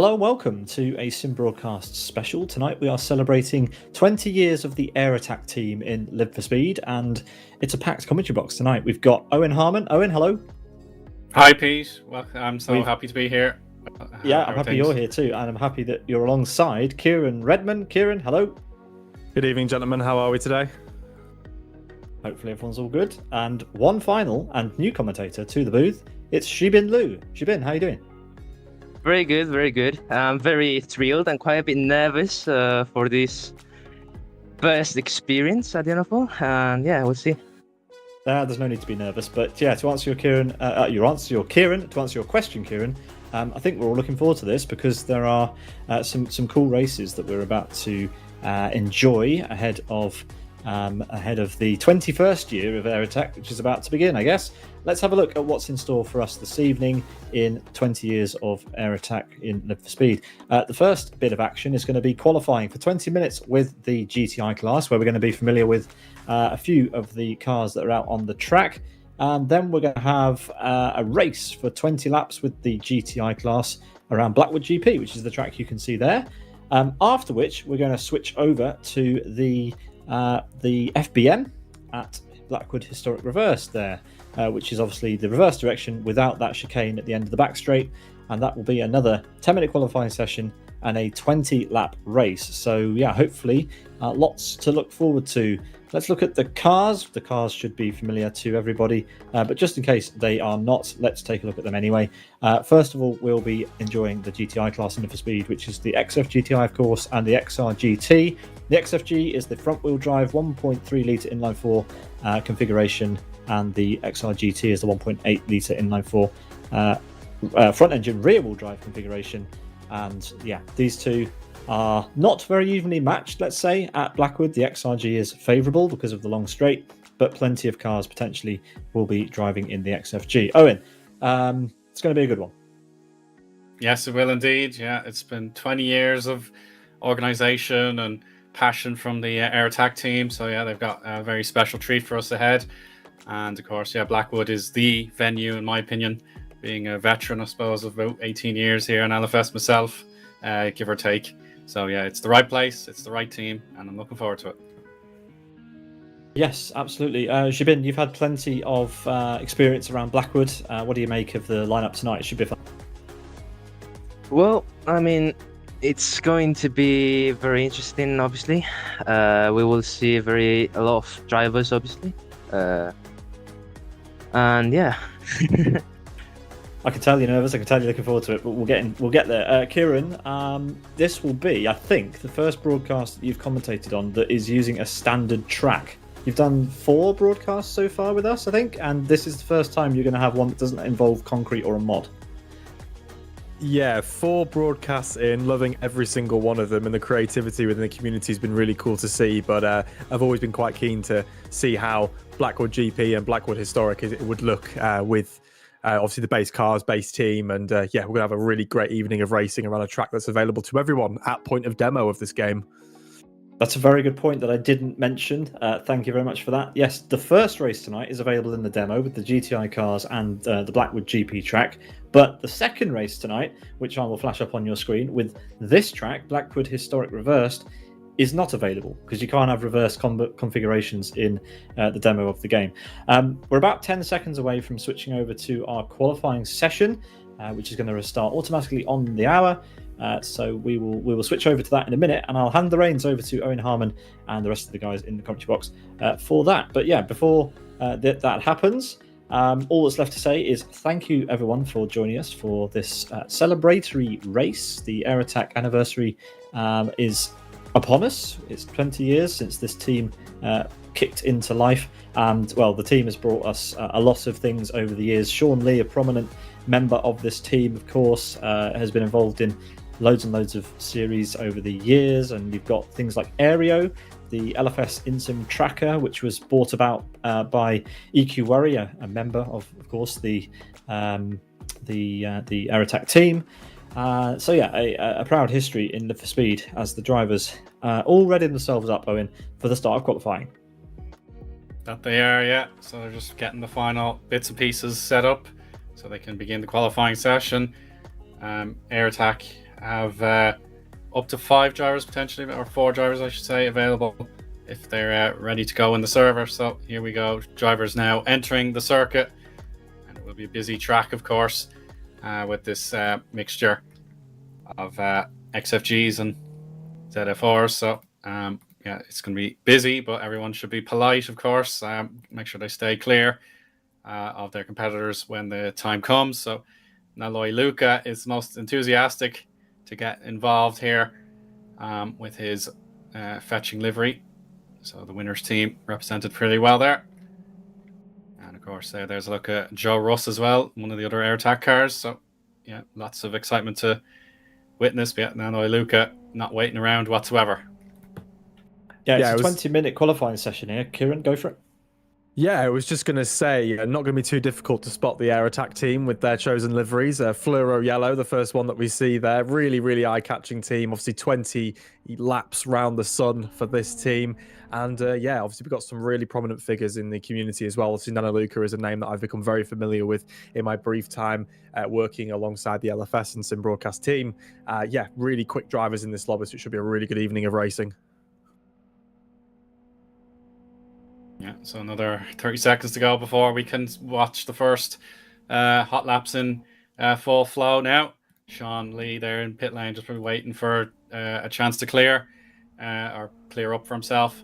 Hello and welcome to a Sim Broadcast special. Tonight we are celebrating 20 years of the AirAttack team in Live for Speed, and it's a packed commentary box tonight. We've got Eoin Harmon. Eoin, hello. Hi, Pete. Well, I'm so happy to be here. I'm happy you're here too, and I'm happy that you're alongside Kieran Redman. Kieran, hello. Good evening, gentlemen. How are we today? Hopefully everyone's all good. And one final and new commentator to the booth, it's Xibin Lu. Xibin, how are you doing? Very good, very good. I'm very thrilled and quite a bit nervous for this first experience at the NFL. And yeah, we'll see. There's no need to be nervous, but yeah, to answer your question, Kieran, I think we're all looking forward to this because there are some cool races that we're about to enjoy ahead of the 21st year of AirAttack, which is about to begin, I guess. Let's have a look at what's in store for us this evening in 20 years of AirAttack in Live for Speed. The first bit of action is going to be qualifying for 20 minutes with the GTI class, where we're going to be familiar with a few of the cars that are out on the track. And then we're going to have a race for 20 laps with the GTI class around Blackwood GP, which is the track you can see there. After which, we're going to switch over to the FBM at Blackwood Historic Reverse there, which is obviously the reverse direction without that chicane at the end of the back straight, and that will be another 10-minute qualifying session and a 20-lap race. So yeah, hopefully lots to look forward to. Let's look at the cars. The cars should be familiar to everybody, but just in case they are not, let's take a look at them anyway. First of all, we'll be enjoying the GTI class in Live for Speed, which is the XF GTI, of course, and the XR GT. The XFG is the front-wheel drive 1.3-litre inline-4 configuration, and the XR GT is the 1.8-litre inline-4 front-engine rear-wheel drive configuration. And yeah, these two are not very evenly matched, let's say. At Blackwood, the XRG is favourable because of the long straight, but plenty of cars potentially will be driving in the XFG. Eoin, it's going to be a good one. Yes, it will indeed. Yeah, it's been 20 years of organisation and passion from the AirAttack team. So yeah, they've got a very special treat for us ahead. And of course, yeah, Blackwood is the venue, in my opinion, being a veteran, I suppose, of about 18 years here in LFS myself, give or take. So yeah, it's the right place, it's the right team, and I'm looking forward to it. Yes, absolutely. Xibin, you've had plenty of experience around Blackwood. What do you make of the lineup tonight? It should be fun. Well, I mean, it's going to be very interesting, obviously. We will see a lot of drivers, obviously. And yeah. I can tell you're nervous. I can tell you're looking forward to it, but we'll get there. Kieran, this will be, I think, the first broadcast that you've commentated on that is using a standard track. You've done 4 broadcasts so far with us, I think, and this is the first time you're going to have one that doesn't involve concrete or a mod. Yeah, 4 broadcasts in, loving every single one of them, and the creativity within the community has been really cool to see. But I've always been quite keen to see how Blackwood GP and Blackwood Historic it would look with obviously the base cars, base team, and yeah, we're going to have a really great evening of racing around a track that's available to everyone at point of demo of this game. That's a very good point that I didn't mention. Thank you very much for that. Yes, the first race tonight is available in the demo with the GTI cars and the Blackwood GP track. But the second race tonight, which I will flash up on your screen with this track, Blackwood Historic Reversed, is not available because you can't have reverse configurations in the demo of the game. We're about 10 seconds away from switching over to our qualifying session, which is going to start automatically on the hour. So we will switch over to that in a minute, and I'll hand the reins over to Eoin Harmon and the rest of the guys in the commentary box for that. But yeah, before that happens, all that's left to say is thank you everyone for joining us for this celebratory race. The AirAttack anniversary is upon us. It's 20 years since this team kicked into life, and well, the team has brought us a lot of things over the years. Sean Lee, a prominent member of this team, of course, has been involved in loads and loads of series over the years, and you've got things like Aereo, the LFS InSim tracker, which was brought about by EQ Worry, a member of course, the AirAttack team. So yeah, a proud history in Live for Speed as the drivers all ready themselves up, Eoin, for the start of qualifying. That they are, yeah. So they're just getting the final bits and pieces set up so they can begin the qualifying session. AirAttack have up to 5 drivers potentially, or 4 drivers, I should say, available if they're ready to go in the server. So here we go. Drivers now entering the circuit, and it will be a busy track, of course, with this mixture of XFGs and ZF4s. So yeah, it's going to be busy, but everyone should be polite, of course. Make sure they stay clear of their competitors when the time comes. So Naloy Luca is most enthusiastic to get involved here with his fetching livery. So the winners team represented pretty well there. And of course, there's a look at Joe Russ as well, one of the other AirAttack cars. So yeah, lots of excitement to witness. But yeah, Naloy Luca not waiting around whatsoever. Yeah, it's a 20-minute qualifying session here. Kieran, go for it. Yeah, I was just going to say, not going to be too difficult to spot the AirAttack team with their chosen liveries. Fluoro Yellow, the first one that we see there. Really, really eye-catching team. Obviously, 20 laps round the sun for this team. And yeah, obviously, we've got some really prominent figures in the community as well. Obviously, Nana Luca is a name that I've become very familiar with in my brief time working alongside the LFS and Sim Broadcast team. Yeah, really quick drivers in this lobby, so it should be a really good evening of racing. Yeah, so another 30 seconds to go before we can watch the first hot laps in full flow now. Sean Lee there in pit lane, just probably waiting for a chance to clear or clear up for himself.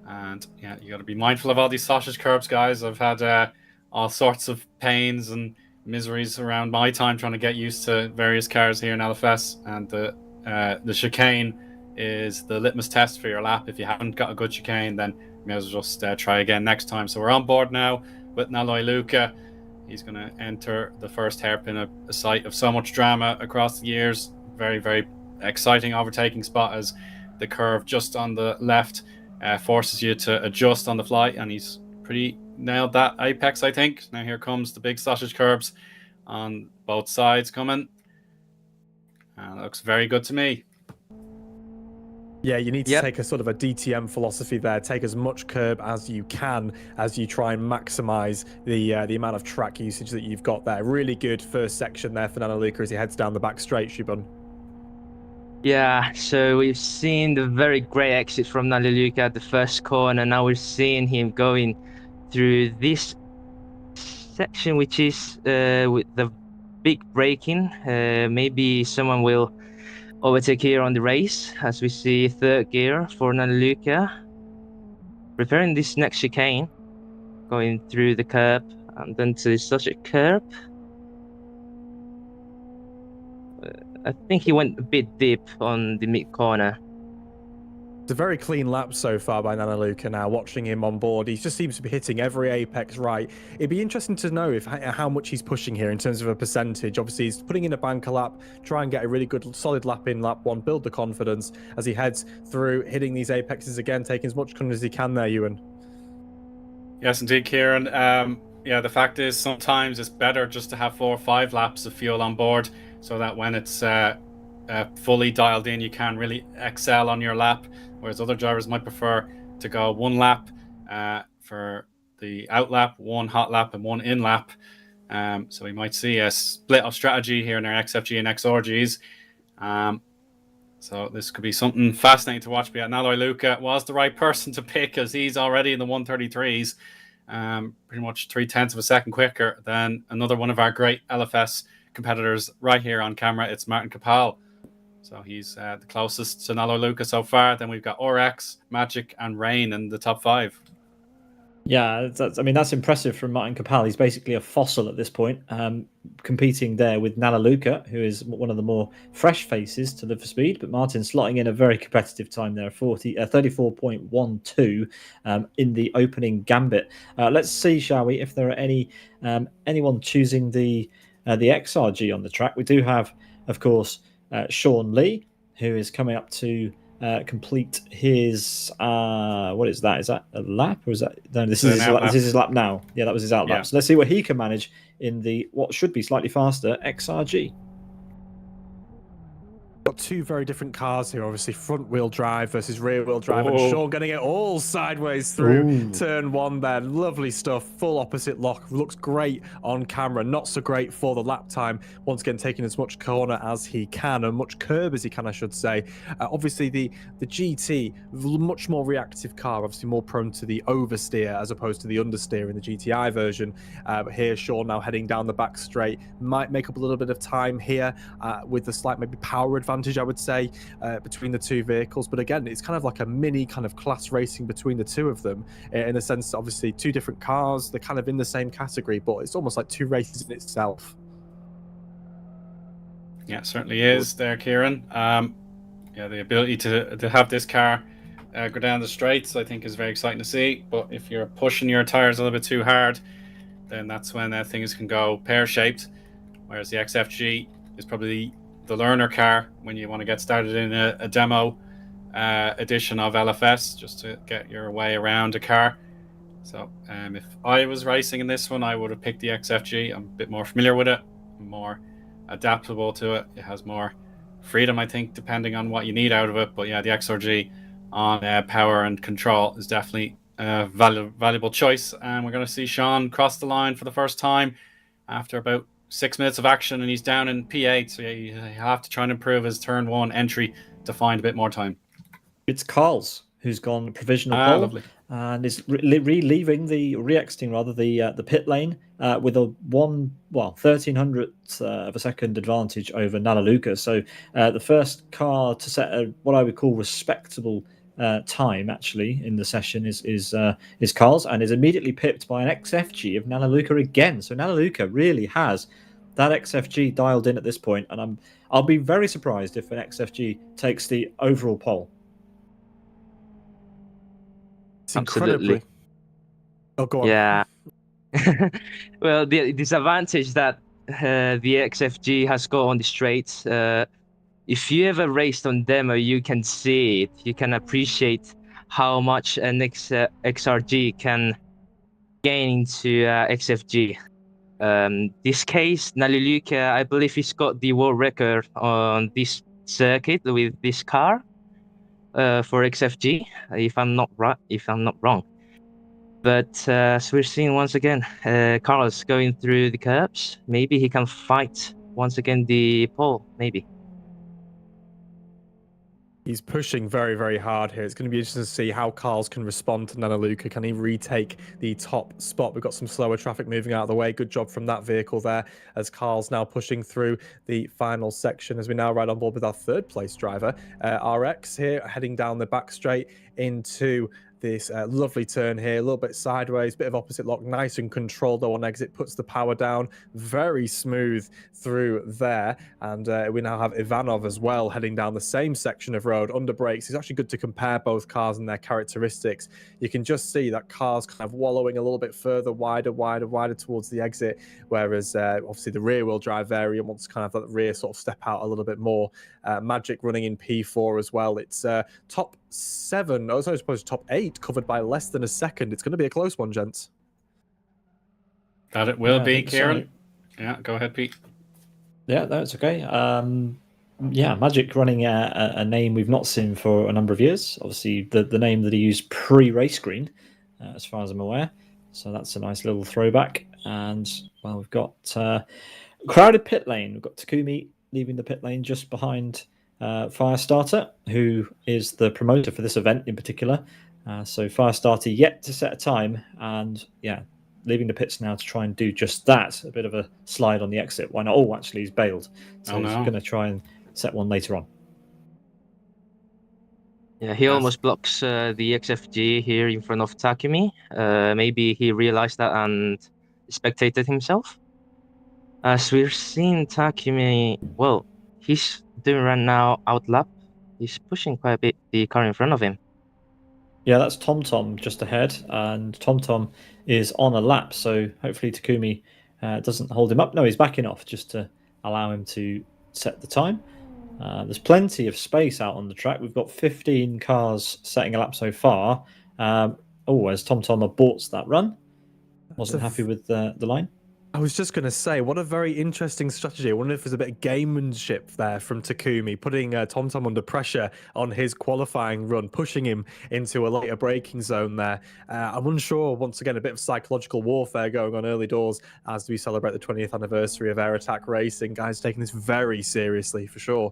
And yeah, you got to be mindful of all these sausage curbs, guys. I've had all sorts of pains and miseries around my time trying to get used to various cars here in LFS, and the chicane is the litmus test for your lap. If you haven't got a good chicane, then you may as well just try again next time. So we're on board now with Naloy Luca. He's going to enter the first hairpin, a site of so much drama across the years. Very, very exciting overtaking spot as the curve just on the left forces you to adjust on the fly, and he's pretty nailed that apex, I think. Now here comes the big sausage curbs on both sides coming. And it looks very good to me. Yeah, you need to take a sort of a DTM philosophy there. Take as much curb as you can as you try and maximize the amount of track usage that you've got there. Really good first section there for Nana Luca as he heads down the back straight, Xibin. Yeah, so we've seen the very great exit from Nana Luca at the first corner. Now we're seeing him going through this section, which is with the big braking. Maybe someone will overtake here on the race, as we see third gear for Nana Luca. Preparing this next chicane, going through the curb and then to such a curb. I think he went a bit deep on the mid corner. It's a very clean lap so far by Nana Luca now, watching him on board. He just seems to be hitting every apex right. It'd be interesting to know how much he's pushing here in terms of a percentage. Obviously, he's putting in a banker lap, try and get a really good solid lap in lap one, build the confidence as he heads through, hitting these apexes again, taking as much control as he can there, Ewan. Yes, indeed, Kieran. Yeah, the fact is sometimes it's better just to have 4 or 5 laps of fuel on board so that when it's fully dialed in, you can really excel on your lap. Whereas other drivers might prefer to go 1 lap for the out lap, 1 hot lap, and 1 in lap. So we might see a split of strategy here in our XFG and XRGs. So this could be something fascinating to watch. But yeah, Naloy Luca was the right person to pick, as he's already in the 133s, pretty much 0.3 of a second quicker than another one of our great LFS competitors right here on camera. It's Martin Capal. So he's the closest to Naloy Luca so far. Then we've got Orex, Magic, and Rain in the top 5. Yeah, that's impressive from Martin Capal. He's basically a fossil at this point, competing there with Nana Luca, who is one of the more fresh faces to Live for Speed. But Martin slotting in a very competitive time there, 34.12 in the opening gambit. Let's see, shall we, if there are anyone choosing the XRG on the track. We do have, of course, Sean Lee, who is coming up to complete his what is that? Is that a lap or is that this is his lap now? Yeah, that was his out lap. So let's see what he can manage in the what should be slightly faster XRG. Got two very different cars here, obviously front wheel drive versus rear wheel drive, and Oh. Sean getting it all sideways through Ooh. turn one there. Lovely stuff, full opposite lock, looks great on camera, not so great for the lap time. Once again, taking as much corner as he can, and much curb as he can, I should say. Obviously, the GT, much more reactive car, obviously more prone to the oversteer as opposed to the understeer in the GTI version. But here, Sean now heading down the back straight, might make up a little bit of time here with the slight maybe power advantage, I would say, between the two vehicles. But again, it's kind of like a mini kind of class racing between the two of them, in the sense that obviously two different cars, they're kind of in the same category, but it's almost like two races in itself. Yeah, it certainly is there, Kieran. Yeah, the ability to have this car go down the straights, I think, is very exciting to see. But if you're pushing your tires a little bit too hard, then that's when things can go pear-shaped. Whereas the XFG is probably the learner car when you want to get started in a demo edition of LFS, just to get your way around a car. So if I was racing in this one, I would have picked the XFG. I'm a bit more familiar with it, more adaptable to it. It has more freedom, I think, depending on what you need out of it. But yeah, the XRG on power and control is definitely a valuable choice. And we're going to see Sean cross the line for the first time after about 6 minutes of action, and he's down in P8, so yeah, you have to try and improve his turn one entry to find a bit more time. It's Carl's who's gone provisional pole, lovely. and is re-leaving re-exiting rather the pit lane with a 1300th of a second advantage over Nalaluka. So the first car to set what I would call respectable time actually in the session is Carl's, and is immediately pipped by an XFG of Nalaluka again. So Nalaluka really has that XFG dialed in at this point, and I'll be very surprised if an XFG takes the overall pole. It's incredibly. Oh, go on. Yeah. Well, the disadvantage that the XFG has got on the straights, if you ever raced on demo, you can see it. You can appreciate how much an XRG can gain into XFG. This case, Nalaluka, I believe he's got the world record on this circuit with this car for XFG, if I'm not wrong. But as we're seeing once again, Carlos going through the curbs. Maybe he can fight once again the pole, maybe. He's pushing very, very hard here. It's going to be interesting to see how Carl's can respond to Nalaluka. Can he retake the top spot? We've got some slower traffic moving out of the way. Good job from that vehicle there, as Carl's now pushing through the final section, as we now ride on board with our third place driver, RX here, heading down the back straight into this lovely turn here, a little bit sideways, bit of opposite lock, nice and controlled though on exit, puts the power down, very smooth through there. And we now have Ivanov as well heading down the same section of road under brakes. It's actually good to compare both cars and their characteristics. You can just see that car's kind of wallowing a little bit further, wider towards the exit, whereas obviously the rear wheel drive variant wants kind of that rear sort of step out a little bit more. Magic running in P4 as well. It's top 7, I was supposed to top 8, covered by less than a second. It's going to be a close one, gents. That it will be, Kieran. So. Yeah, go ahead, Pete. Yeah, that's okay. Magic running a name we've not seen for a number of years. Obviously, the name that he used pre-race green, as far as I'm aware. So that's a nice little throwback. And, well, we've got crowded pit lane. We've got Takumi leaving the pit lane just behind Firestarter, who is the promoter for this event in particular. So Firestarter yet to set a time, and leaving the pits now to try and do just that. A bit of a slide on the exit. Why not? Oh, actually, he's bailed. So he's going to try and set one later on. Yeah, he almost blocks the XFG here in front of Takumi. Maybe he realized that and spectated himself. As we're seeing Takumi, well, he's doing right now outlap. He's pushing quite a bit the car in front of him. Yeah, that's TomTom just ahead, and TomTom is on a lap, so hopefully Takumi doesn't hold him up. No, he's backing off just to allow him to set the time. There's plenty of space out on the track. We've got 15 cars setting a lap so far. As TomTom aborts that run. Wasn't happy with the line. I was just going to say, what a very interesting strategy. I wonder if there's a bit of gamemanship there from Takumi, putting TomTom under pressure on his qualifying run, pushing him into a later braking zone there. I'm unsure, once again, a bit of psychological warfare going on early doors as we celebrate the 20th anniversary of AirAttack Racing. Guys taking this very seriously, for sure.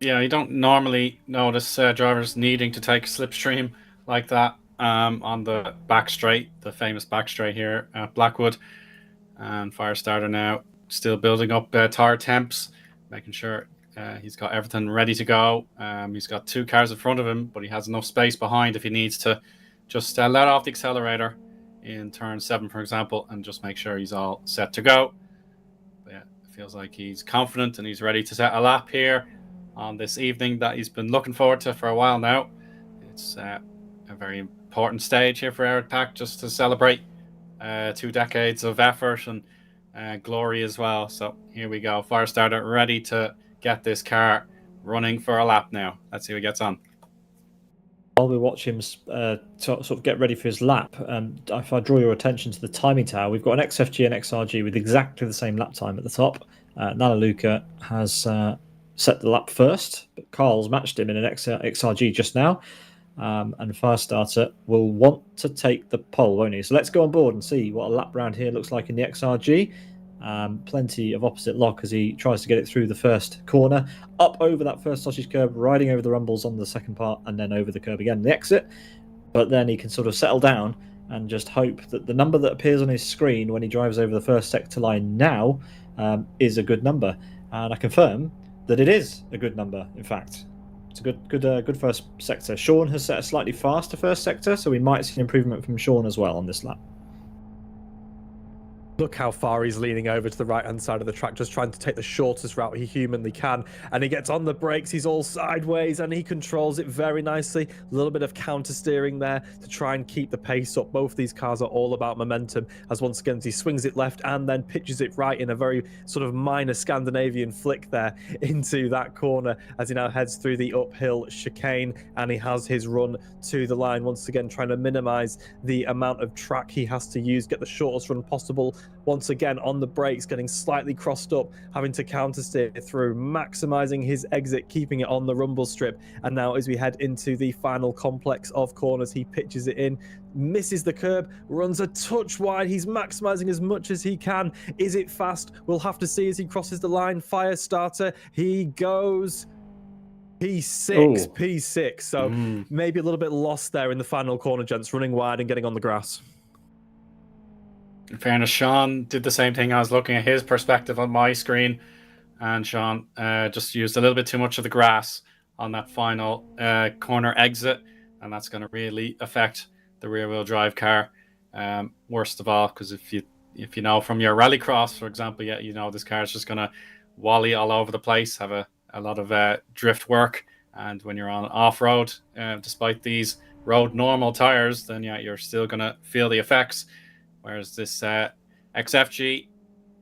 Yeah, you don't normally notice drivers needing to take slipstream like that on the back straight, the famous back straight here at Blackwood. And Firestarter now still building up tire temps, making sure he's got everything ready to go. He's got 2 cars in front of him, but he has enough space behind if he needs to just let off the accelerator in turn 7, for example, and just make sure he's all set to go. But yeah, it feels like he's confident and he's ready to set a lap here on this evening that he's been looking forward to for a while now. It's a very important stage here for AirAttack, just to celebrate 2 decades of effort and glory as well. So here we go. Firestarter ready to get this car running for a lap now. Let's see who gets on. While we watch him sort of get ready for his lap, if I draw your attention to the timing tower, we've got an XFG and XRG with exactly the same lap time at the top. Nalaluka has set the lap first, but Carl's matched him in an XRG just now. And Firestarter will want to take the pole, won't he? So let's go on board and see what a lap round here looks like in the XRG. Plenty of opposite lock as he tries to get it through the first corner, up over that first sausage curb, riding over the rumbles on the second part, and then over the curb again, the exit. But then he can sort of settle down and just hope that the number that appears on his screen when he drives over the first sector line now is a good number. And I confirm that it is a good number, in fact. It's a good first sector. Sean has set a slightly faster first sector, so we might see an improvement from Sean as well on this lap. Look how far he's leaning over to the right-hand side of the track, just trying to take the shortest route he humanly can. And he gets on the brakes, he's all sideways, and he controls it very nicely. A little bit of counter-steering there to try and keep the pace up. Both these cars are all about momentum, as once again he swings it left and then pitches it right in a very sort of minor Scandinavian flick there into that corner as he now heads through the uphill chicane, and he has his run to the line, once again trying to minimize the amount of track he has to use, get the shortest run possible. Once again on the brakes, getting slightly crossed up, having to counter steer through, maximizing his exit, keeping it on the rumble strip. And now as we head into the final complex of corners, he pitches it in, misses the curb, runs a touch wide. He's maximizing as much as he can. Is it fast? We'll have to see as he crosses the line. Firestarter, he goes P6, P6. So maybe a little bit lost there in the final corner, gents, running wide and getting on the grass. In fairness, Sean did the same thing. I was looking at his perspective on my screen, and Sean just used a little bit too much of the grass on that final corner exit, and that's going to really affect the rear-wheel drive car. Worst of all, because if you know from your rallycross, for example, you know this car is just going to wally all over the place, have a lot of drift work, and when you're on off-road, despite these road normal tires, then you're still going to feel the effects. Whereas this XFG,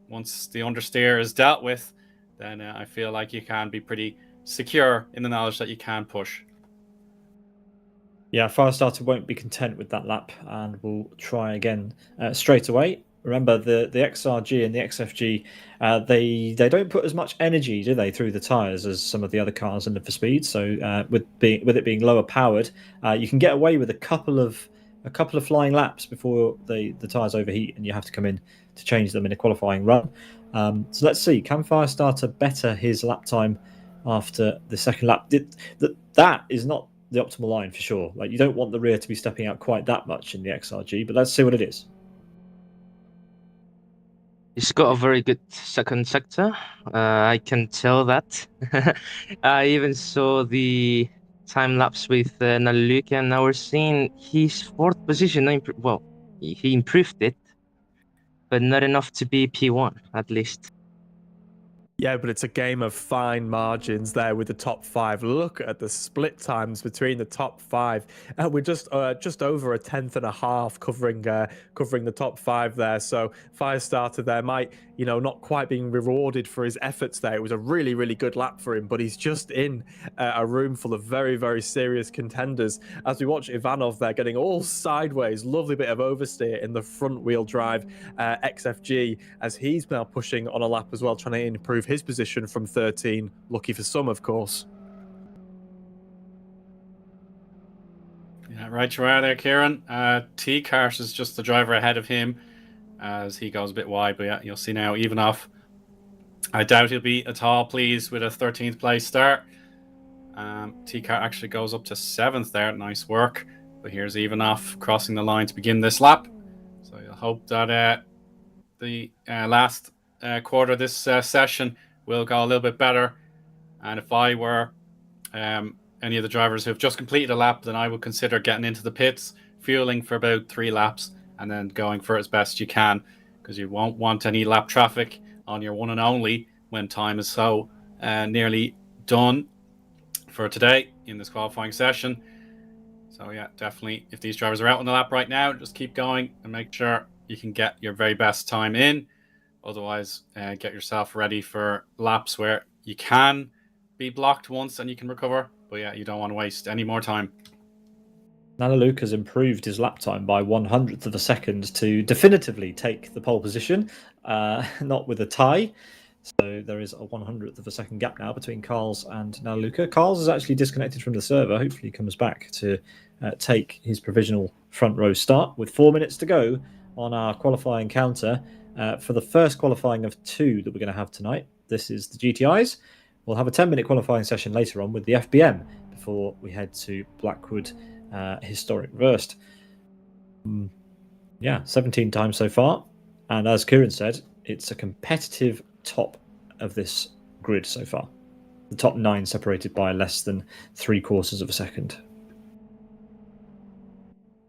once the understeer is dealt with, then I feel like you can be pretty secure in the knowledge that you can push. Yeah, Firestarter won't be content with that lap and will try again straight away. Remember, the XRG and the XFG, they don't put as much energy, do they, through the tyres as some of the other cars in the for speed. So with it being lower powered, you can get away with a couple of flying laps before the tyres overheat and you have to come in to change them in a qualifying run. So let's see, can Firestarter better his lap time after the second lap? That is not the optimal line for sure. Like, you don't want the rear to be stepping out quite that much in the XRG, but let's see what it is. He's got a very good second sector. I can tell that. I even saw the time lapse with Nalaluka, and now we're seeing his fourth position. He improved it, but not enough to be P1 at least. Yeah, but it's a game of fine margins there with the top five. Look at the split times between the top five. We're just over a tenth and a half covering the top five there. So Firestarter there might, not quite being rewarded for his efforts there. It was a really, really good lap for him, but he's just in a room full of very, very serious contenders. As we watch Ivanov there getting all sideways, lovely bit of oversteer in the front wheel drive XFG as he's now pushing on a lap as well, trying to improve his position from 13. Lucky for some, of course. Yeah, right you are there, Kieran. T-Cart is just the driver ahead of him as he goes a bit wide, but yeah, you'll see now Ivanov. I doubt he'll be at all pleased with a 13th place start. T-Cart actually goes up to 7th there. Nice work. But here's Ivanov crossing the line to begin this lap. So you'll hope that the last quarter of this session will go a little bit better. And if I were any of the drivers who have just completed a lap, then I would consider getting into the pits, fueling for about 3 laps, and then going for as best you can, because you won't want any lap traffic on your one and only when time is so nearly done for today in this qualifying session. So yeah, definitely, if these drivers are out on the lap right now, just keep going and make sure you can get your very best time in. Otherwise, get yourself ready for laps where you can be blocked once and you can recover. But yeah, you don't want to waste any more time. Nalaluka's improved his lap time by 100th of a second to definitively take the pole position, not with a tie. So there is a 100th of a second gap now between Carls and Nalaluka. Carls is actually disconnected from the server. Hopefully he comes back to take his provisional front row start with 4 minutes to go on our qualifying counter for the first qualifying of 2 that we're going to have tonight. This is the GTIs. We'll have a 10-minute qualifying session later on with the FBM before we head to Blackwood Historic Reversed. 17 times so far. And as Kieran said, it's a competitive top of this grid so far. The top 9 separated by less than 3/4 of a second.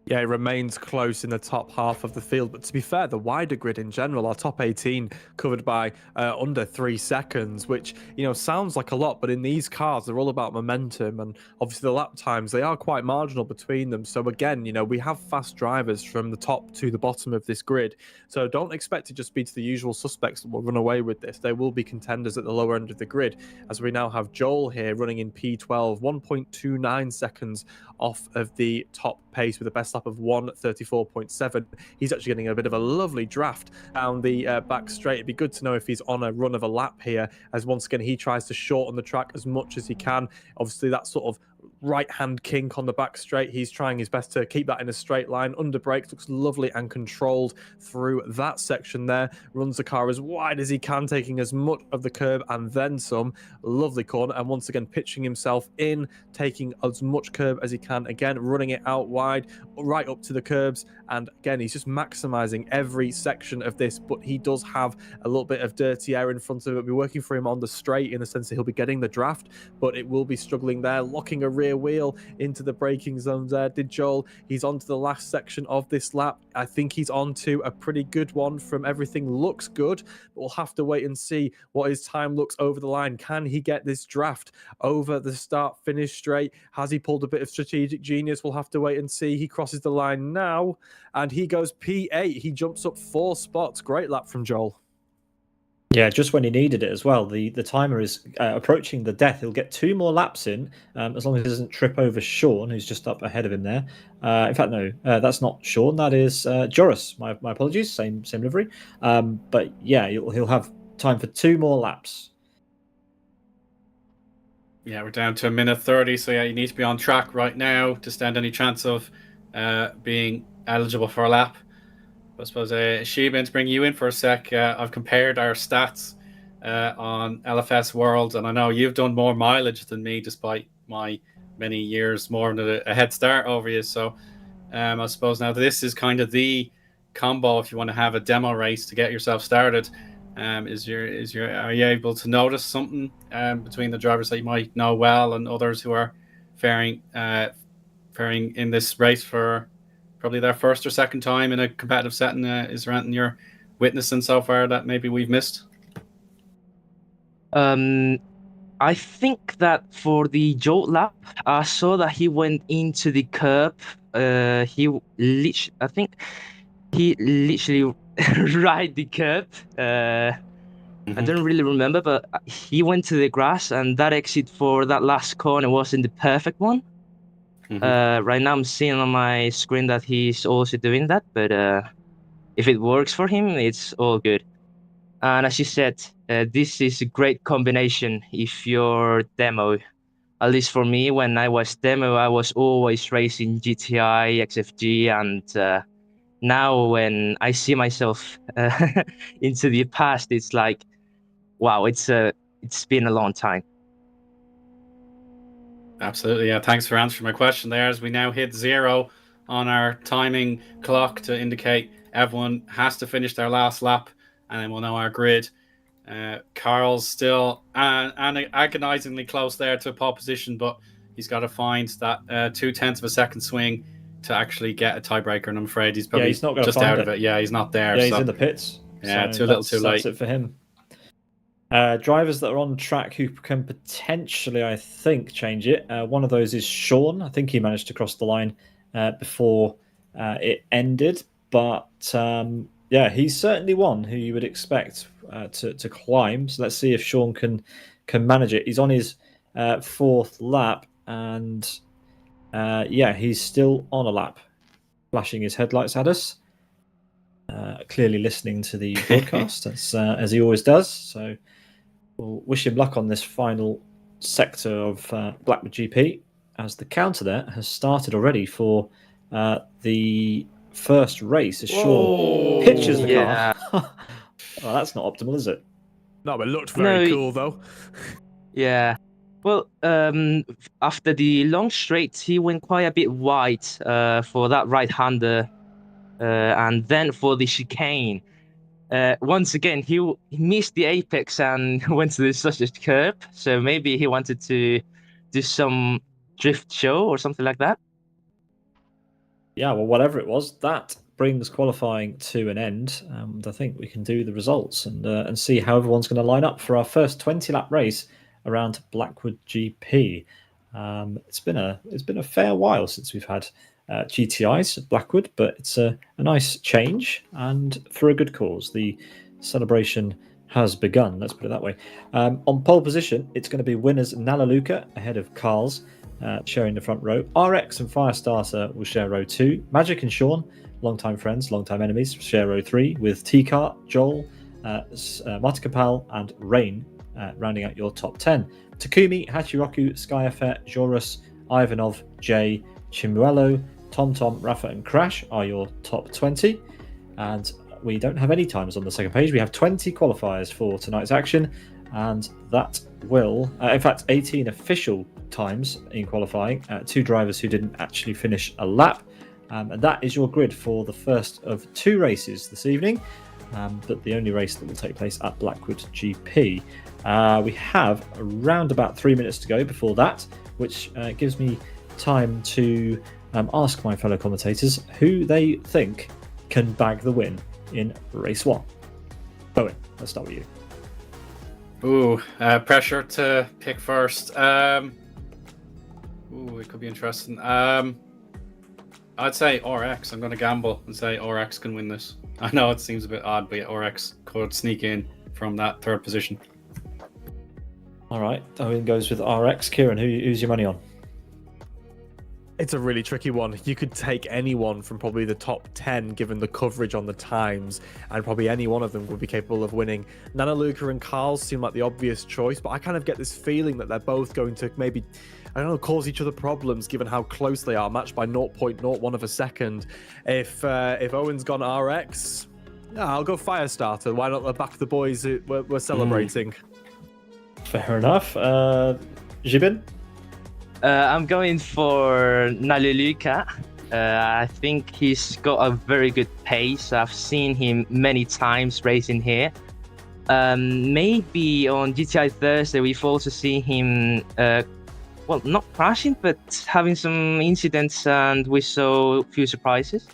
Yeah, it remains close in the top half of the field. But to be fair, the wider grid in general, our top 18 covered by under 3 seconds, which, sounds like a lot. But in these cars, they're all about momentum. And obviously the lap times, they are quite marginal between them. So again, we have fast drivers from the top to the bottom of this grid. So don't expect to just be to the usual suspects that will run away with this. There will be contenders at the lower end of the grid, as we now have Joel here running in P12, 1.29 seconds off of the top pace with a best lap of 1:34.7. He's actually getting a bit of a lovely draft down the back straight. It'd be good to know if he's on a run of a lap here, as once again he tries to shorten the track as much as he can. Obviously that sort of right hand kink on the back straight, he's trying his best to keep that in a straight line. Under brakes, looks lovely and controlled through that section there. Runs the car as wide as he can, taking as much of the curb and then some. Lovely corner, and once again pitching himself in, taking as much curb as he can, again running it out wide right up to the curbs. And again, he's just maximizing every section of this, but he does have a little bit of dirty air in front of it. It'll be working for him on the straight in the sense that he'll be getting the draft, but it will be struggling there, locking a rear wheel into the braking zones there. Did Joel? He's on to the last section of this lap. I think he's on to a pretty good one from everything. Looks good, but we'll have to wait and see what his time looks over the line. Can he get this draft over the start finish straight? Has he pulled a bit of strategic genius? We'll have to wait and see. He crosses the line now and he goes P8. He jumps up 4 spots. Great lap from Joel. Yeah, just when he needed it as well. The timer is approaching the death. He'll get 2 more laps in, as long as he doesn't trip over Sean, who's just up ahead of him there. In fact, no, that's not Sean. That is Joris. My apologies. Same livery. But yeah, he'll have time for 2 more laps. Yeah, we're down to 1:30. So yeah, you need to be on track right now to stand any chance of being eligible for a lap. I suppose, Xibin, to bring you in for a sec, I've compared our stats on LFS World, and I know you've done more mileage than me, despite my many years more of a head start over you. So I suppose now this is kind of the combo if you want to have a demo race to get yourself started. Are you able to notice something between the drivers that you might know well and others who are faring in this race for probably their first or second time in a competitive setting? Is there anything you're witnessing so far that maybe we've missed? Um, I think that for the jolt lap, I saw that he went into the curb. I think he literally ride the curb. I Mhm, don't really remember, but he went to the grass, and that exit for that last corner wasn't the perfect one. mhm. Right now I'm seeing on my screen that he's also doing that, but if it works for him, it's all good. And as you said, this is a great combination if you're demo. At least for me, when I was demo, I was always racing GTI, XFG, and now when I see myself into the past, it's like, wow, it's been a long time. Absolutely. Yeah. Thanks for answering my question there. As we now hit 0 on our timing clock to indicate everyone has to finish their last lap, and then we'll know our grid. Carl's still agonizingly close there to a pole position, but he's got to find that 0.2 of a second swing to actually get a tiebreaker. And I'm afraid he's Yeah, probably he's not going to just find out of it. it. Yeah, he's not there. Yeah, he's So in the pits. yeah, So too little, too that's late. it for him. Drivers that are on track who can potentially, I think, change it. One of those is Sean. I think he managed to cross the line before it ended. But yeah, he's certainly one who you would expect to climb. So let's see if Sean can manage it. He's on his fourth lap, and yeah, he's still on a lap, flashing his headlights at us. Clearly listening to the broadcast as he always does. So we'll wish him luck on this final sector of Blackwood GP, as the counter there has started already for the first race. As Sean pitches the Yeah. car. Well, that's not optimal, is it? No, but it looked No, very cool though. yeah. Well, after the long straight, he went quite a bit wide for that right-hander, and then for the chicane. Once again, he missed the apex and went to the sausage curb. So maybe he wanted to do some drift show or something like that. Yeah, well, whatever it was, that brings qualifying to an end. I think we can do the results and see how everyone's going to line up for our first 20-lap race around Blackwood GP. It's been a fair while since we've had GTIs at Blackwood, but it's a nice change and for a good cause. The celebration has begun. Let's put it that way. On pole position, it's going to be winners Nalaluka ahead of Carl's. Sharing the front row. RX and Firestarter will share row 2. Magic and Sean, long-time friends, long-time enemies, share row 3 with T-Cart, Joel, Matakapal and Rain rounding out your top 10. Takumi, Hachiroku, Skyafet, Jorus, Ivanov, Jay, Chimuelo, TomTom, Rafa and Crash are your top 20. And we don't have any times on the second page. We have 20 qualifiers for tonight's action, and that will, in fact, 18 official times in qualifying, 2 drivers who didn't actually finish a lap. And that is your grid for the first of 2 races this evening, but the only race that will take place at Blackwood GP. We have around about 3 minutes to go before that, which gives me time to ask my fellow commentators who they think can bag the win in race 1. Owen, let's start with you. Ooh, pressure to pick first. Ooh, it could be interesting. I'd say RX. I'm going to gamble and say RX can win this. I know it seems a bit odd, but RX could sneak in from that 3rd position. All right, Owen goes with RX. Kieran, who's your money on? It's a really tricky one. You could take anyone from probably the top 10, given the coverage on the times, and probably any one of them would be capable of winning. Nanaluka and Carl seem like the obvious choice, but I kind of get this feeling that they're both going to maybe, I don't know, cause each other problems, given how close they are, matched by 0.01 of a second. If Owen's gone RX, yeah, I'll go Firestarter. Why not back the boys who we're celebrating? Fair enough. Xibin? I'm going for Naluluka. I think he's got a very good pace. I've seen him many times racing here. Maybe on GTI Thursday, we've also seen him, well, not crashing, but having some incidents, and we saw a few surprises.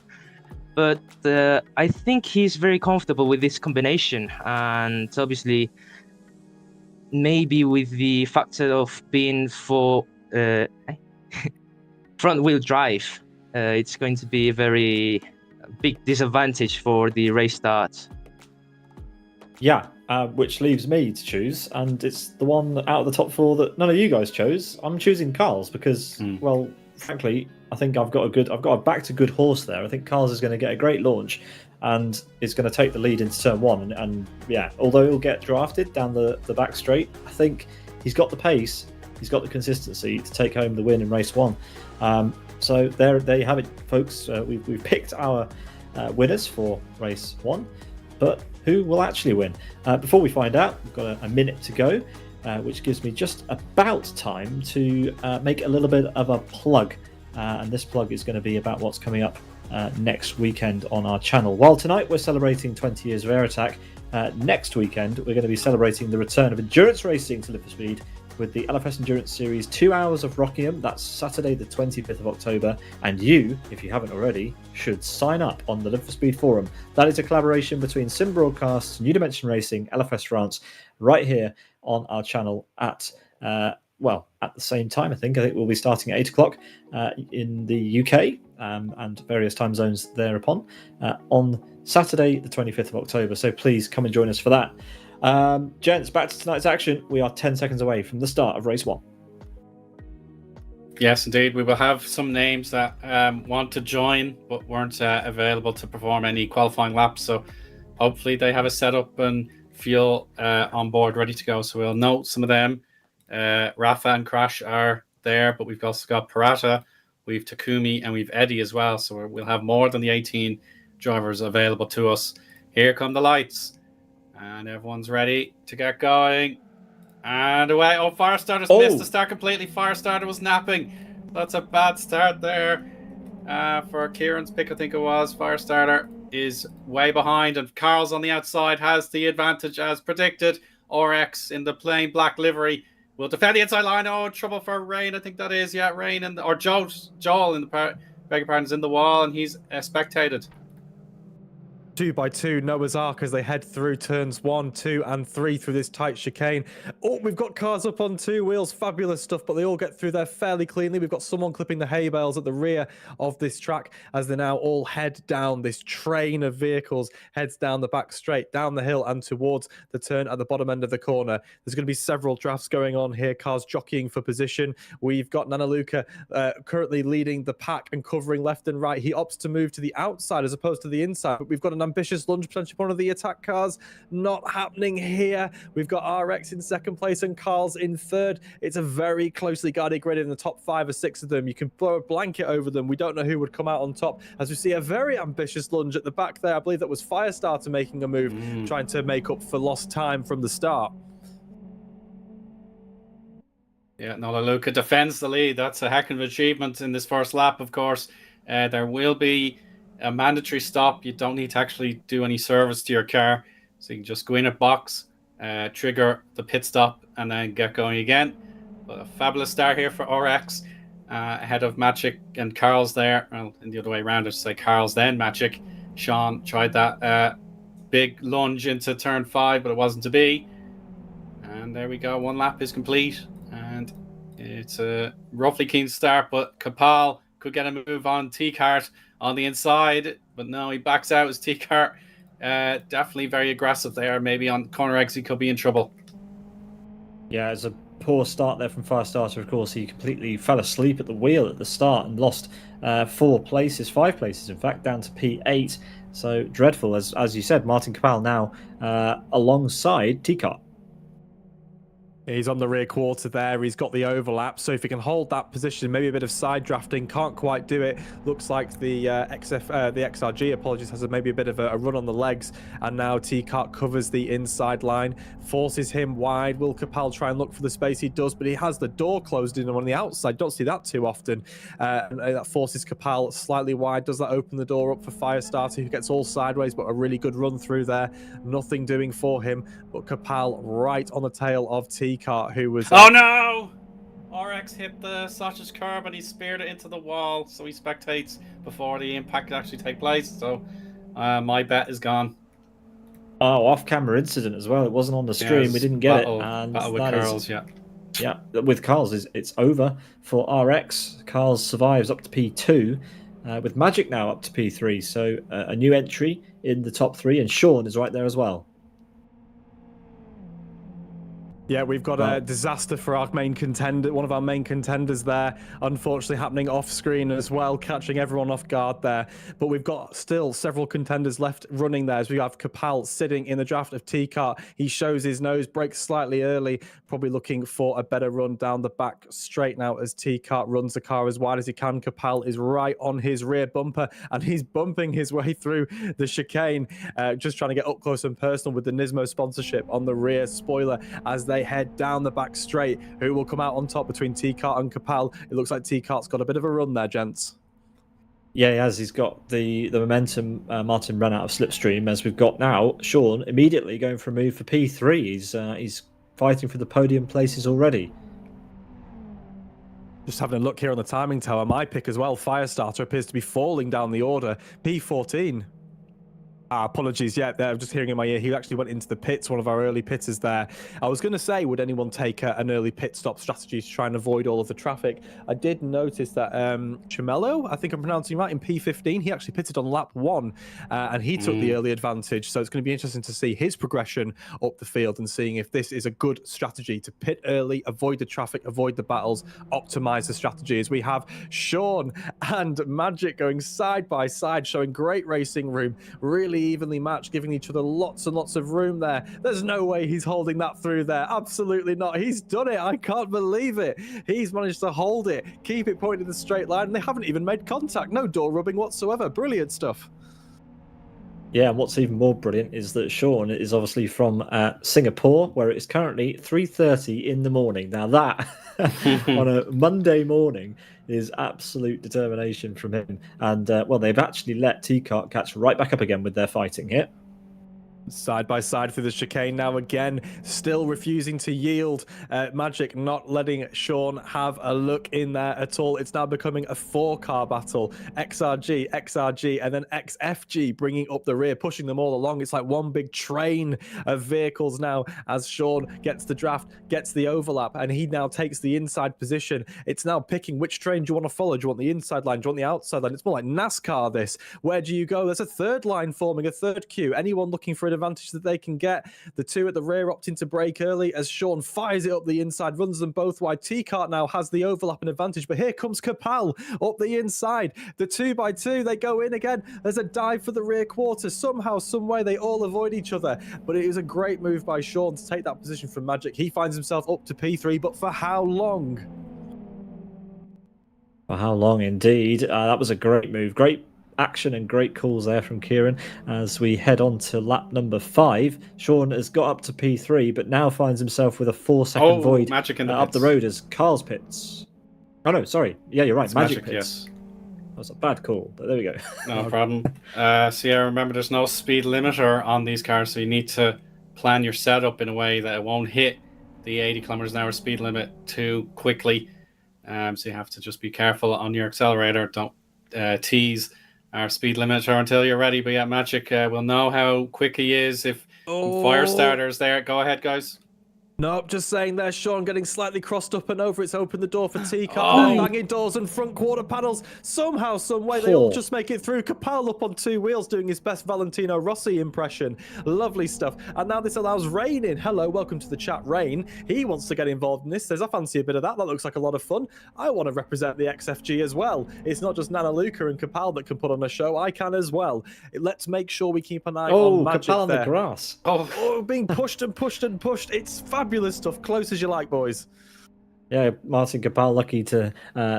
But I think he's very comfortable with this combination, and obviously maybe with the factor of being for front-wheel drive, it's going to be a very big disadvantage for the race start. Yeah, which leaves me to choose, and it's the one out of the top four that none of you guys chose. I'm choosing Carl's because, well, frankly, I think I've got a back to good horse there. I think Carl's is going to get a great launch, and is going to take the lead into turn one. And yeah, although he'll get drafted down the back straight, I think he's got the pace, he's got the consistency to take home the win in race one. So there you have it, folks. We've picked our winners for race one, but who will actually win? Before we find out, we've got a minute to go, which gives me just about time to make a little bit of a plug. And this plug is going to be about what's coming up next weekend on our channel. While tonight we're celebrating 20 years of AirAttack, next weekend we're going to be celebrating the return of endurance racing to Live for Speed with the LFS Endurance Series 2 Hours of Rockingham. That's Saturday the 25th of October, and you, if you haven't already, should sign up on the Live for Speed forum. That is a collaboration between Sim Broadcasts, New Dimension Racing, LFS France, right here on our channel at the same time. I think we'll be starting at 8 o'clock in the UK and various time zones thereupon on Saturday the 25th of October, so please come and join us for that. Gents, back to tonight's action. We are 10 seconds away from the start of race one. Yes, indeed. We will have some names that want to join but weren't available to perform any qualifying laps. So hopefully they have a setup and feel on board, ready to go. So we'll note some of them. Rafa and Crash are there, but we've also got Parata, we've Takumi, and we've Eddie as well. So we'll have more than the 18 drivers available to us. Here come the lights. And everyone's ready to get going. And away. Oh, Firestarter's missed the start completely. Firestarter was napping. That's a bad start there for Kieran's pick, I think it was. Firestarter is way behind, and Carl's on the outside has the advantage as predicted. RX in the plain black livery will defend the inside line. Oh, trouble for Rain, I think that is. Yeah, Rain or Joel in the beg your pardon, is in the wall, and he's spectated. 2 by 2 Noah's Ark as they head through turns 1, 2, and 3 through this tight chicane. Oh, we've got cars up on 2 wheels. Fabulous stuff, but they all get through there fairly cleanly. We've got someone clipping the hay bales at the rear of this track as they now all head down. This train of vehicles heads down the back straight, down the hill, and towards the turn at the bottom end of the corner. There's going to be several drafts going on here, cars jockeying for position. We've got Nanaluka currently leading the pack and covering left and right. He opts to move to the outside as opposed to the inside, but we've got an ambitious lunge potentially for one of the attack cars. Not happening here. We've got RX in second place and Carl's in third. It's a very closely guarded grid in the top 5 or 6 of them. You can throw a blanket over them. We don't know who would come out on top as we see a very ambitious lunge at the back there. I believe that was Firestarter making a move, trying to make up for lost time from the start. Yeah, Nanaluka defends the lead. That's a heck of an achievement in this first lap, of course. There will be a mandatory stop. You don't need to actually do any service to your car, so you can just go in a box, trigger the pit stop, and then get going again. But a fabulous start here for RX ahead of Magic and Carl's there. Well, in the other way around, it's like Carl's then Magic. Sean tried that big lunge into turn 5, but it wasn't to be. And there we go. One lap is complete, and it's a roughly keen start, but Kapal could get a move on T-Cart on the inside, but no, he backs out his T-Cart. Definitely very aggressive there. Maybe on corner exit he could be in trouble. Yeah, it's a poor start there from Firestarter. Of course, he completely fell asleep at the wheel at the start and lost 5 places, in fact, down to P8. So dreadful, as you said. Martin Kapal now alongside T-Cart. He's on the rear quarter there. He's got the overlap. So if he can hold that position, maybe a bit of side drafting, can't quite do it. Looks like the XRG, has maybe a bit of a run on the legs. And now T-Cart covers the inside line, forces him wide. Will Kapal try and look for the space? He does, but he has the door closed in on the outside. Don't see that too often. And that forces Kapal slightly wide. Does that open the door up for Firestarter, who gets all sideways, but a really good run through there. Nothing doing for him, but Kapal right on the tail of T-Cart, who was... Oh no! RX hit the sausage curb and he speared it into the wall, so he spectates before the impact could actually take place. So my bet is gone. Oh, off-camera incident as well. It wasn't on the stream. We didn't get it, and battle with that Carl's, is yeah. yeah. With Carl's, it's over for RX. Carl's survives up to P2, with Magic now up to P3. So a new entry in the top 3, and Sean is right there as well. Yeah, we've got a disaster for our main contender, one of our main contenders there, unfortunately happening off screen as well, catching everyone off guard there. But we've got still several contenders left running there, as we have Capal sitting in the draft of T-Cart. He shows his nose, breaks slightly early, probably looking for a better run down the back straight now as T-Cart runs the car as wide as he can. Capal is right on his rear bumper, and he's bumping his way through the chicane, just trying to get up close and personal with the Nismo sponsorship on the rear spoiler as they head down the back straight. Who will come out on top between T-Cart and Capal? It looks like T-Cart's got a bit of a run there, gents. Yeah, he has. He's got the momentum. Martin ran out of slipstream, as we've got now. Sean immediately going for a move for P3. He's fighting for the podium places already. Just having a look here on the timing tower. My pick as well, Firestarter, appears to be falling down the order. P14. Apologies, yeah, I'm just hearing in my ear. He actually went into the pits, one of our early pitters there. I was going to say, would anyone take an early pit stop strategy to try and avoid all of the traffic? I did notice that Chimelo, I think I'm pronouncing right, in P15, he actually pitted on lap 1, and he took the early advantage. So it's going to be interesting to see his progression up the field and seeing if this is a good strategy to pit early, avoid the traffic, avoid the battles, optimize the strategy. As we have Sean and Magic going side by side, showing great racing room, really evenly matched, giving each other lots and lots of room there. There's no way he's holding that through there. Absolutely not. He's done it. I can't believe it. He's managed to hold it, keep it pointed in the straight line, and they haven't even made contact. No door rubbing whatsoever. Brilliant stuff. Yeah, and what's even more brilliant is that Sean is obviously from Singapore, where it is currently 3:30 in the morning. Now that, on a Monday morning, is absolute determination from him. And, well, they've actually let T-Cart catch right back up again with their fighting here. Side by side through the chicane now again, still refusing to yield. Magic not letting Sean have a look in there at all. It's now becoming a 4-car battle. XRG, and then XFG bringing up the rear, pushing them all along. It's like one big train of vehicles now as Sean gets the draft, gets the overlap, and he now takes the inside position. It's now picking which train do you want to follow. Do you want the inside line? Do you want the outside line? It's more like NASCAR this. Where do you go? There's a third line forming, a third queue. Anyone looking for an advantage that they can get? The two at the rear opting to brake early as Sean fires it up the inside, runs them both wide. T-Cart now has the overlap and advantage, but here comes Capal up the inside. The 2x2, they go in again. There's a dive for the rear quarter. Somehow, some way, they all avoid each other, but it is a great move by Sean to take that position from Magic. He finds himself up to P3, but for how long? For how long, indeed. That was a great move. Great action and great calls there from Kieran. As we head on to lap number 5, Sean has got up to P3, but now finds himself with a 4-second void Magic in the up the road as Carl's pits. Oh no, sorry. Yeah, you're right. It's Magic Magic, pits. yes. That was a bad call, but there we go. No problem. So yeah, remember there's no speed limiter on these cars, so you need to plan your setup in a way that it won't hit the 80 kilometers an hour speed limit too quickly. So you have to just be careful on your accelerator. Don't tease our speed limiter until you're ready. But yeah, Magic will know how quick he is if Firestarter's there. Go ahead, guys. Nope, just saying there, Sean getting slightly crossed up and over. It's opened the door for T-Cart. Banging doors and front quarter panels. Somehow, some way, they all just make it through. Capal up on 2 wheels doing his best Valentino Rossi impression. Lovely stuff. And now this allows Rain in. Hello, welcome to the chat, Rain. He wants to get involved in this. Says, I fancy a bit of that. That looks like a lot of fun. I want to represent the XFG as well. It's not just Nana Luca and Capal that can put on a show. I can as well. Let's make sure we keep an eye on Magic Capal on there. the grass. Being pushed and pushed and pushed. It's fabulous stuff. Close as you like, boys. Yeah, Martin Capal lucky to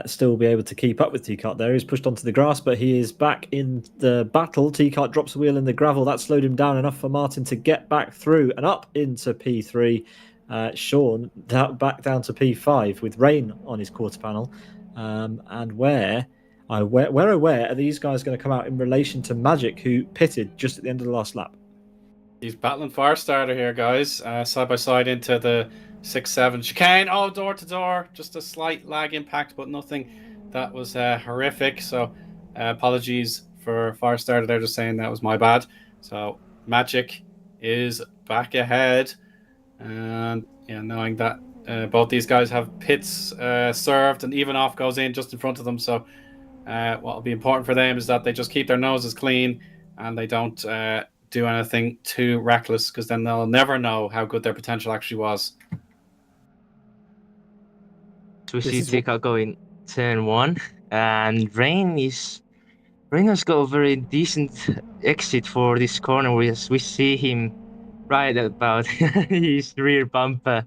still be able to keep up with T-Cart there. He's pushed onto the grass, but he is back in the battle. T-Cart drops a wheel in the gravel. That slowed him down enough for Martin to get back through and up into P3. Sean back down to P5 with Rain on his quarter panel. And where are these guys going to come out in relation to Magic, who pitted just at the end of the last lap? He's battling Firestarter here, guys. Side by side into the 6-7 chicane. Oh, door to door. Just a slight lag impact, but nothing that was horrific. So apologies for Firestarter. They're just saying that was my bad. So Magic is back ahead. And yeah, knowing that both these guys have pits served and even off goes in just in front of them. So what will be important for them is that they just keep their noses clean and they don't do anything too reckless, because then they'll never know how good their potential actually was. So we see Tika going turn 1, and Rain has got a very decent exit for this corner. We see him right about his rear bumper.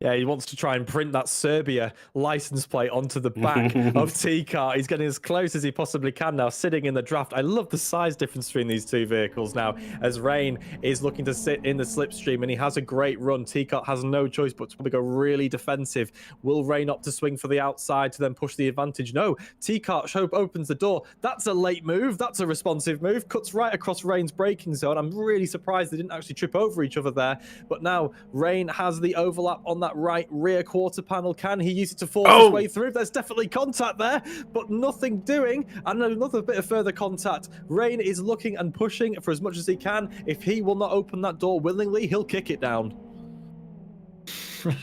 Yeah, he wants to try and print that Serbia license plate onto the back of T-Car. He's getting as close as he possibly can now, sitting in the draft. I love the size difference between these two vehicles now, as Rain is looking to sit in the slipstream, and he has a great run. T-Car has no choice but to probably go really defensive. Will Rain opt to swing for the outside to then push the advantage? No, T-Car opens the door. That's a late move. That's a responsive move. Cuts right across Rain's braking zone. I'm really surprised they didn't actually trip over each other there. But now Rain has the overlap on that right rear quarter panel. Can he use it to force his way through? There's definitely contact there, but nothing doing. And another bit of further contact. Rain is looking and pushing for as much as he can. If he will not open that door willingly, he'll kick it down.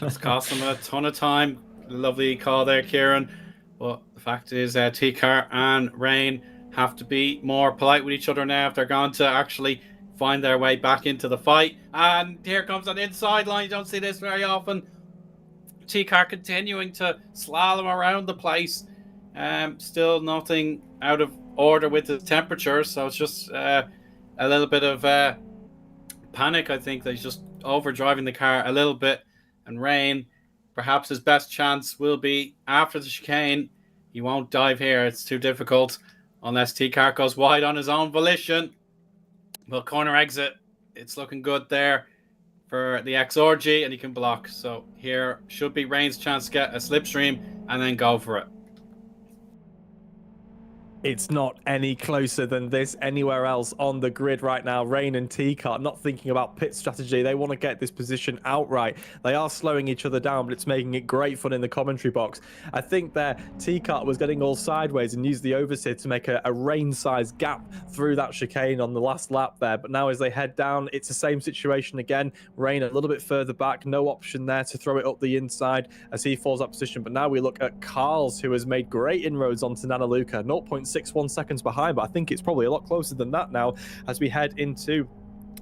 That's cost him a ton of time. Lovely call there, Kieran. But the fact is, T-Car and Rain have to be more polite with each other now if they're going to actually find their way back into the fight. And here comes an inside line. You don't see this very often. T-Car continuing to slalom around the place. Still nothing out of order with the temperature, so it's just a little bit of panic. I think that he's just overdriving the car a little bit. And Rain, perhaps his best chance will be after the chicane. He won't dive here. It's too difficult unless T-Car goes wide on his own volition. Well, corner exit. It's looking good there for the XRG, and he can block. So here should be Rain's chance to get a slipstream and then go for it. It's not any closer than this anywhere else on the grid right now. Rain and T-Car not thinking about pit strategy. They want to get this position outright. They are slowing each other down, but it's making it great fun in the commentary box. I think there T-Car was getting all sideways and used the oversteer to make a Rain-sized gap through that chicane on the last lap there. But now as they head down, it's the same situation again. Rain a little bit further back. No option there to throw it up the inside as he falls out position. But now we look at Carls, who has made great inroads onto Nanaluka. 0.61 seconds behind, but I think it's probably a lot closer than that now as we head into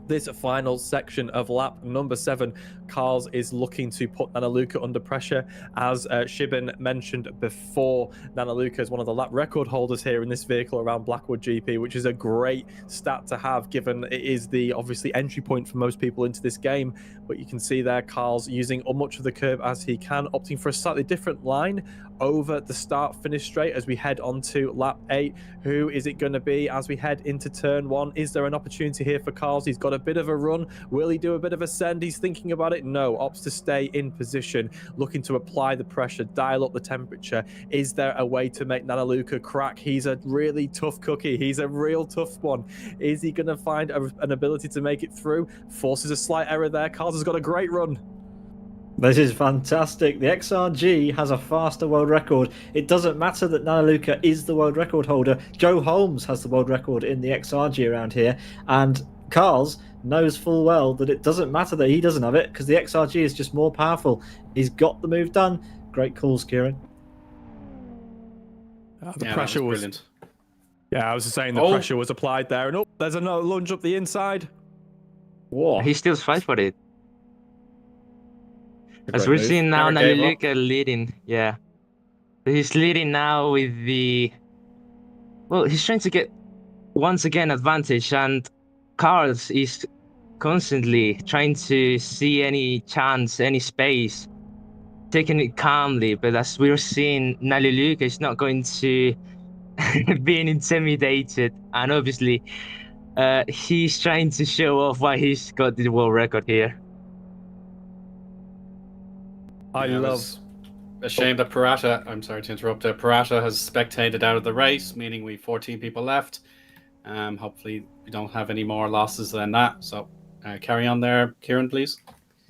this final section of lap number 7. Carls is looking to put Nanaluka under pressure. As Xibin mentioned before, Nanaluka is one of the lap record holders here in this vehicle around Blackwood GP, which is a great stat to have given it is the obviously entry point for most people into this game. But you can see there Carls using as much of the curve as he can, opting for a slightly different line over the start finish straight as we head on to lap 8. Who is it going to be as we head into turn 1? Is there an opportunity here for Carls? He's got a bit of a run. Will he do a bit of a send? He's thinking about it. No, opts to stay in position, looking to apply the pressure, dial up the temperature. Is there a way to make Nanaluka crack? He's a really tough cookie. He's a real tough one. Is he going to find an ability to make it through? Forces a slight error there. Carls has got a great run. This is fantastic. The XRG has a faster world record. It doesn't matter that Nanaluka is the world record holder. Joe Holmes has the world record in the XRG around here. And Carls knows full well that it doesn't matter that he doesn't have it because the XRG is just more powerful. He's got the move done. Great calls, Kieran. The pressure was brilliant. Yeah, I was just saying the pressure was applied there. And there's another lunge up the inside. Whoa. He still fights for it. As we're seeing now, Nanaluka leading. Yeah. He's leading now with the... Well, he's trying to get, once again, advantage. And Carls is constantly trying to see any chance, any space, taking it calmly. But as we're seeing, Nanaluka is not going to being intimidated. And obviously, he's trying to show off why he's got the world record here. I love. A shame that Parata, I'm sorry to interrupt, Parata has spectated out of the race, meaning we've 14 people left. Hopefully we don't have any more losses than that. So carry on there, Kieran, please.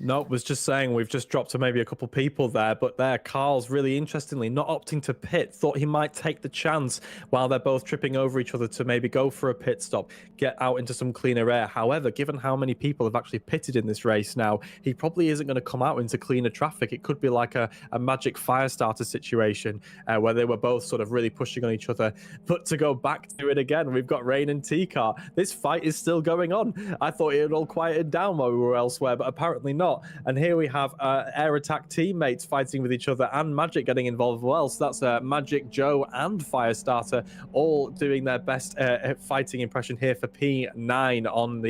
No, was just saying we've just dropped to maybe a couple people there, but there, Carl's really interestingly not opting to pit, thought he might take the chance while they're both tripping over each other to maybe go for a pit stop, get out into some cleaner air. However, given how many people have actually pitted in this race now, he probably isn't going to come out into cleaner traffic. It could be like a magic fire starter situation where they were both sort of really pushing on each other. But to go back to it again, we've got Rain and T-Car. This fight is still going on. I thought it had all quieted down while we were elsewhere, but apparently not. And here we have AirAttack teammates fighting with each other and Magic getting involved as well. So that's Magic, Joe, and Firestarter all doing their best fighting impression here for P9 on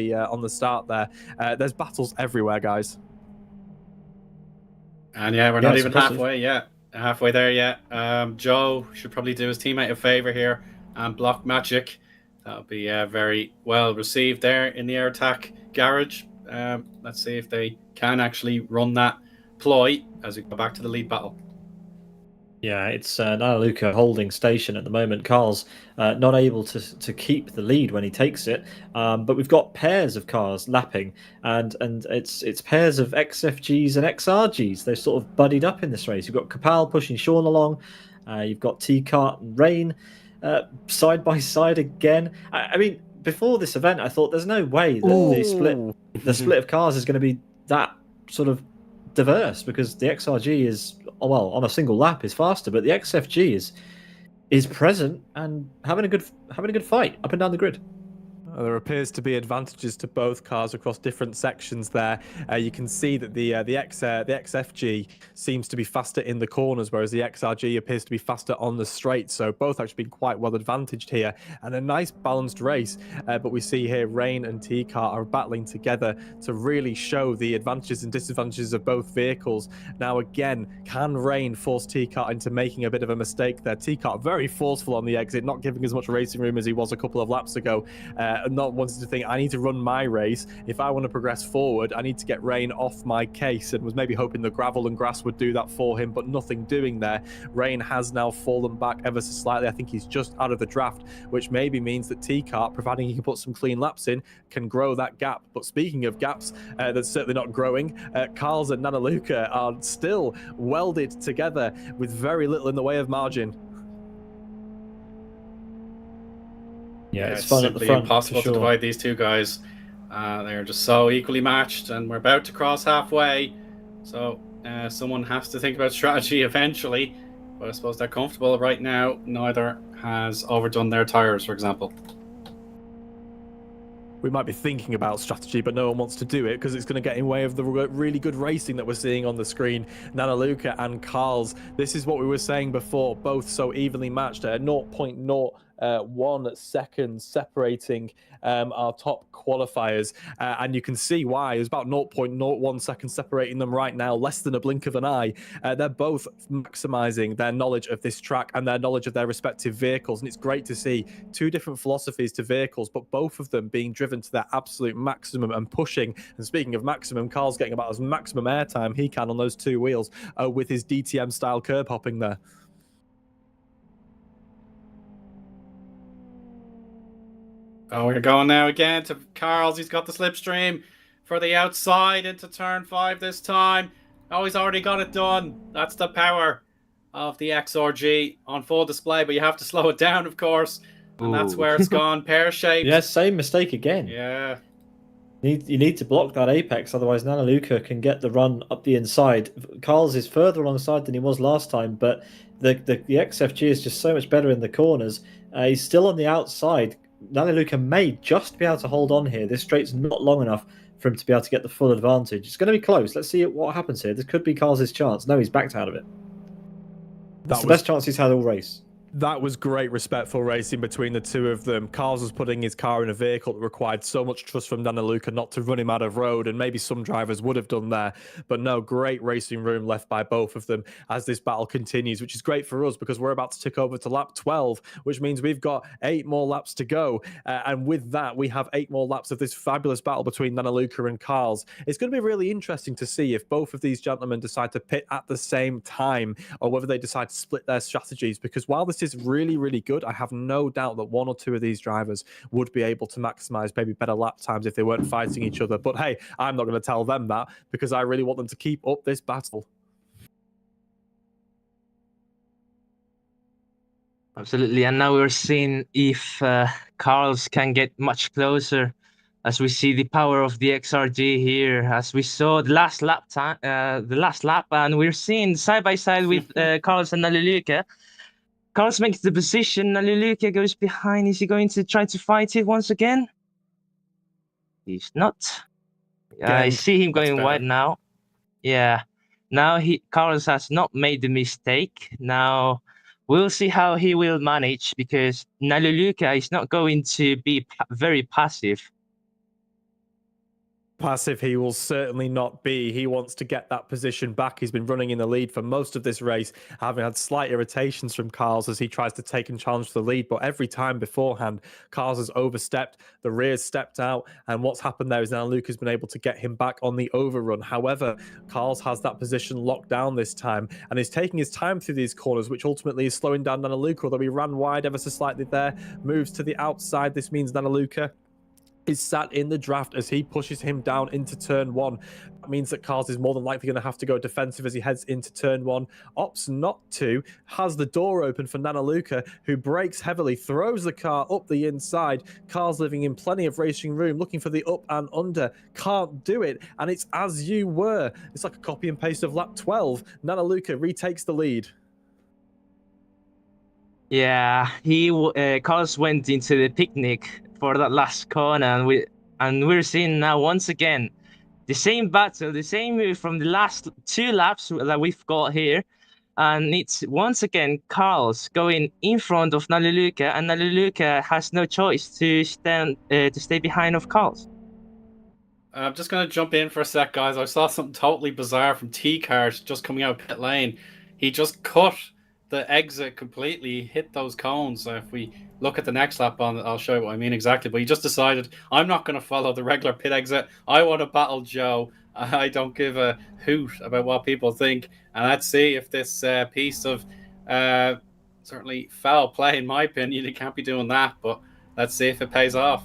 the start there. There's battles everywhere, guys. And yeah, we're not even impressive. halfway there yet. Joe should probably do his teammate a favor here and block Magic. That'll be very well received there in the AirAttack garage. Let's see if they can actually run that ploy as we go back to the lead battle. Yeah, it's Nanaluka holding station at the moment. Carl's not able to keep the lead when he takes it, but we've got pairs of cars lapping, and it's pairs of XFGs and XRGs. They're sort of buddied up in this race. You've got Kapal pushing Sean along. You've got T-Cart and Rain side by side again. I mean, before this event, I thought there's no way that the split of cars is going to be that sort of diverse, because the XRG is, well, on a single lap is faster, but the XFG is present and having a good fight up and down the grid. There appears to be advantages to both cars across different sections there. You can see that the XFG seems to be faster in the corners, whereas the XRG appears to be faster on the straight. So both actually been quite well advantaged here, and a nice balanced race. But we see here Rain and T-Car are battling together to really show the advantages and disadvantages of both vehicles. Now again, can Rain force T-Car into making a bit of a mistake there? T-Car very forceful on the exit, not giving as much racing room as he was a couple of laps ago. Not wanting to think, I need to run my race. If I want to progress forward, I need to get Rain off my case, and was maybe hoping the gravel and grass would do that for him, but nothing doing there. Rain has now fallen back ever so slightly. I think he's just out of the draft, which maybe means that T-Cart, providing he can put some clean laps in, can grow that gap. But speaking of gaps, that's certainly not growing. Carl's and Nanaluka are still welded together with very little in the way of margin. Yeah, it's fun simply impossible to divide these two guys. They're just so equally matched, and we're about to cross halfway. So someone has to think about strategy eventually. But I suppose they're comfortable right now. Neither has overdone their tires, for example. We might be thinking about strategy, but no one wants to do it because it's going to get in the way of the really good racing that we're seeing on the screen. Nanaluka and Carl's. This is what we were saying before, both so evenly matched at 0.01 seconds separating our top qualifiers. And you can see why. It's about 0.01 seconds separating them right now, less than a blink of an eye. They're both maximizing their knowledge of this track and their knowledge of their respective vehicles. And it's great to see two different philosophies to vehicles, but both of them being driven to their absolute maximum and pushing. And speaking of maximum, Carl's getting about as maximum airtime he can on those two wheels with his DTM style curb hopping there. Oh, we're going now again to Carl's. He's got the slipstream for the outside into turn 5 this time. Oh, he's already got it done. That's the power of the XRG on full display, but you have to slow it down, of course. And that's where it's gone pear-shaped. Yeah, same mistake again. Yeah. You need to block that apex, otherwise Nanaluka can get the run up the inside. Carl's is further alongside than he was last time, but the XFG is just so much better in the corners. He's still on the outside. Nanaluka may just be able to hold on here. This straight's not long enough for him to be able to get the full advantage. It's going to be close. Let's see what happens here. This could be Carl's chance. No, he's backed out of it. That's the best chance he's had all race. That was great respectful racing between the two of them. Carls was putting his car in a vehicle that required so much trust from Nanaluka not to run him out of road, and maybe some drivers would have done there. But no, great racing room left by both of them as this battle continues, which is great for us because we're about to tick over to lap 12, which means we've got 8 more laps to go. And with that, we have 8 more laps of this fabulous battle between Nanaluka and Carls. It's going to be really interesting to see if both of these gentlemen decide to pit at the same time or whether they decide to split their strategies, because while this race is really, really good. I have no doubt that one or two of these drivers would be able to maximize maybe better lap times if they weren't fighting each other. But hey, I'm not going to tell them that because I really want them to keep up this battle. Absolutely, and now we're seeing if Carlos can get much closer, as we see the power of the XRG here, as we saw the last lap time, and we're seeing side by side with Carlos and Naliluca. Carlos makes the position, Naliluca goes behind. Is he going to try to fight it once again? He's not. I see him going wide now. Yeah, now Carlos has not made the mistake. Now we'll see how he will manage, because Naliluca is not going to be very passive. Passive he will certainly not be. He wants to get that position back. He's been running in the lead for most of this race, having had slight irritations from Carlos as he tries to take and challenge for the lead. But every time beforehand, Carlos has overstepped, the rear's stepped out, and what's happened there is now Luca's been able to get him back on the overrun. However, Carlos has that position locked down this time and is taking his time through these corners, which ultimately is slowing down Nanaluca, although he ran wide ever so slightly there, moves to the outside. This means Nanaluca is sat in the draft as he pushes him down into turn one. That means that Carlos is more than likely going to have to go defensive as he heads into turn one. Opts not to, has the door open for Nanaluca, who brakes heavily, throws the car up the inside. Carlos living in plenty of racing room, looking for the up and under. Can't do it, and it's as you were. It's like a copy and paste of lap 12. Nanaluca retakes the lead. Yeah, Carlos went into the picnic for that last corner, and we're seeing now once again the same battle, the same move from the last two laps that we've got here, and it's once again Carlos going in front of Naliluca, and Naliluca has no choice to stay behind of Carlos. I'm just going to jump in for a sec, guys. I saw something totally bizarre from T-Cart just coming out of pit lane. He just cut the exit completely, hit those cones. If we look at the next lap on it, I'll show you what I mean exactly. But he just decided, I'm not going to follow the regular pit exit. I want to battle Joe. I don't give a hoot about what people think. And let's see if this piece of certainly foul play, in my opinion, he can't be doing that. But let's see if it pays off.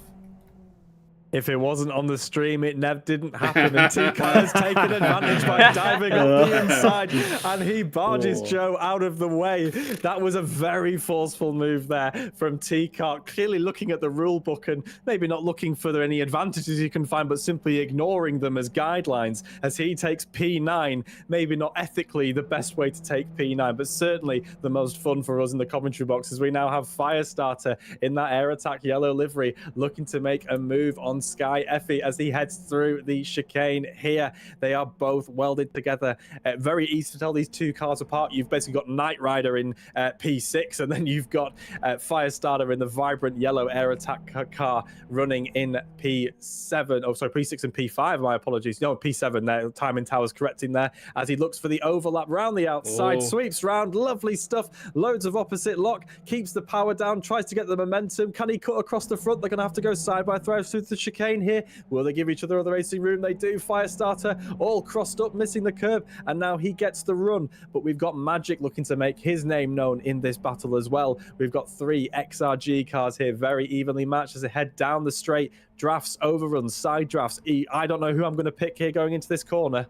If it wasn't on the stream, it never didn't happen. And T-Cart has taken advantage by diving up the inside, and he barges Joe out of the way. That was a very forceful move there from T-Cart, clearly looking at the rule book and maybe not looking for any advantages he can find, but simply ignoring them as guidelines as he takes P9. Maybe not ethically the best way to take P9, but certainly the most fun for us in the commentary box, as we now have Firestarter in that AirAttack yellow livery looking to make a move on Sky Effie as he heads through the chicane here. They are both welded together. Very easy to tell these two cars apart. You've basically got Knight Rider in P6, and then you've got Firestarter in the vibrant yellow AirAttack car running in P7. Oh, sorry, P6 and P5. My apologies. No, P7 there. Timing Tower's correcting there as he looks for the overlap round the outside. Sweeps round. Lovely stuff. Loads of opposite lock. Keeps the power down. Tries to get the momentum. Can he cut across the front? They're going to have to go side by side through the chicane here. Will they give each other the racing room? They do. Firestarter all crossed up, missing the curb, and now he gets the run. But we've got Magic looking to make his name known in this battle as well. We've got three XRG cars here, very evenly matched as they head down the straight. Drafts, overruns, side drafts. I don't know who I'm going to pick here going into this corner.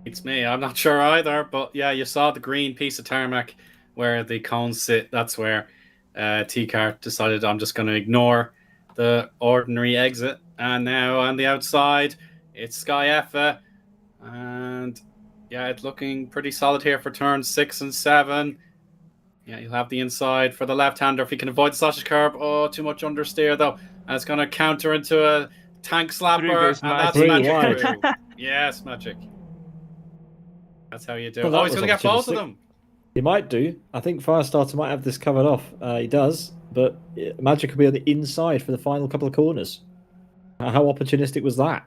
It's me. I'm not sure either, but yeah, you saw the green piece of tarmac where the cones sit. That's where T-Cart decided, I'm just going to ignore the ordinary exit. And now on the outside, it's Sky Effa. And yeah, it's looking pretty solid here for turns 6 and 7. Yeah, you'll have the inside for the left-hander if he can avoid the sausage curb. Oh, too much understeer though. And it's going to counter into a tank slapper. And that's Magic. Yes, Magic. That's how you do it. Well, he's going to get both of them. He might do. I think Firestarter might have this covered off. He does, but Magic could be on the inside for the final couple of corners. How opportunistic was that?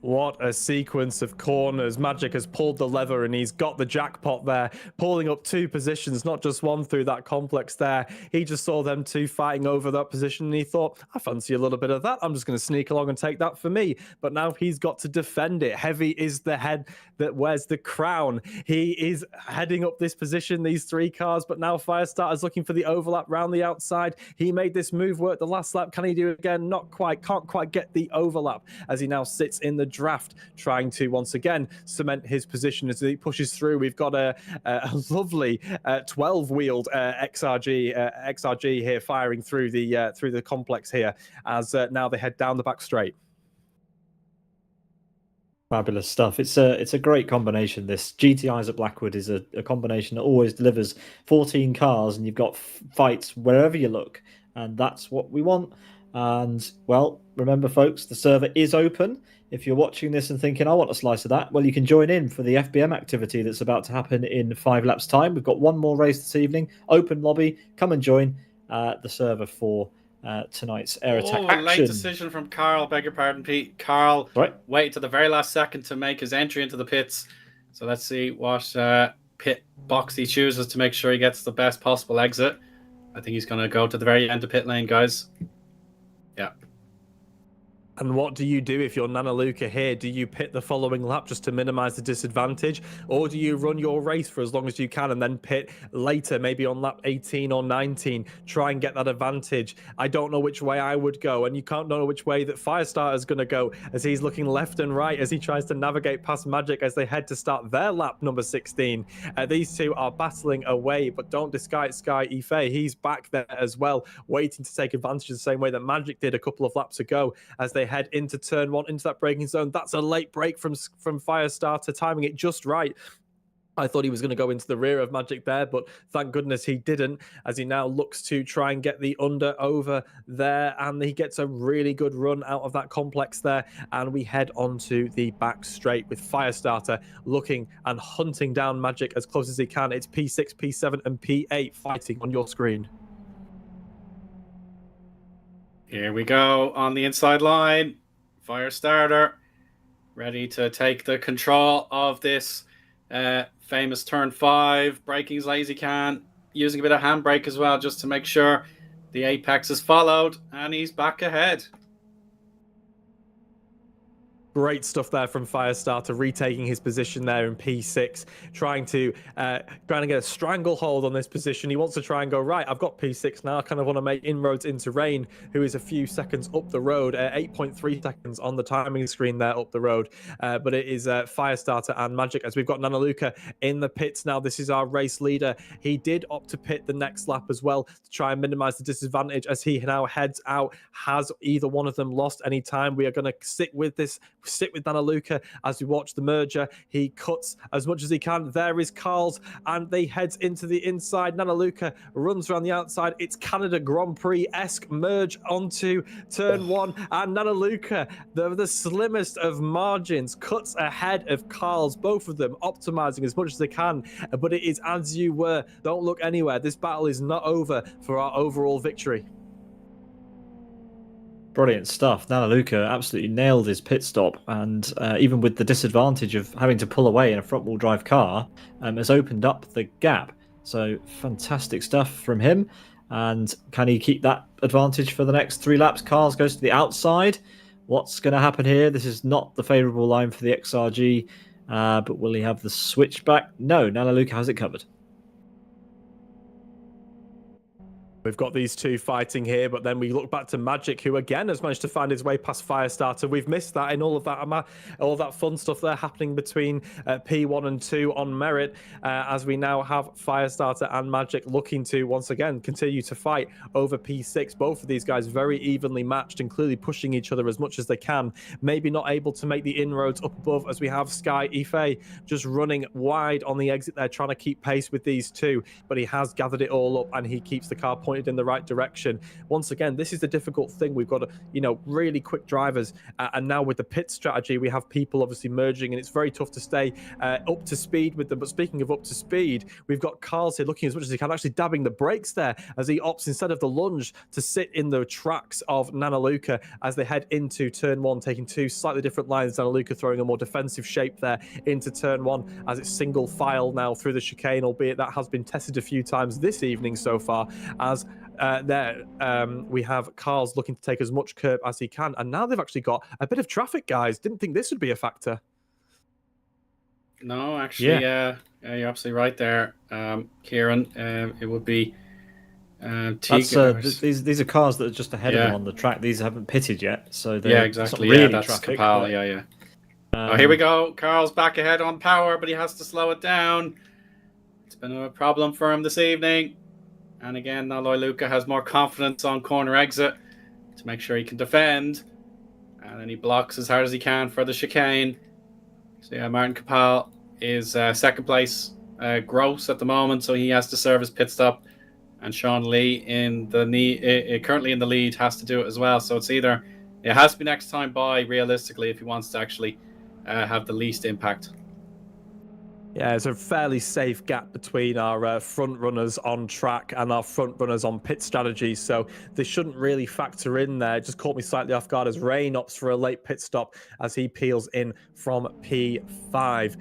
What a sequence of corners. Magic has pulled the lever and he's got the jackpot there, pulling up 2 positions, not just one through that complex there. He just saw them 2 fighting over that position and he thought, I fancy a little bit of that. I'm just going to sneak along and take that for me. But now he's got to defend it. Heavy is the head that wears the crown. He is heading up this position, these 3 cars, but now Firestarter's looking for the overlap round the outside. He made this move work the last lap. Can he do it again? Not quite. Can't quite get the overlap as he now sits in the draft, trying to once again cement his position as he pushes through. We've got a lovely 12-wheeled XRG here firing through the complex here as now they head down the back straight. Fabulous stuff. It's a great combination. This GTIs at Blackwood is a combination that always delivers 14 cars, and you've got fights wherever you look, and that's what we want. And well, remember folks, the server is open. If you're watching this and thinking, I want a slice of that, well, you can join in for the FBM activity that's about to happen in 5 laps time. We've got one more race this evening, open lobby. Come and join the server for tonight's AirAttack action. Late decision from Carl, beg your pardon, Pete. Carl waited to the very last second to make his entry into the pits. So let's see what pit box he chooses to make sure he gets the best possible exit. I think he's going to go to the very end of pit lane, guys. Yeah. And what do you do if you're Nanaluka here? Do you pit the following lap just to minimize the disadvantage? Or do you run your race for as long as you can and then pit later, maybe on lap 18 or 19, try and get that advantage? I don't know which way I would go, and you can't know which way that Firestarter is going to go as he's looking left and right as he tries to navigate past Magic as they head to start their lap number 16. These two are battling away, but don't discard Sky Ife. He's back there as well, waiting to take advantage the same way that Magic did a couple of laps ago as they head into turn 1, into that braking zone. That's a late break from Firestarter, timing it just right. I thought he was going to go into the rear of Magic there, but thank goodness he didn't, as he now looks to try and get the under over there, and he gets a really good run out of that complex there, and we head onto the back straight with Firestarter looking and hunting down Magic as close as he can. It's P6, P7, and P8 fighting on your screen. Here we go on the inside line. Firestarter ready to take the control of this famous turn 5. Braking as late as he can. Using a bit of handbrake as well just to make sure the apex is followed. And he's back ahead. Great stuff there from Firestarter, retaking his position there in P6, trying to get a stranglehold on this position. He wants to try and go, right, I've got P6 now. I kind of want to make inroads into Rain, who is a few seconds up the road, 8.3 seconds on the timing screen there up the road. But it is Firestarter and Magic as we've got Nanaluka in the pits now. This is our race leader. He did opt to pit the next lap as well to try and minimize the disadvantage as he now heads out. Has either one of them lost any time? We are going to sit with Nanaluka as we watch the merger. He cuts as much as he can. There is Carl's, and they head into the inside. Nanaluka runs around the outside. It's Canada Grand Prix-esque merge onto turn 1, and Nanaluka, the slimmest of margins, cuts ahead of Carl's, both of them optimizing as much as they can, but it is as you were. Don't look anywhere. This battle is not over for our overall victory. Brilliant stuff. Nanaluka absolutely nailed his pit stop, and even with the disadvantage of having to pull away in a front-wheel drive car, has opened up the gap. So fantastic stuff from him. And can he keep that advantage for the next 3 laps? Cars goes to the outside. What's going to happen here? This is not the favourable line for the XRG, but will he have the switch back? No, Nanaluka has it covered. We've got these two fighting here, but then we look back to Magic, who again has managed to find his way past Firestarter. We've missed that in all of that fun stuff there happening between P1 and 2 on merit, as we now have Firestarter and Magic looking to once again continue to fight over P6. Both of these guys very evenly matched and clearly pushing each other as much as they can. Maybe not able to make the inroads up above as we have Sky Ife just running wide on the exit there, trying to keep pace with these two, but he has gathered it all up and he keeps the car pointed pointed in the right direction. Once again, this is the difficult thing. We've got, really quick drivers, and now with the pit strategy, we have people obviously merging, and it's very tough to stay up to speed with them. But speaking of up to speed, we've got Carl's here looking as much as he can, actually dabbing the brakes there as he opts, instead of the lunge, to sit in the tracks of Nanaluka as they head into turn 1, taking 2 slightly different lines. Nanaluka throwing a more defensive shape there into turn 1 as it's single file now through the chicane, albeit that has been tested a few times this evening so far, as we have Carl's looking to take as much curb as he can. And now they've actually got a bit of traffic, guys. Didn't think this would be a factor. No, actually, you're absolutely right there, Kieran. It would be these are cars that are just ahead of them on the track. These haven't pitted yet, so exactly. Really that's traffic, Capal. but, Oh, here we go. Carl's back ahead on power, but he has to slow it down. It's been a problem for him this evening. And again, Nanaluka has more confidence on corner exit to make sure he can defend. And then he blocks as hard as he can for the chicane. So yeah, Martin Capal is second place gross at the moment, so he has to serve his pit stop. And Sean Lee currently in the lead has to do it as well. So it has to be next time by, realistically, if he wants to actually have the least impact. Yeah, it's a fairly safe gap between our front runners on track and our front runners on pit strategy, so they shouldn't really factor in there. It just caught me slightly off guard as Rain opts for a late pit stop as he peels in from P5.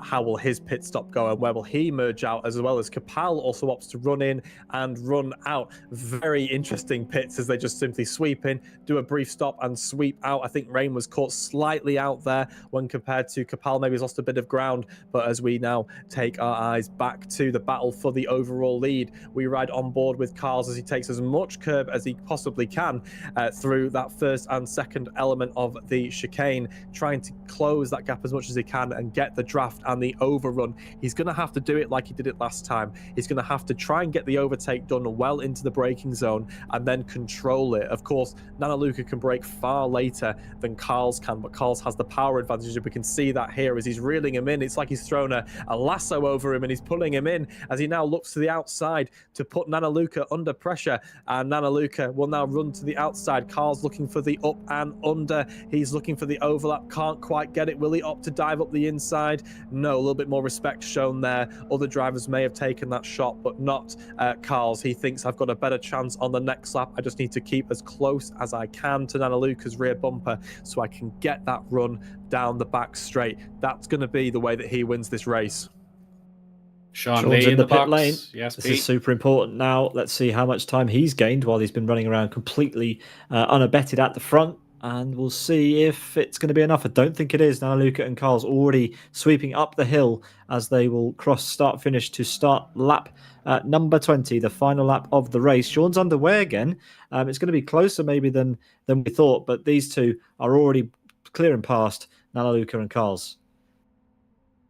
How will his pit stop go, and where will he merge out, as well as Capal also opts to run in and run out? Very interesting pits as they just simply sweep in, do a brief stop and sweep out. I think Rain was caught slightly out there when compared to Capal. Maybe he's lost a bit of ground, but as we now take our eyes back to the battle for the overall lead, we ride on board with Carls as he takes as much curb as he possibly can through that first and second element of the chicane, trying to close that gap as much as he can and get the draft and the overrun. He's going to have to do it like he did it last time. He's going to have to try and get the overtake done well into the braking zone and then control it. Of course, Nanaluka can brake far later than Carls can, but Carls has the power advantage. We can see that here as he's reeling him in. It's like he's thrown a lasso over him and he's pulling him in as he now looks to the outside to put Nanaluka under pressure, and Nanaluka will now run to the outside. Carl's looking for the up and under. He's looking for the overlap, can't quite get it. Will he opt to dive up the inside? No, a little bit more respect shown there. Other drivers may have taken that shot, but not Carl's. He thinks I've got a better chance on the next lap. I just need to keep as close as I can to Nanaluka's rear bumper so I can get that run down the back straight. That's going to be the way that he wins this race. Sean Lee in the pit box. lane. Yes, this Pete. is super important now. Let's see how much time he's gained while he's been running around completely unabetted at the front. And we'll see if it's going to be enough. I don't think it is. Nanaluka and Carl's already sweeping up the hill as they will cross start-finish to start lap number 20, the final lap of the race. Sean's underway again. It's going to be closer maybe than we thought, but these two are already clearing past Nanaluka and Carl's.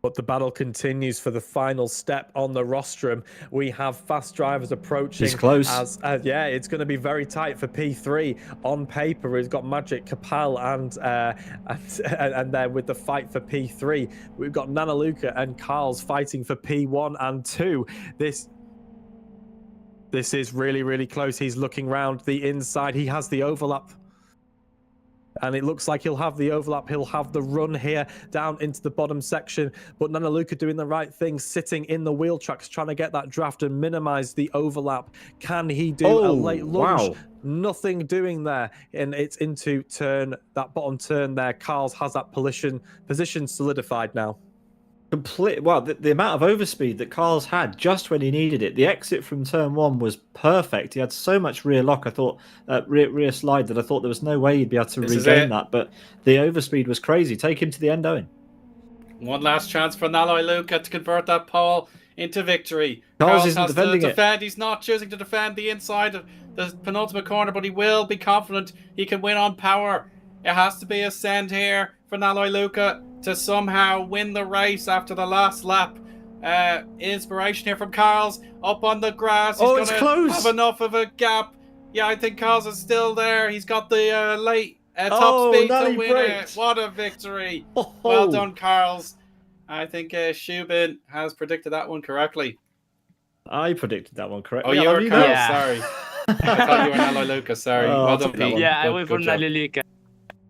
But the battle continues for the final step on the rostrum. We have fast drivers approaching. He's close. It's going to be very tight for P3 on paper. He's got Magic, Capal, and then with the fight for P3, we've got Nanaluka and Carl's fighting for P1 and 2. This is really, really close. He's looking round the inside. He has the overlap. And it looks like he'll have the overlap. He'll have the run here down into the bottom section. But Nanaluka doing the right thing, sitting in the wheel tracks, trying to get that draft and minimize the overlap. Can he do a late lunge? Wow. Nothing doing there. And it's into that bottom turn there. Carl's has that position solidified now. The amount of overspeed that Carl's had just when he needed it. The exit from turn 1 was perfect. He had so much rear lock, I thought, rear slide, that I thought there was no way he'd be able to regain that. But the overspeed was crazy. Take him to the end, Owen. One last chance for Nanaluka to convert that pole into victory. Carl's isn't defending it. He's not choosing to defend the inside of the penultimate corner, but he will be confident he can win on power. It has to be a send here for Nanaluka to somehow win the race after the last lap. Inspiration here from Carl's up on the grass. He's it's close. Have enough of a gap. Yeah, I think Carl's is still there. He's got the late top speed to win it. What a victory. Well done, Carl's. I think Xibin has predicted that one correctly. I predicted that one correctly. Oh, you were Carl. Yeah. Sorry. I thought you were Nalaluka. Sorry. Oh, Well I'll done, take that Pete. one. Yeah, I Good, went good for job. Nalaluka.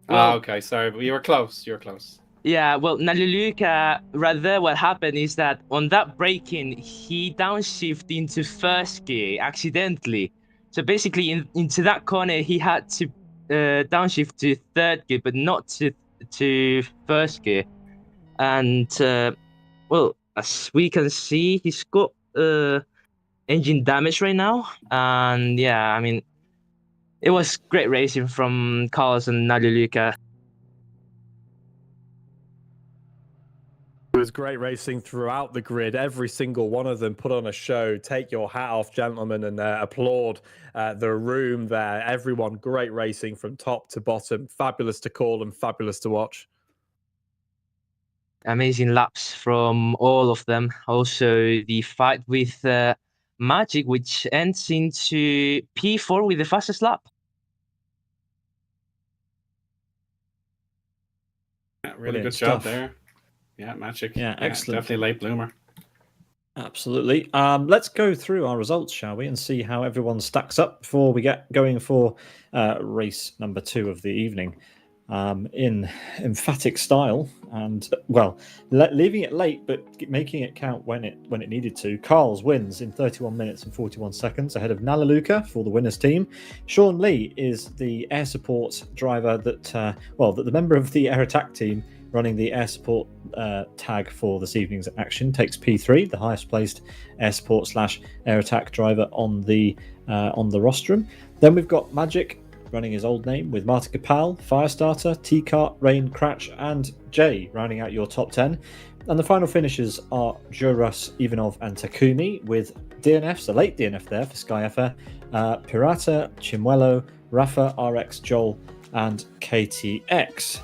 Okay, sorry, but you were close. You were close. Yeah, well, Nalaluka, rather, what happened is that on that break-in, he downshifted into first gear accidentally. So basically, into that corner, he had to downshift to third gear, but not to first gear. And well, as we can see, he's got engine damage right now. And yeah, I mean, it was great racing from Carlos and Nalaluka. It was great racing throughout the grid. Every single one of them put on a show. Take your hat off, gentlemen, and applaud the room there. Everyone, great racing from top to bottom. Fabulous to call and fabulous to watch. Amazing laps from all of them. Also, the fight with Magic, which ends into P4 with the fastest lap. Yeah, really Brilliant good job stuff. there. Yeah, Magic. Yeah, excellent. Definitely a late bloomer. Absolutely. Let's go through our results, shall we, and see how everyone stacks up before we get going for race number 2 of the evening. In emphatic style, and well, leaving it late but making it count when it needed to. Carl's wins in 31 minutes and 41 seconds ahead of Nalaluka for the winners team. Sean Lee is the air support driver that the member of the AirAttack team running the air support tag for this evening's action, takes P3, the highest placed air support / AirAttack driver on the rostrum. Then we've got Magic running his old name with Marta Kapal, Firestarter, T-Cart, Rain, Cratch, and Jay rounding out your top 10. And the final finishers are Juras, Ivanov, and Takumi, with DNFs, a late DNF there for Sky FR, Pirata, Chimuelo, Rafa, RX, Joel, and KTX.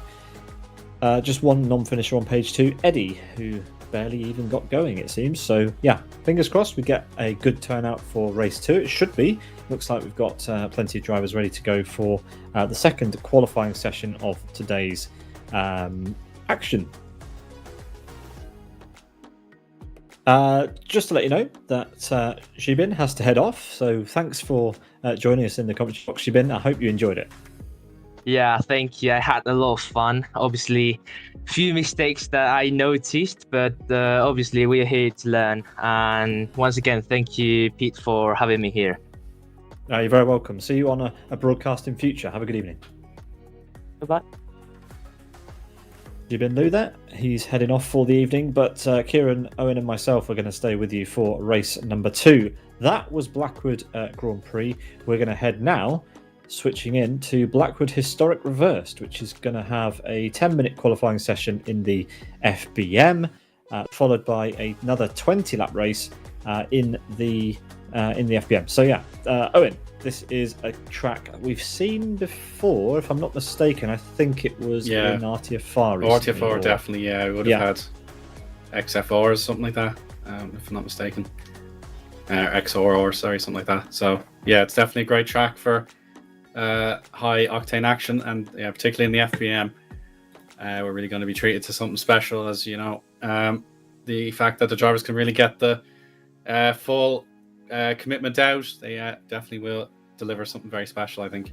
Just one non-finisher on page 2, Eddie, who barely even got going, it seems. So yeah, fingers crossed we get a good turnout for race 2. It should be. Looks like we've got plenty of drivers ready to go for the second qualifying session of today's action. Just to let you know that Xibin has to head off, so thanks for joining us in the commentary box, Xibin. I hope you enjoyed it. Yeah, thank you. I had a lot of fun. Obviously, few mistakes that I noticed, but obviously we're here to learn. And once again, thank you, Pete, for having me here. You're very welcome. See you on a broadcast in future. Have a good evening. Goodbye. Xibin Liu there. He's heading off for the evening, but Kieran, Owen, and myself are going to stay with you for race number 2. That was Blackwood Grand Prix. We're going to head now, switching in to Blackwood Historic Reversed, which is going to have a 10-minute qualifying session in the FBM, followed by another 20-lap race in the FBM. So yeah, Owen, this is a track we've seen before, if I'm not mistaken. I think it was in RTFR. RTFR, definitely, yeah. We would have had XFR or something like that, if I'm not mistaken. XR, sorry, something like that. So yeah, it's definitely a great track for high octane action, and yeah, particularly in the FBM, we're really going to be treated to something special, as you know. The fact that the drivers can really get the full commitment out, they definitely will deliver something very special, I think.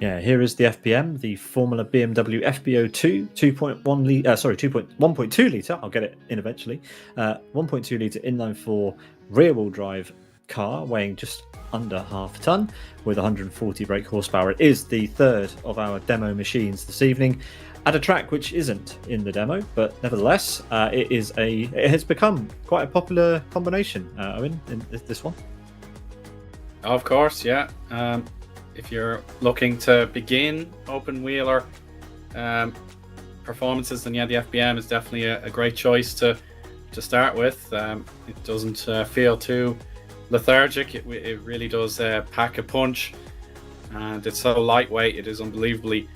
Yeah, here is the FBM, the Formula BMW FBO2 2.1.2 litre. I'll get it in eventually. 1.2 litre inline-4 rear-wheel drive car, weighing just under half a ton, with 140 brake horsepower. It is the third of our demo machines this evening, at a track which isn't in the demo, but nevertheless, it has become quite a popular combination. Owen, in this one. Of course, yeah. If you're looking to begin open wheeler performances, then yeah, the FBM is definitely a great choice to start with. It doesn't feel too lethargic. It really does pack a punch, and it's so lightweight. It is unbelievably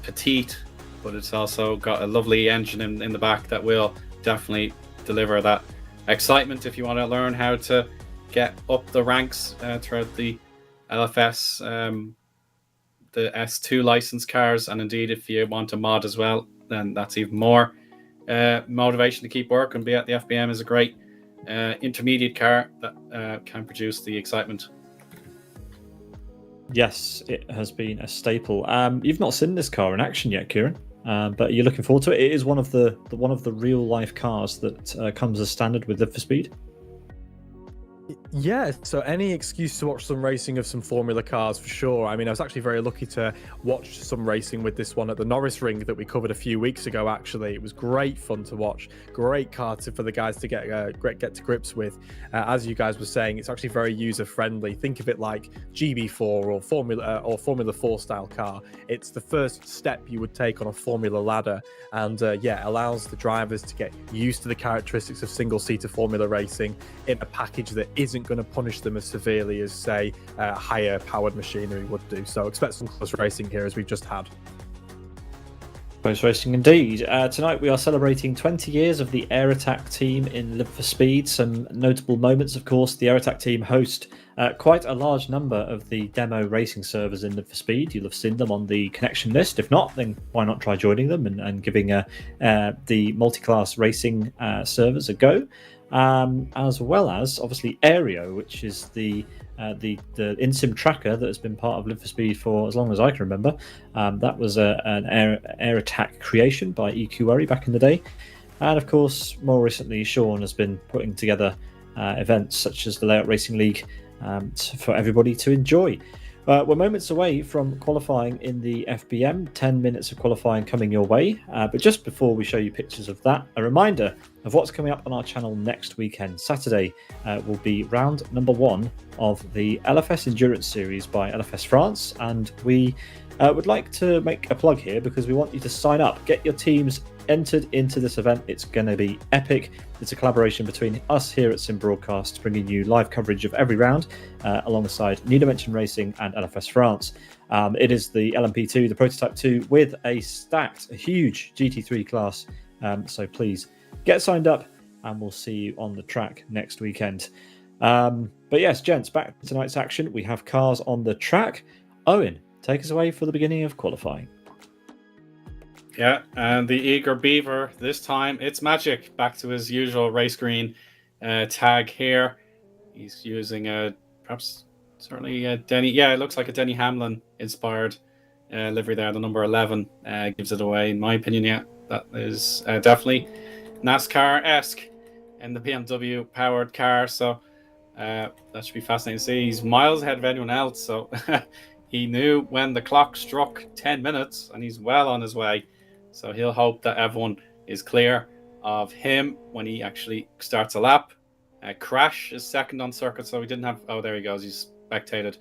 petite, but it's also got a lovely engine in the back that will definitely deliver that excitement if you want to learn how to get up the ranks throughout the LFS, the S2 license cars, and indeed if you want a mod as well, then that's even more motivation to keep working. Be at the FBM is a great intermediate car that can produce the excitement. Yes, it has been a staple. You've not seen this car in action yet, Kieran, but you're looking forward to it. It is one of the real life cars that comes as standard with Live for Speed. Yeah, so any excuse to watch some racing of some Formula cars for sure. I mean, I was actually very lucky to watch some racing with this one at the Norris Ring that we covered a few weeks ago, actually. It was great fun to watch. Great car for the guys to get to grips with. As you guys were saying, it's actually very user-friendly. Think of it like GB4 or Formula 4 style car. It's the first step you would take on a Formula ladder, and allows the drivers to get used to the characteristics of single-seater Formula racing in a package that isn't going to punish them as severely as, say, higher powered machinery would do. So expect some close racing here, as we've just had. Close racing indeed. Tonight we are celebrating 20 years of the AirAttack team in Live for Speed. Some notable moments, of course. The AirAttack team host quite a large number of the demo racing servers in Live for Speed. You'll have seen them on the connection list. If not, then why not try joining them and giving the multi-class racing servers a go. As well as obviously Aereo, which is the in-sim tracker that has been part of Live for Speed for as long as I can remember. That was an AirAttack creation by EQWorry back in the day, and of course more recently Sean has been putting together events such as the Layout Racing League for everybody to enjoy. We're moments away from qualifying in the FBM, 10 minutes of qualifying coming your way. But just before we show you pictures of that, a reminder of what's coming up on our channel next weekend. Saturday will be round number 1 of the LFS Endurance Series by LFS France. And we would like to make a plug here because we want you to sign up, get your teams entered into this event. It's going to be epic. It's a collaboration between us here at Sim Broadcast, bringing you live coverage of every round alongside New Dimension Racing and LFS France. It is the LMP2, the Prototype 2, with a huge GT3 class. So please get signed up and we'll see you on the track next weekend. But yes, gents, back to tonight's action. We have cars on the track. Owen, take us away for the beginning of qualifying. Yeah, and the Eager Beaver, this time it's Magic, back to his usual race green tag here. He's using Denny, it looks like a Denny Hamlin inspired livery there. The number 11 gives it away, in my opinion. Yeah, that is definitely NASCAR-esque in the BMW powered car. So that should be fascinating to see. He's miles ahead of anyone else, so he knew when the clock struck 10 minutes and he's well on his way. So he'll hope that everyone is clear of him when he actually starts a lap. Crash is second on circuit, so we didn't have... Oh, there he goes. He's spectated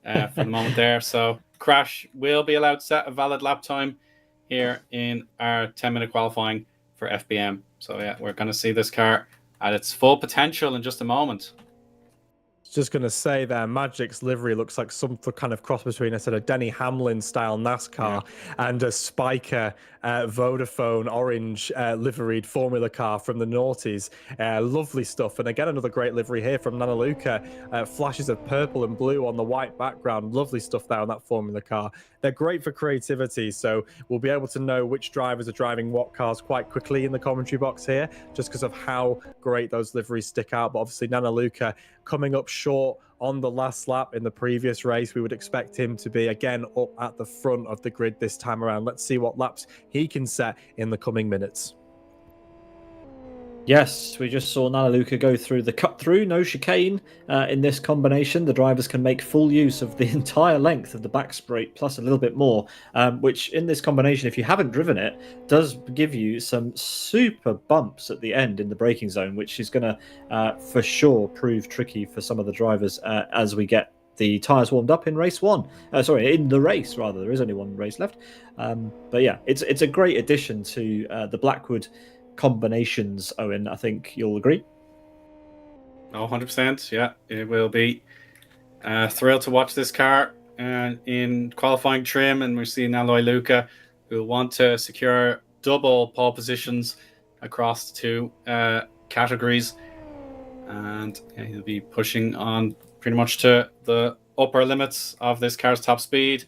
for the moment there. So Crash will be allowed to set a valid lap time here in our 10-minute qualifying for FBM. So yeah, we're going to see this car at its full potential in just a moment. Just going to say there, Magic's livery looks like some kind of cross between a Denny Hamlin style NASCAR and a Spiker Vodafone orange liveried Formula car from the noughties. Lovely stuff. And again, another great livery here from Nana Luca. Flashes of purple and blue on the white background. Lovely stuff there on that Formula car. They're great for creativity, so we'll be able to know which drivers are driving what cars quite quickly in the commentary box here, just because of how great those liveries stick out. But obviously, Nana Luca coming up short on the last lap in the previous race. We would expect him to be again up at the front of the grid this time around. Let's see what laps he can set in the coming minutes. Yes, we just saw Nana Luca go through the cut through, no chicane in this combination. The drivers can make full use of the entire length of the back straight plus a little bit more, which in this combination, if you haven't driven it, does give you some super bumps at the end in the braking zone, which is going to for sure prove tricky for some of the drivers as we get the tyres warmed up in race one. In the race, rather. There is only one race left. But yeah, it's a great addition to the Blackwood combinations, Owen. I think you'll agree. Oh, 100%. Yeah, it will be thrilled to watch this car in qualifying trim, and we're seeing Aloy Luca, who will want to secure double pole positions across the two categories, and he'll be pushing on pretty much to the upper limits of this car's top speed,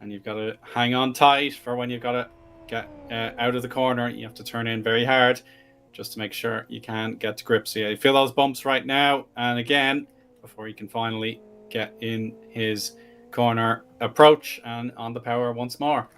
and you've got to hang on tight for when you've got to get out of the corner, you have to turn in very hard just to make sure you can get to grip. So yeah, you feel those bumps right now, and again, before you can finally get in his corner approach and on the power once more.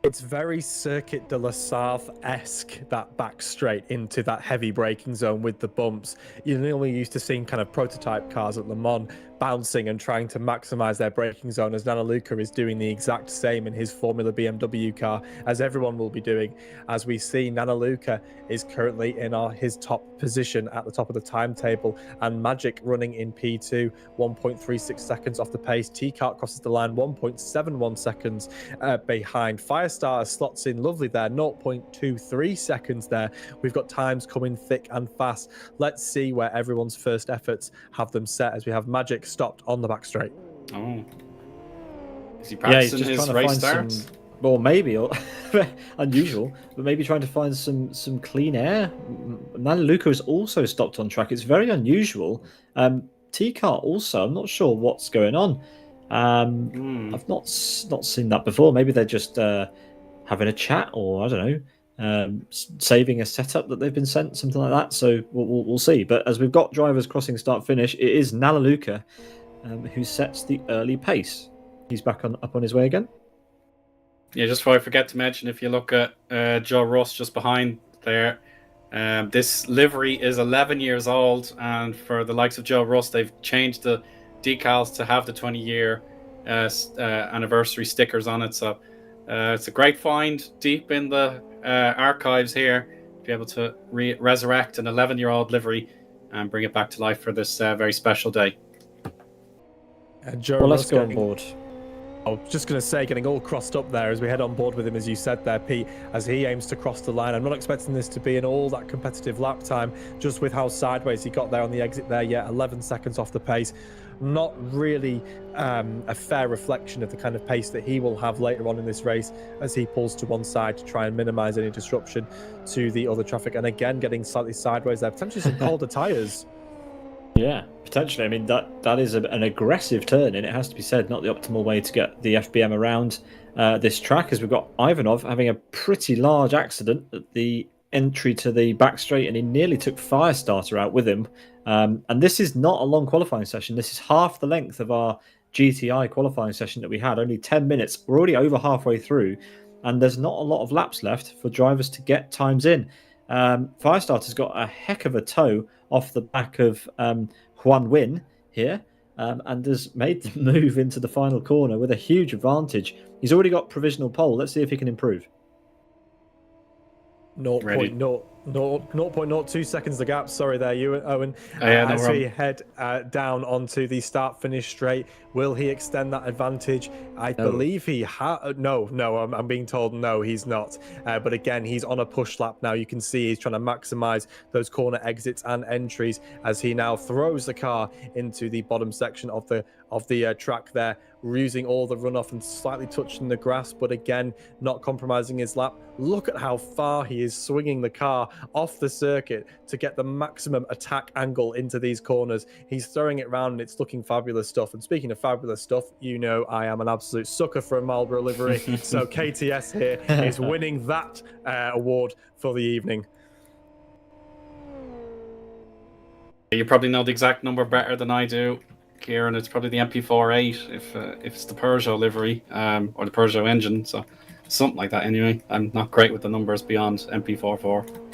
It's very Circuit de la Sarthe-esque, that back straight into that heavy braking zone with the bumps. You're normally used to seeing kind of prototype cars at Le Mans bouncing and trying to maximize their braking zone, as Nana Luca is doing the exact same in his Formula BMW car, as everyone will be doing. As we see, Nana Luca is currently in his top position at the top of the timetable, and Magic running in P2, 1.36 seconds off the pace. T-Kart crosses the line 1.71 seconds behind. Firestar slots in lovely there, 0.23 seconds there. We've got times coming thick and fast. Let's see where everyone's first efforts have them set, as we have Magic stopped on the back straight. Oh, is he practicing his race starts? Well, maybe unusual, but maybe trying to find some clean air. Nana Luca is also stopped on track. It's very unusual. T-Kart also. I'm not sure what's going on. I've not seen that before. Maybe they're just having a chat, or I don't know, saving a setup that they've been sent, something like that. So we'll see. But as we've got drivers crossing start finish, it is Nana Luca who sets the early pace. He's back up on his way again. Yeah, just before I forget to mention, if you look at Joe Russ just behind there, this livery is 11 years old, and for the likes of Joe Russ, they've changed the decals to have the 20-year anniversary stickers on it. So it's a great find deep in the archives here to be able to resurrect an 11-year-old livery and bring it back to life for this very special day. Well, let's go on board. I was just going to say, getting all crossed up there as we head on board with him, as you said there, Pete, as he aims to cross the line. I'm not expecting this to be an all that competitive lap time, just with how sideways he got there on the exit there. Yeah, 11 seconds off the pace. Not really a fair reflection of the kind of pace that he will have later on in this race, as he pulls to one side to try and minimize any disruption to the other traffic. And again, getting slightly sideways there, potentially some colder tires. Yeah, potentially. I mean, that is an aggressive turn, and it has to be said, not the optimal way to get the FBM around this track, as we've got Ivanov having a pretty large accident at the entry to the back straight, and he nearly took Firestarter out with him. And this is not a long qualifying session. This is half the length of our GTI qualifying session that we had, only 10 minutes. We're already over halfway through, and there's not a lot of laps left for drivers to get times in. Firestarter's got a heck of a tow off the back of Juan Win here, and has made the move into the final corner with a huge advantage. He's already got provisional pole. Let's see if he can improve. 0.02 seconds the gap. Sorry there, Owen. As we head down onto the start-finish straight, will he extend that advantage? I believe he has. No, I'm being told no, he's not. But again, he's on a push lap now. You can see he's trying to maximize those corner exits and entries as he now throws the car into the bottom section of the track there, using all the runoff and slightly touching the grass, but again, not compromising his lap. Look at how far he is swinging the car off the circuit to get the maximum attack angle into these corners. He's throwing it around, and it's looking fabulous stuff. And speaking of fabulous stuff, you know I am an absolute sucker for a Marlboro livery. So KTS here is winning that award for the evening. You probably know the exact number better than I do, Kieran. It's probably the MP48 if it's the Peugeot livery or the Peugeot engine. So something like that anyway. I'm not great with the numbers beyond MP44.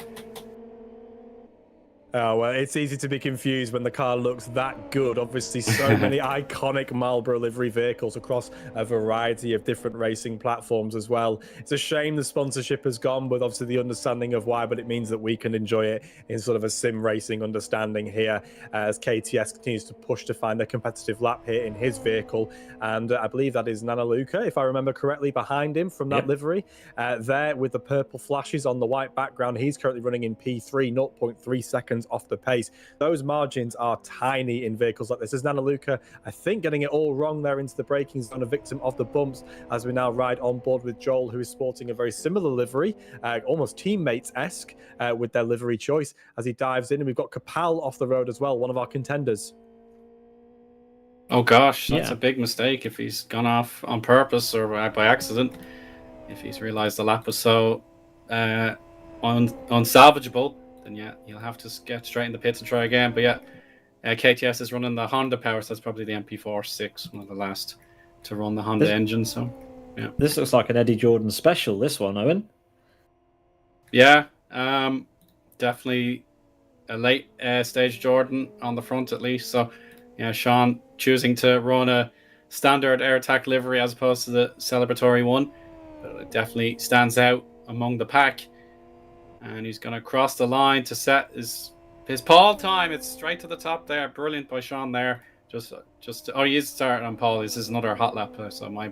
Oh, well, it's easy to be confused when the car looks that good. Obviously, so many iconic Marlboro livery vehicles across a variety of different racing platforms as well. It's a shame the sponsorship has gone, with obviously the understanding of why, but it means that we can enjoy it in sort of a sim racing understanding here, as KTS continues to push to find a competitive lap here in his vehicle. And I believe that is Nana Luca, if I remember correctly, behind him from that livery. There with the purple flashes on the white background, he's currently running in P3, 0.3 seconds off the pace. Those margins are tiny in vehicles like this. As Nana Luca, I think, getting it all wrong there into the braking zone, a victim of the bumps, as we now ride on board with Joel, who is sporting a very similar livery, almost teammates-esque with their livery choice, as he dives in. And we've got Kapal off the road as well, one of our contenders. Oh gosh, that's a big mistake if he's gone off on purpose or by accident. if he's realised the lap was so unsalvageable, then yeah, he'll have to get straight in the pits and try again. But yeah, KTS is running the Honda power, so that's probably the MP46, one of the last to run the Honda engine. So yeah, this looks like an Eddie Jordan special. This one, Owen. Yeah, definitely a late stage Jordan on the front at least. So yeah, Sean choosing to run a standard AirAttack livery as opposed to the celebratory one, but it definitely stands out among the pack. And he's going to cross the line to set his pole time. It's straight to the top there. Brilliant by Sean there. Just he is starting on pole. This is another hot lap. So my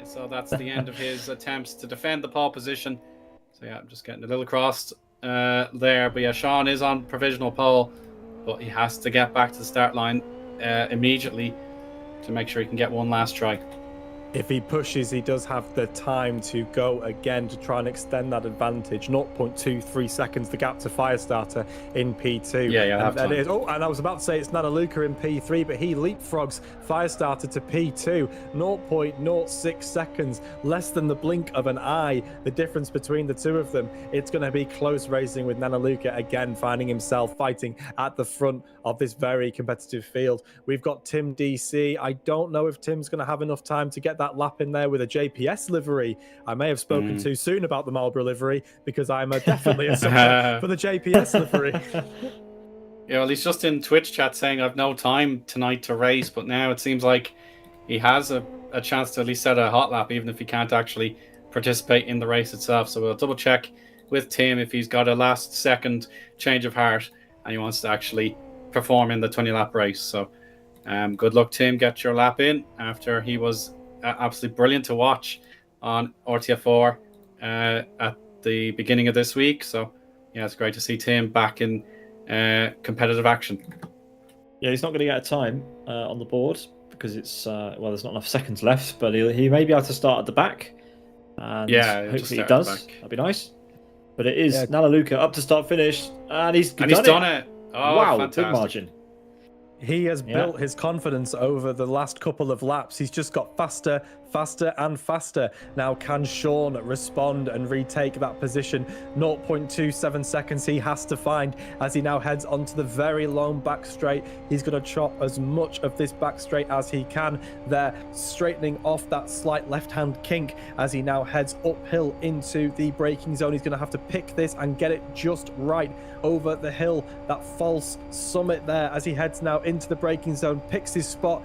so that's the end of his attempts to defend the pole position. So yeah, I'm just getting a little crossed there. But yeah, Sean is on provisional pole, but he has to get back to the start line immediately to make sure he can get one last try. If he pushes, he does have the time to go again to try and extend that advantage. 0.23 seconds, the gap to Firestarter in P2. Yeah, and it is. Oh, and I was about to say it's Nanaluka in P3, but he leapfrogs Firestarter to P2. 0.06 seconds, less than the blink of an eye. The difference between the two of them. It's going to be close racing with Nanaluka again, finding himself fighting at the front of this very competitive field. We've got Tim DC. I don't know if Tim's going to have enough time to get that lap in there with a JPS livery. I may have spoken too soon about the Marlboro livery because I'm definitely a sucker for the JPS livery. Yeah, well, he's just in Twitch chat saying I've no time tonight to race, but now it seems like he has a chance to at least set a hot lap, even if he can't actually participate in the race itself. So we'll double check with Tim if he's got a last second change of heart and he wants to actually perform in the 20 lap race. So good luck, Tim. Get your lap in after he was absolutely brilliant to watch on RTF4 at the beginning of this week. So yeah, it's great to see Tim back in competitive action. Yeah, he's not going to get a time on the board because it's there's not enough seconds left, but he may be able to start at the back. And yeah, hopefully he does. That'd be nice. But it is Nanaluka up to start finish, and he's done it. Oh, wow, fantastic. big margin. He has built his confidence over the last couple of laps. He's just got faster and faster. Now, can Sean respond and retake that position? 0.27 seconds he has to find as he now heads onto the very long back straight. He's going to chop as much of this back straight as he can there, straightening off that slight left-hand kink as he now heads uphill into the braking zone. He's going to have to pick this and get it just right over the hill, that false summit there as he heads now into the braking zone, picks his spot.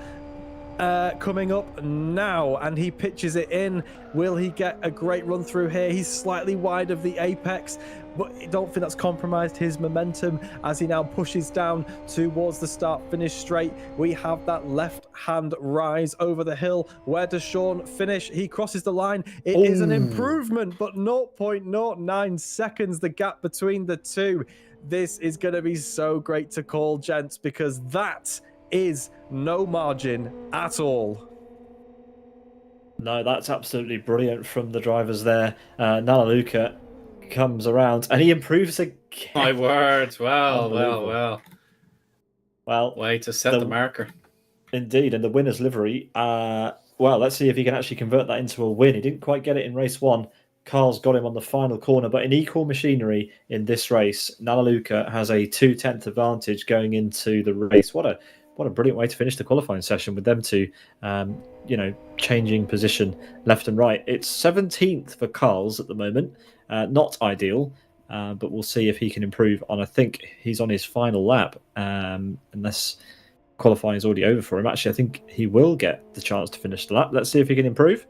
Coming up now, and he pitches it in. Will he get a great run through here? He's slightly wide of the apex, but I don't think that's compromised his momentum as he now pushes down towards the start-finish straight. We have that left-hand rise over the hill. Where does Sean finish? He crosses the line. It is an improvement, but 0.09 seconds, the gap between the two. This is going to be so great to call, gents, because that is no margin at all. No, that's absolutely brilliant from the drivers there. Nanaluka comes around and he improves again. My word. Well. Way to set the marker. Indeed, and the winner's livery. Let's see if he can actually convert that into a win. He didn't quite get it in race one. Carl's got him on the final corner, but in equal machinery in this race, Nanaluka has a 2/10 advantage going into the race. What a brilliant way to finish the qualifying session with them two, changing position left and right. It's 17th for Carl's at the moment. Not ideal, but we'll see if he can improve on. I think he's on his final lap, unless qualifying is already over for him. Actually, I think he will get the chance to finish the lap. Let's see if he can improve.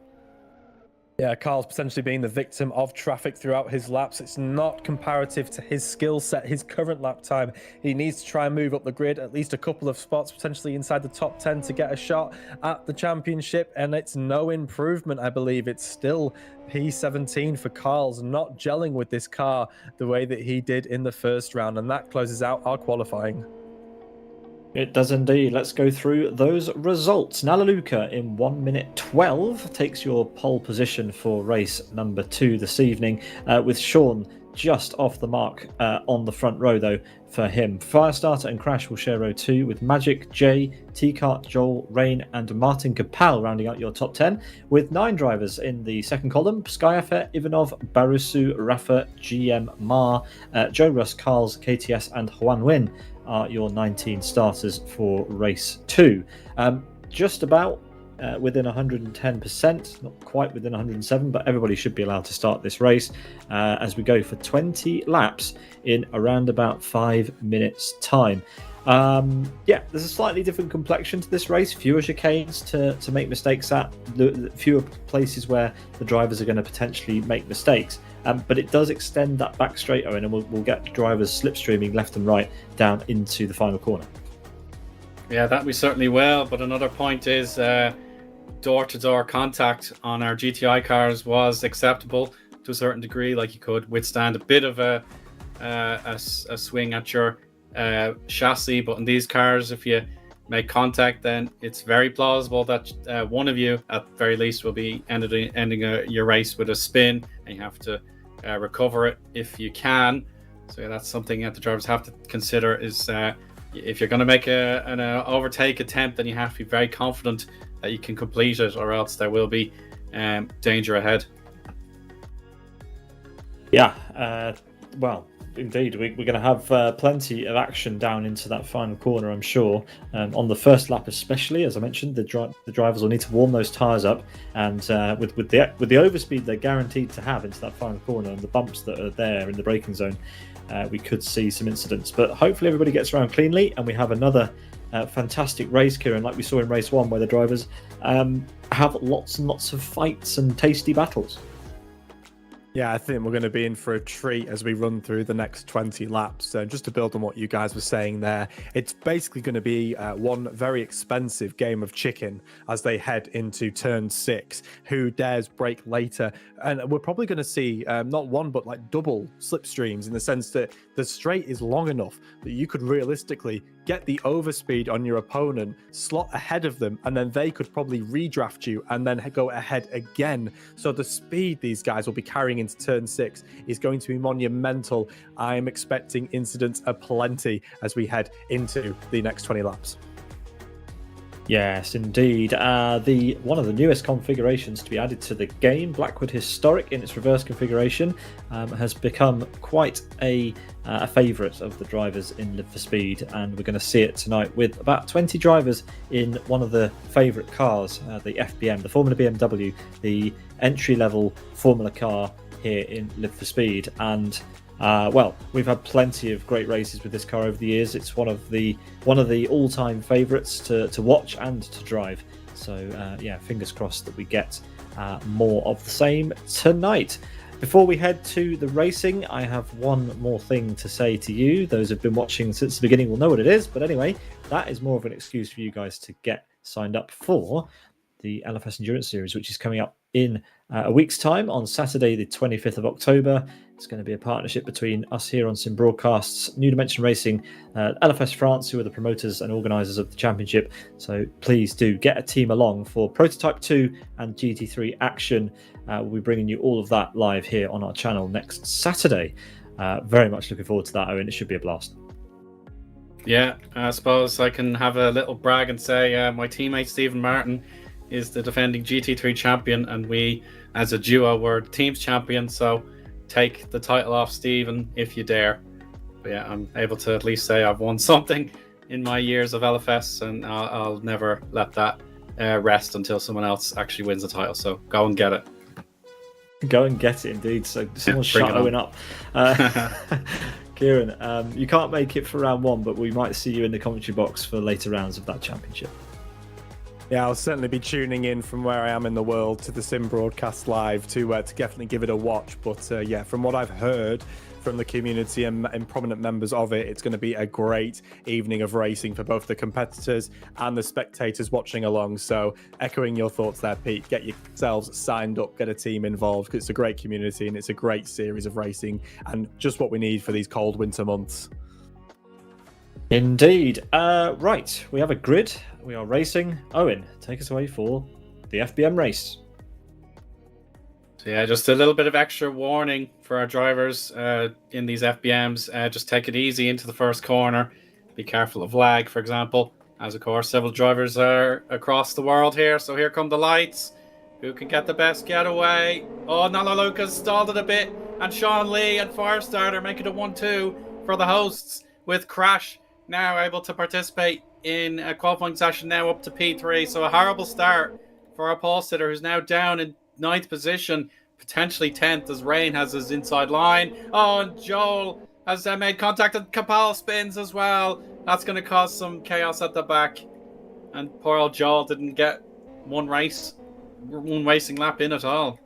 Yeah, Carl's potentially being the victim of traffic throughout his laps. It's not comparative to his skill set, his current lap time. He needs to try and move up the grid at least a couple of spots, potentially inside the top 10 to get a shot at the championship. And it's no improvement, I believe. It's still P17 for Carl's, not gelling with this car the way that he did in the first round. And that closes out our qualifying. It does indeed. Let's go through those results. Nanaluka in 1 minute 12 takes your pole position for race number 2 this evening, with Sean just off the mark on the front row, though, for him. Firestarter and Crash will share row 2, with Magic, Jay, T-Cart, Joel, Rain, and Martin Kapal rounding out your top 10, with 9 drivers in the second column: Skyafer, Ivanov, Barusu, Rafa, GM, Mar, Joe Russ, Carls, KTS, and Juan Win are your 19 starters for race 2. Just about within 110%, not quite within 107, but everybody should be allowed to start this race as we go for 20 laps in around about 5 minutes time. There's a slightly different complexion to this race, fewer chicanes to make mistakes at, the fewer places where the drivers are going to potentially make mistakes, but it does extend that back straight, Owen, and we'll get drivers slipstreaming left and right down into the final corner. Yeah, that we certainly will, but another point is door-to-door contact on our GTI cars was acceptable to a certain degree. Like, you could withstand a bit of a swing at your chassis, but in these cars, if you make contact, then it's very plausible that one of you at very least will be ending your race with a spin, and you have to recover it if you can. So that's something that the drivers have to consider, is if you're going to make an overtake attempt, then you have to be very confident that you can complete it, or else there will be danger ahead. Well, indeed, we're going to have plenty of action down into that final corner, I'm sure. On the first lap especially, as I mentioned, the drivers will need to warm those tyres up, and with the overspeed they're guaranteed to have into that final corner and the bumps that are there in the braking zone, we could see some incidents. But hopefully everybody gets around cleanly, and we have another fantastic race, Kieran, like we saw in race 1, where the drivers have lots and lots of fights and tasty battles. Yeah, I think we're going to be in for a treat as we run through the next 20 laps. So just to build on what you guys were saying there, it's basically going to be one very expensive game of chicken as they head into turn 6. Who dares brake later? And we're probably going to see not one, but like double slipstreams, in the sense that the straight is long enough that you could realistically get the overspeed on your opponent, slot ahead of them, and then they could probably redraft you and then go ahead again. So the speed these guys will be carrying into turn 6 is going to be monumental. I'm expecting incidents aplenty as we head into the next 20 laps. Yes, indeed. One of the newest configurations to be added to the game, Blackwood Historic in its reverse configuration, has become quite a favourite of the drivers in Live for Speed, and we're going to see it tonight with about 20 drivers in one of the favourite cars, the FBM, the Formula BMW, the entry-level Formula car here in Live for Speed. And we've had plenty of great races with this car over the years. It's one of the all-time favourites to watch and to drive. So fingers crossed that we get more of the same tonight. Before we head to the racing, I have one more thing to say to you. Those who've been watching since the beginning will know what it is. But anyway, that is more of an excuse for you guys to get signed up for the LFS Endurance Series, which is coming up in a week's time on Saturday, the 25th of October. It's going to be a partnership between us here on Sim Broadcasts, New Dimension Racing, LFS France, who are the promoters and organisers of the championship. So please do get a team along for Prototype 2 and GT3 action. We'll be bringing you all of that live here on our channel next Saturday. Very much looking forward to that, Owen. It should be a blast. Yeah, I suppose I can have a little brag and say my teammate Stephen Martin is the defending GT3 champion, and we as a duo were teams champion, so take the title off Stephen if you dare. But yeah, I'm able to at least say I've won something in my years of LFS, and I'll never let that rest until someone else actually wins the title. So go and get it. Go and get it, indeed. So someone's shut Owen up. Kieran, you can't make it for round 1, but we might see you in the commentary box for later rounds of that championship. Yeah, I'll certainly be tuning in from where I am in the world to the Sim Broadcast Live to definitely give it a watch. But from what I've heard from the community and prominent members of it, it's going to be a great evening of racing for both the competitors and the spectators watching along. So echoing your thoughts there, Pete, get yourselves signed up, get a team involved, because it's a great community and it's a great series of racing and just what we need for these cold winter months. Indeed. Right, we have a grid. We are racing. Owen, take us away for the FBM race. So So yeah, just a little bit of extra warning for our drivers in these FBMs. Just take it easy into the first corner. Be careful of lag, for example, as of course several drivers are across the world here. So here come the lights. Who can get the best getaway? Oh, Nala Lucas stalled it a bit, and Sean Lee and Firestarter make it a 1-2 for the hosts, with Crash now able to participate in a qualifying session now up to P3. So a horrible start for our pole sitter, who's now down in 9th position, potentially 10th, as Rain has his inside line. Oh, and Joel has made contact, and Kapal spins as well. That's going to cause some chaos at the back. And poor old Joel didn't get one racing lap in at all.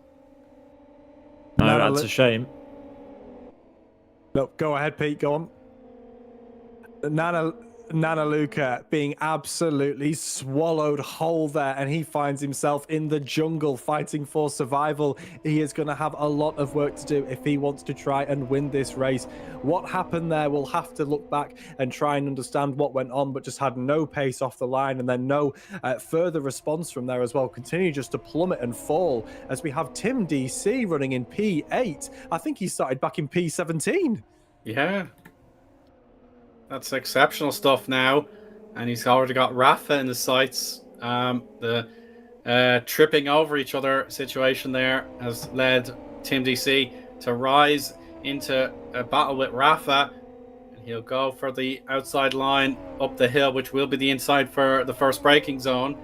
No, that's a shame. No, go ahead, Pete. Go on. Nana Luca being absolutely swallowed whole there, and he finds himself in the jungle fighting for survival. He is going to have a lot of work to do if he wants to try and win this race. What happened there, we'll have to look back and try and understand what went on, but just had no pace off the line, and then no further response from there as well. Continue just to plummet and fall as we have Tim DC running in P8. I think he started back in P17. Yeah. That's exceptional stuff now. And he's already got Rafa in the sights. The tripping over each other situation there has led Tim DC to rise into a battle with Rafa. And he'll go for the outside line up the hill, which will be the inside for the first braking zone.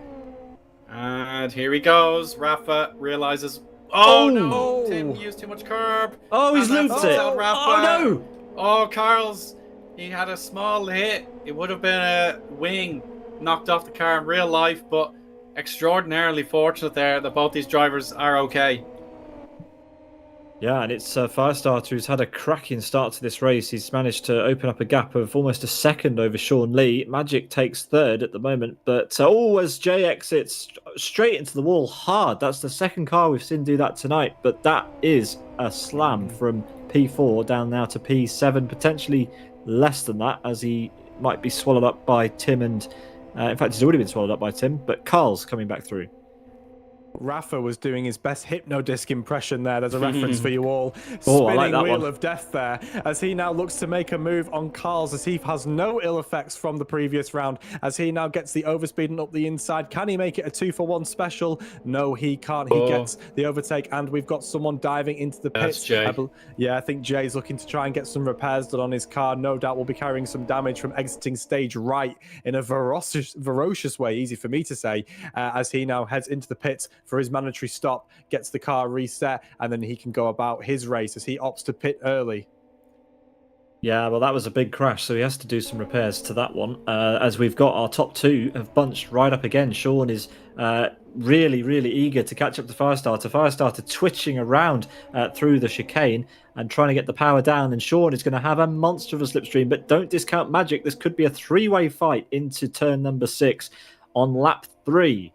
And here he goes. Rafa realizes, oh no, Tim used too much curb. Oh, he's looped it. Rafa. Oh no. Oh, Carl's. He had a small hit. It would have been a wing knocked off the car in real life, but extraordinarily fortunate there that both these drivers are okay. Yeah, and it's Firestarter who's had a cracking start to this race. He's managed to open up a gap of almost a second over Sean Lee. Magic takes third at the moment, but as Jay exits straight into the wall hard. That's the second car we've seen do that tonight, but that is a slam from P4 down now to P7, potentially less than that, as he might be swallowed up by Tim, and in fact he's already been swallowed up by Tim, but Carl's coming back through. Rafa was doing his best hypnodisc impression there. There's a reference for you all. Oh, I like Spinning that wheel one. of death there, as he now looks to make a move on Carl's, as he has no ill effects from the previous round, as he now gets the overspeeding up the inside. Can he make it a 2-for-1 special? No, he can't. He gets the overtake, and we've got someone diving into the pits. Jay. I think Jay's looking to try and get some repairs done on his car. No doubt will be carrying some damage from exiting stage right in a ferocious way, easy for me to say, as he now heads into the pits for his mandatory stop, gets the car reset, and then he can go about his race as he opts to pit early. Yeah, well, that was a big crash, so he has to do some repairs to that one. As we've got our top two have bunched right up again. Sean is really, really eager to catch up to Firestarter. Firestarter twitching around through the chicane and trying to get the power down. And Sean is going to have a monster of a slipstream, but don't discount Magic. This could be a three-way fight into turn number 6 on lap 3.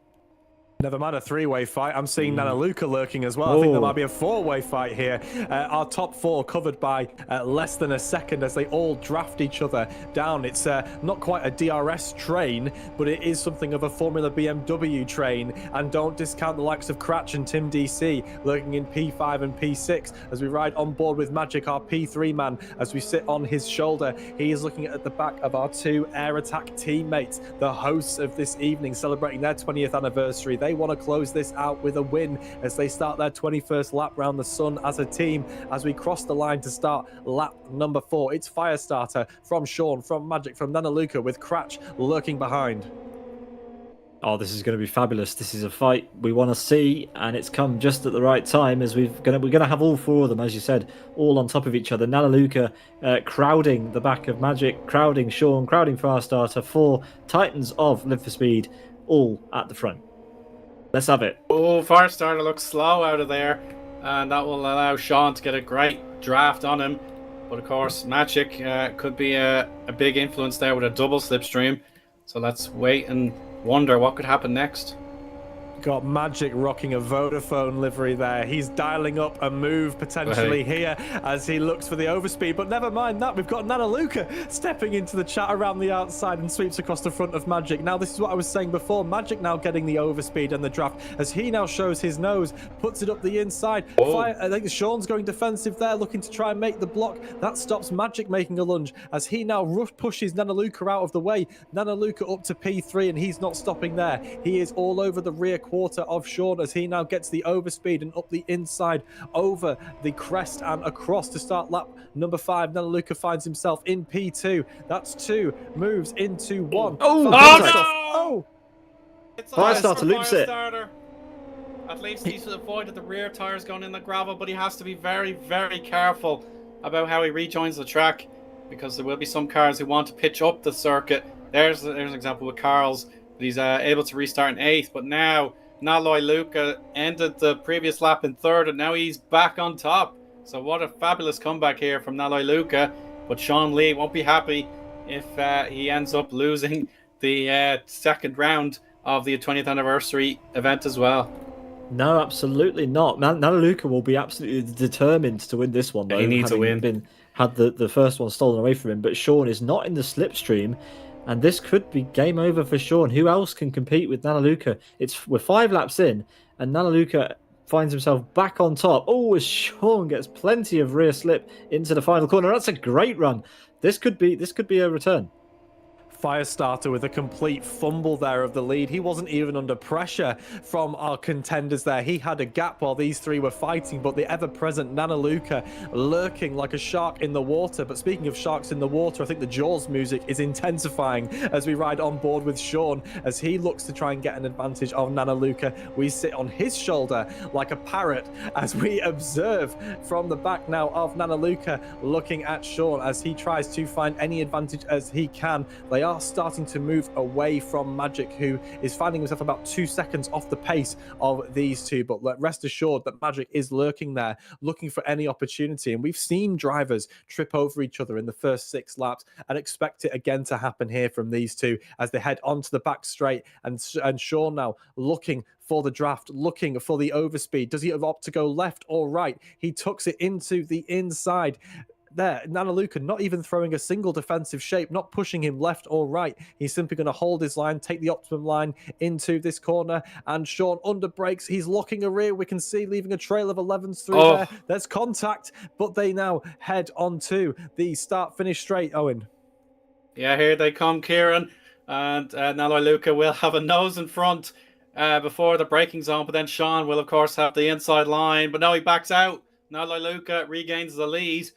Never mind a three-way fight. I'm seeing Nana Luca lurking as well. I think there might be a four-way fight here. Our top four covered by less than a second as they all draft each other down. It's not quite a DRS train, but it is something of a Formula BMW train. And don't discount the likes of Cratch and Tim DC lurking in P5 and P6 as we ride on board with Magic, our P3 man, as we sit on his shoulder. He is looking at the back of our two AirAttack teammates, the hosts of this evening, celebrating their 20th anniversary. They want to close this out with a win as they start their 21st lap round the sun as a team. As we cross the line to start lap number 4, it's Firestarter from Sean, from Magic, from Nana Luca, with Cratch lurking behind. Oh, this is going to be fabulous. This is a fight we want to see, and it's come just at the right time as we're going to have all four of them, as you said, all on top of each other. Nana Luca crowding the back of Magic, crowding Sean, crowding Firestarter, 4 Titans of Live for Speed, all at the front. Let's have it. Oh, Firestarter looks slow out of there, and that will allow Sean to get a great draft on him. But of course, Magic could be a big influence there with a double slipstream. So let's wait and wonder what could happen next. got Magic rocking a Vodafone livery there. He's dialing up a move potentially here as he looks for the overspeed, but never mind that. We've got Nanaluka stepping into the chat around the outside and sweeps across the front of Magic. Now, this is what I was saying before. Magic now getting the overspeed and the draft as he now shows his nose, puts it up the inside. Fire, I think Sean's going defensive there, looking to try and make the block. That stops Magic making a lunge as he now pushes Nanaluka out of the way. Nanaluka up to P3, and he's not stopping there. He is all over the rear quarter of Sean as he now gets the overspeed and up the inside over the crest and across to start lap number 5. Nanaluka finds himself in P2. That's 2 moves into 1. Oh, It's a Firestarter loops it. Firestarter. At least he's avoided the rear tires going in the gravel, but he has to be very, very careful about how he rejoins the track, because there will be some cars who want to pitch up the circuit. There's an example with Carl's. He's able to restart in 8th, but now Nanaluka ended the previous lap in 3rd, and now he's back on top. So what a fabulous comeback here from Nanaluka. But Sean Lee won't be happy if he ends up losing the second round of the 20th anniversary event as well. No, absolutely not. Nanaluka will be absolutely determined to win this one, though. He needs a win. Had the first one stolen away from him, but Sean is not in the slipstream, and this could be game over for Sean. Who else can compete with Nanaluka? We're 5 laps in, and Nanaluka finds himself back on top. Oh, as Sean gets plenty of rear slip into the final corner. That's a great run. This could be a return. Firestarter with a complete fumble there of the lead. He wasn't even under pressure from our contenders there. He had a gap while these 3 were fighting, but the ever-present Nanaluka lurking like a shark in the water. But speaking of sharks in the water, I think the Jaws music is intensifying as we ride on board with Sean as he looks to try and get an advantage of Nanaluka. We sit on his shoulder like a parrot as we observe from the back now of Nanaluka looking at Sean as he tries to find any advantage as he can. They are starting to move away from Magic, who is finding himself about 2 seconds off the pace of these 2. But rest assured that Magic is lurking there, looking for any opportunity. And we've seen drivers trip over each other in the first 6 laps and expect it again to happen here from these 2 as they head onto the back straight. And Sean now looking for the draft, looking for the overspeed. Does he opt to go left or right? He tucks it into the inside. There, Nanaluka not even throwing a single defensive shape, not pushing him left or right. He's simply going to hold his line, take the optimum line into this corner, and Sean under brakes. He's locking a rear. We can see leaving a trail of 11s through there. There's contact, but they now head onto the start-finish straight, Owen. Yeah, here they come, Kieran, and Nanaluka will have a nose in front before the braking zone, but then Sean will, of course, have the inside line, but no, he backs out. Nanaluka regains the lead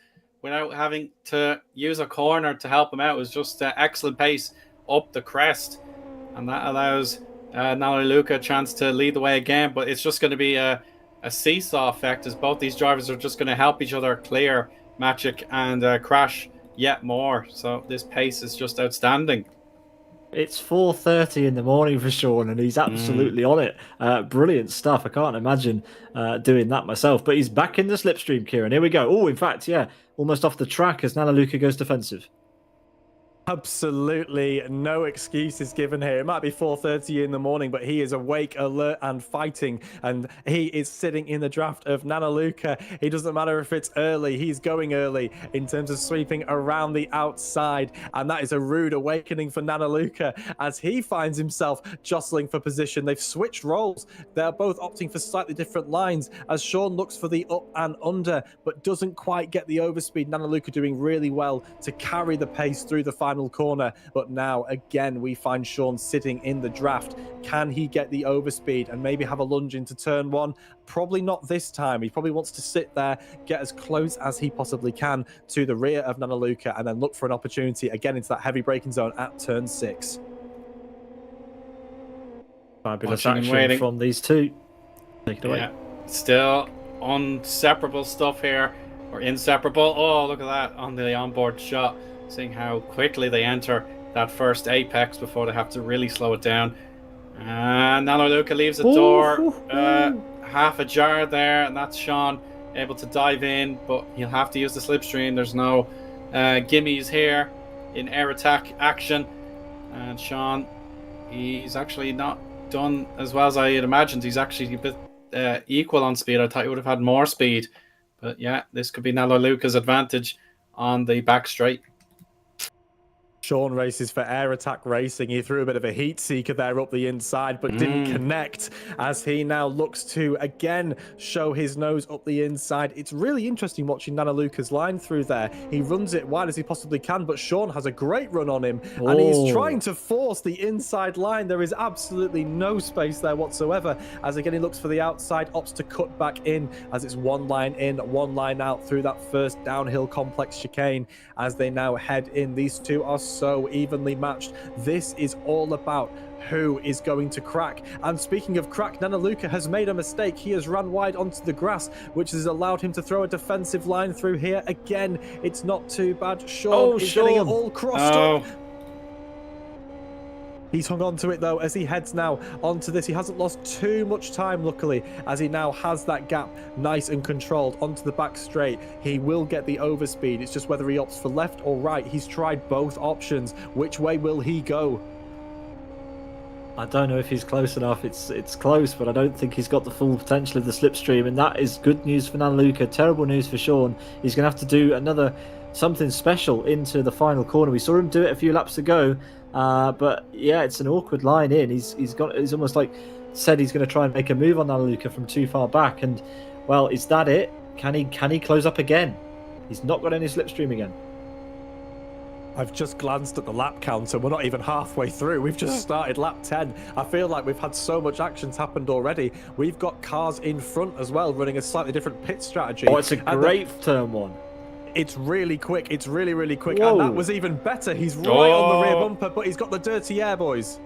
without having to use a corner to help him out. It was just excellent pace up the crest, and that allows Nanaluka a chance to lead the way again. But it's just going to be a seesaw effect as both these drivers are just going to help each other clear Magic and crash yet more. So this pace is just outstanding. It's 4:30 in the morning for Sean, and he's absolutely on it. Brilliant stuff. I can't imagine doing that myself, but he's back in the slipstream, Kieran. Here we go. Oh, in fact, yeah, almost off the track as Nanaluka goes defensive. Absolutely no excuses given here. It might be 4:30 in the morning, but he is awake, alert, and fighting. And he is sitting in the draft of Nanaluka. It doesn't matter if it's early. He's going early in terms of sweeping around the outside. And that is a rude awakening for Nanaluka as he finds himself jostling for position. They've switched roles. They're both opting for slightly different lines as Sean looks for the up and under, but doesn't quite get the overspeed. Nanaluka doing really well to carry the pace through the final corner, but now again we find Sean sitting in the draft. Can he get the overspeed and maybe have a lunge into turn 1? Probably not this time. He probably wants to sit there, get as close as he possibly can to the rear of Nanaluka, and then look for an opportunity again into that heavy braking zone at turn 6. Fabulous action from these 2. Take it away. Yeah. Still inseparable stuff here, or inseparable. Oh, look at that on the onboard shot. Seeing how quickly they enter that first apex before they have to really slow it down. And Nanaluka leaves the door half ajar there, and that's Sean able to dive in, but he'll have to use the slipstream. There's no gimmies here in AirAttack action. And Sean, he's actually not done as well as I had imagined. He's actually a bit equal on speed. I thought he would have had more speed. But yeah, this could be Nalaluka's advantage on the back straight. Sean races for AirAttack Racing. He threw a bit of a heat seeker there up the inside, but didn't connect, as he now looks to again show his nose up the inside. It's really interesting watching Nanaluka's line through there. He runs it wide as he possibly can, but Sean has a great run on him, and he's trying to force the inside line. There is absolutely no space there whatsoever, as again he looks for the outside, opts to cut back in, as it's one line in, one line out through that first downhill complex chicane. As they now head in, these two are so evenly matched. This is all about who is going to crack. And speaking of crack, Nanaluka has made a mistake. He has run wide onto the grass, which has allowed him to throw a defensive line through here. Again, it's not too bad. Sean is getting it all crossed up. He's hung on to it though as he heads now onto this. He hasn't lost too much time, luckily, as he now has that gap nice and controlled onto the back straight. He will get the overspeed. It's just whether he opts for left or right. He's tried both options. Which way will he go? I don't know if he's close enough. It's close, but I don't think he's got the full potential of the slipstream, and that is good news for Nanaluka. Terrible news for Sean. He's going to have to do another something special into the final corner. We saw him do it a few laps ago. But yeah, it's an awkward line in. He's almost like said he's going to try and make a move on Nanaluka from too far back. And well, is that it? Can he close up again? He's not got any slipstream again. I've just glanced at the lap counter. We're not even halfway through. We've just started lap 10. I feel like we've had so much action's happened already. We've got cars in front as well, running a slightly different pit strategy. Oh, it's a great turn one. It's really quick. It's really, really quick. Whoa. And that was even better. He's right on the rear bumper, but he's got the dirty air, boys.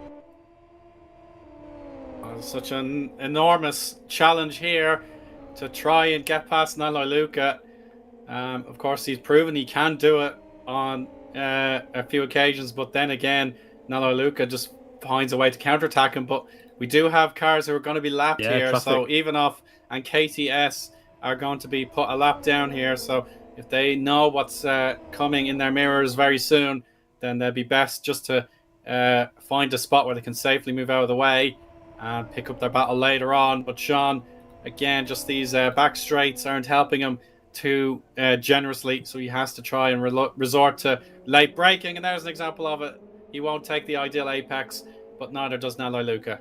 Such an enormous challenge here to try and get past Nanaluka. Of course, he's proven he can do it on a few occasions, but then again, Nanaluka just finds a way to counterattack him. But we do have cars who are going to be lapped here, traffic. So Ivanov and KTS are going to be put a lap down here. So if they know what's coming in their mirrors very soon, then they'd be best just to find a spot where they can safely move out of the way and pick up their battle later on. But Sean, again, just these back straights aren't helping him too generously, so he has to try and resort to late braking, and there's an example of it. He won't take the ideal apex, but neither does Nanaluka.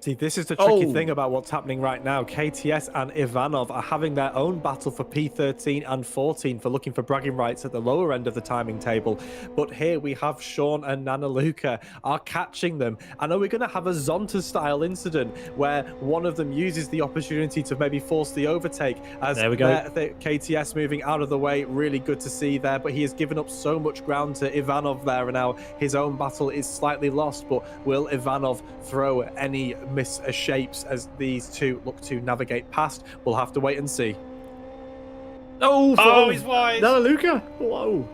See, this is the tricky thing about what's happening right now. KTS and Ivanov are having their own battle for P13 and 14 for looking for bragging rights at the lower end of the timing table. But here we have Sean and Nanaluka are catching them. And are we going to have a Zonta-style incident where one of them uses the opportunity to maybe force the overtake? As there we go. KTS moving out of the way, really good to see there. But he has given up so much ground to Ivanov there, and now his own battle is slightly lost. But will Ivanov throw any shapes as these two look to navigate past? We'll have to wait and see. He's wide. Nanaluka. Whoa.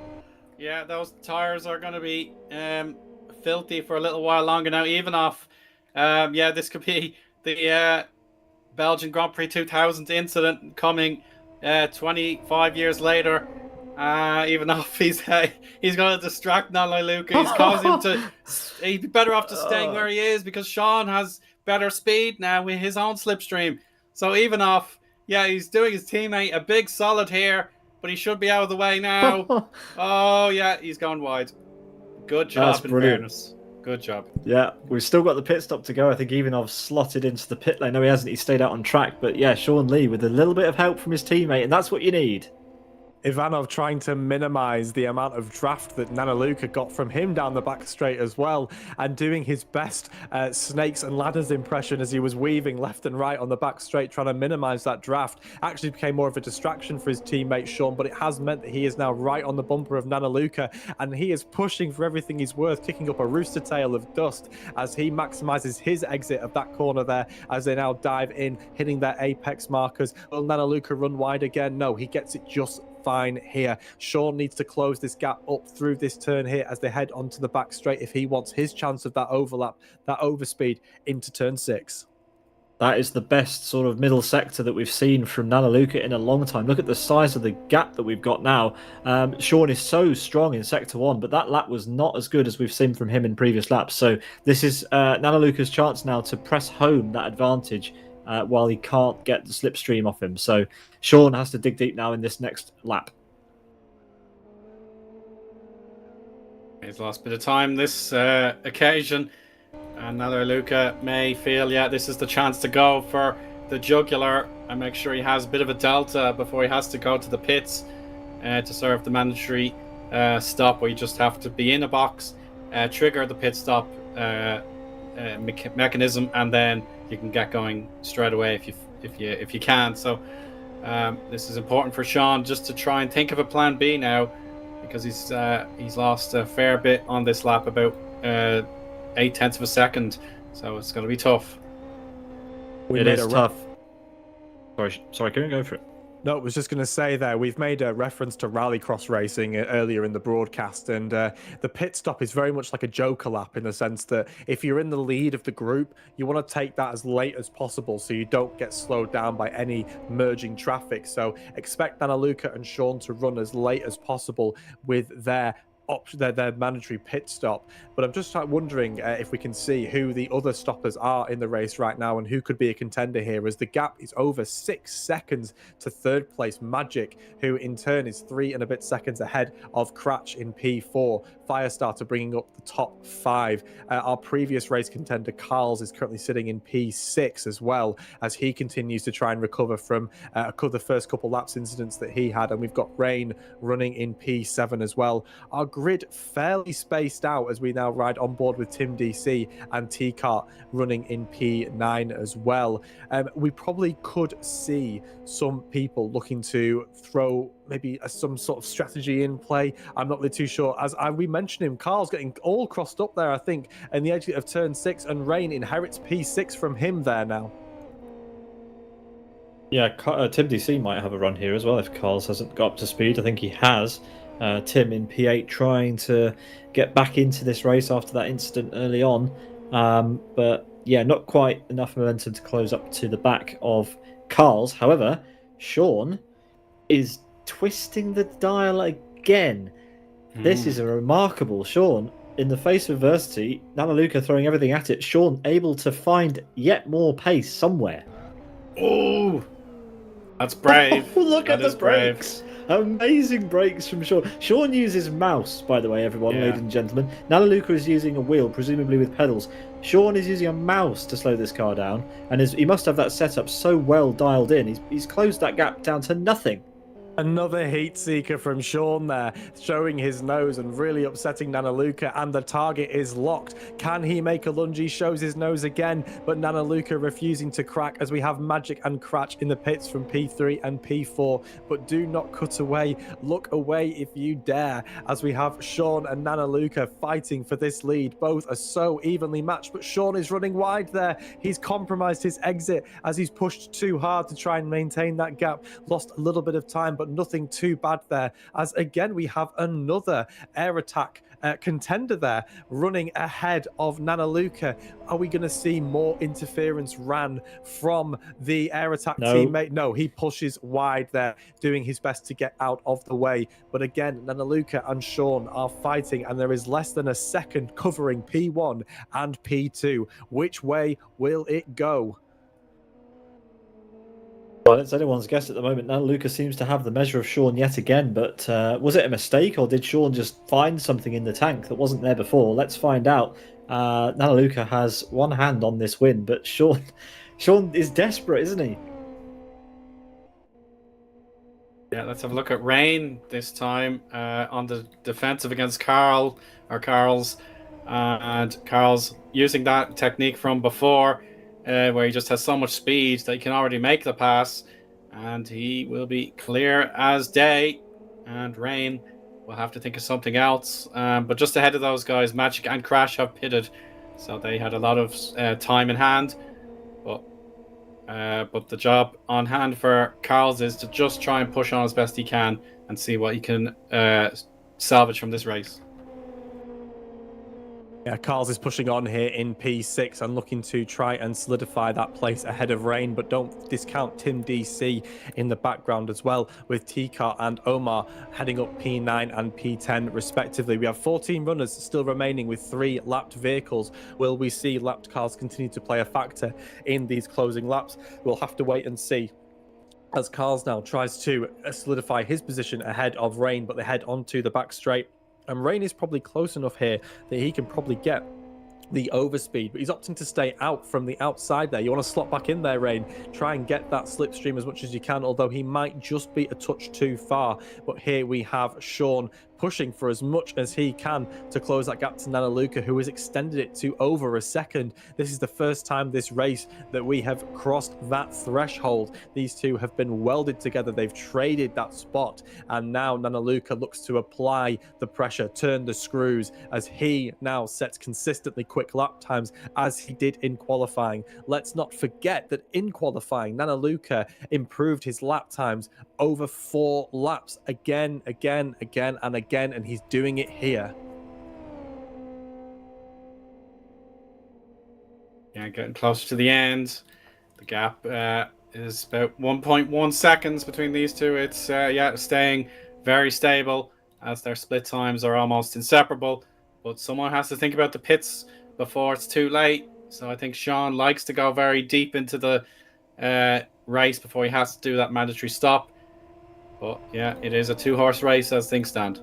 Yeah, those tires are going to be filthy for a little while longer now. Ivanov, yeah, this could be the Belgian Grand Prix 2000 incident coming 25 years later. Ivanov, he's going to distract Nanaluka. He's causing him to. He'd be better off just staying where he is, because Sean has better speed now with his own slipstream. So Ivanov, yeah, he's doing his teammate a big solid here, but he should be out of the way now. Oh yeah, he's gone wide. Good job. That's brilliant. Fairness. Good job. Yeah, we've still got the pit stop to go. I think Ivanov slotted into the pit lane. No, he hasn't. He stayed out on track. But yeah, Sean Lee with a little bit of help from his teammate, and that's what you need. Ivanov trying to minimize the amount of draft that Nanaluka got from him down the back straight as well, and doing his best snakes and ladders impression as he was weaving left and right on the back straight, trying to minimize that draft. Actually became more of a distraction for his teammate Sean, but it has meant that he is now right on the bumper of Nanaluka, and he is pushing for everything he's worth, kicking up a rooster tail of dust as he maximizes his exit of that corner there, as they now dive in, hitting their apex markers. Will Nanaluka run wide again? No, he gets it just fine here. Sean needs to close this gap up through this turn here as they head onto the back straight if he wants his chance of that overlap, that overspeed into turn 6. That is the best sort of middle sector that we've seen from Nanaluka in a long time. Look at the size of the gap that we've got now. Sean is so strong in sector 1, but that lap was not as good as we've seen from him in previous laps. So this is Nanaluka's chance now to press home that advantage while he can't get the slipstream off him. So Sean has to dig deep now in this next lap. He's lost a bit of time this occasion. And Nanaluka may feel, yeah, this is the chance to go for the jugular and make sure he has a bit of a delta before he has to go to the pits to serve the mandatory stop, where you just have to be in a box, trigger the pit stop mechanism, and then you can get going straight away if you can. So this is important for Sean, just to try and think of a plan B now, because he's lost a fair bit on this lap, about 0.8 of a second, so it's going to be tough. It is tough. Sorry, Kieran, go for it. No, I was just going to say there, we've made a reference to rallycross racing earlier in the broadcast, and the pit stop is very much like a joker lap, in the sense that if you're in the lead of the group, you want to take that as late as possible so you don't get slowed down by any merging traffic. So expect Nanaluka and Sean to run as late as possible with their mandatory pit stop. But I'm just wondering if we can see who the other stoppers are in the race right now and who could be a contender here, as the gap is over 6 seconds to third place Magic, who in turn is 3 and a bit seconds ahead of Cratch in P4. Firestarter bringing up the top 5. Our previous race contender Carls is currently sitting in P6 as well, as he continues to try and recover from the first couple laps incidents that he had. And we've got Rain running in P7 as well. Our grid fairly spaced out as we now ride on board with Tim DC and T-Cart running in P9 as well. We probably could see some people looking to throw maybe some sort of strategy in play. I'm not really too sure. As we mentioned him, Carl's getting all crossed up there, I think, in the exit of turn 6, and Rain inherits P6 from him there now. Yeah, Tim DC might have a run here as well if Carl's hasn't got up to speed. I think he has. Tim in P8 trying to get back into this race after that incident early on. But yeah, not quite enough momentum to close up to the back of Carl's. However, Sean is twisting the dial again. This is a remarkable Sean. In the face of adversity, Nanaluka throwing everything at it. Sean able to find yet more pace somewhere. Oh, that's brave. Oh, look that at the brakes. Amazing brakes from Sean. Sean uses mouse, by the way, everyone, ladies and gentlemen. Nanaluka is using a wheel, presumably with pedals. Sean is using a mouse to slow this car down, and he must have that setup so well dialed in. He's closed that gap down to nothing. Another heat seeker from Sean there, showing his nose and really upsetting Nanaluka, and the target is locked. Can he make a lunge? He shows his nose again, but Nanaluka refusing to crack, as we have Magic and Cratch in the pits from P3 and P4. But do not cut away. Look away if you dare, as we have Sean and Nanaluka fighting for this lead. Both are so evenly matched, but Sean is running wide there. He's compromised his exit as he's pushed too hard to try and maintain that gap. Lost a little bit of time, but nothing too bad there, as again we have another AirAttack contender there running ahead of Nanaluka. Are we going to see more interference ran from the AirAttack teammate? No, he pushes wide there, doing his best to get out of the way. But again, Nanaluka and Sean are fighting, and there is less than a second covering P1 and P2. Which way will it go? Well, it's anyone's guess at the moment. Nanaluka seems to have the measure of Sean yet again, but was it a mistake, or did Sean just find something in the tank that wasn't there before? Let's find out. Nanaluka has one hand on this win, but Sean is desperate, isn't he? Yeah, let's have a look at Rain this time on the defensive against Carls, and Carl's using that technique from before, where he just has so much speed that he can already make the pass, and he will be clear as day, and Rain will have to think of something else. But just ahead of those guys, Magic and Crash have pitted, so they had a lot of time in hand. But the job on hand for Carls is to just try and push on as best he can and see what he can salvage from this race. Yeah, Carls is pushing on here in P6 and looking to try and solidify that place ahead of Rain, but don't discount Tim DC in the background as well, with Tikar and Omar heading up P9 and P10 respectively. We have 14 runners still remaining with 3 lapped vehicles. Will we see lapped cars continue to play a factor in these closing laps? We'll have to wait and see, as Carls now tries to solidify his position ahead of Rain, but they head onto the back straight. And Rain is probably close enough here that he can probably get the overspeed, but he's opting to stay out from the outside there. You want to slot back in there, Rain. Try and get that slipstream as much as you can, although he might just be a touch too far. But here we have Sean pushing for as much as he can to close that gap to Nanaluka, who has extended it to over a second. This is the first time this race that we have crossed that threshold. These two have been welded together. They've traded that spot, and now Nanaluka looks to apply the pressure, turn the screws, as he now sets consistently quick lap times as he did in qualifying. Let's not forget that in qualifying, Nanaluka improved his lap times over 4 laps again, and he's doing it here. Yeah, getting closer to the end. The gap is about 1.1 seconds between these two. It's staying very stable as their split times are almost inseparable. But someone has to think about the pits before it's too late. So I think Sean likes to go very deep into the race before he has to do that mandatory stop. But yeah, it is a 2-horse race as things stand.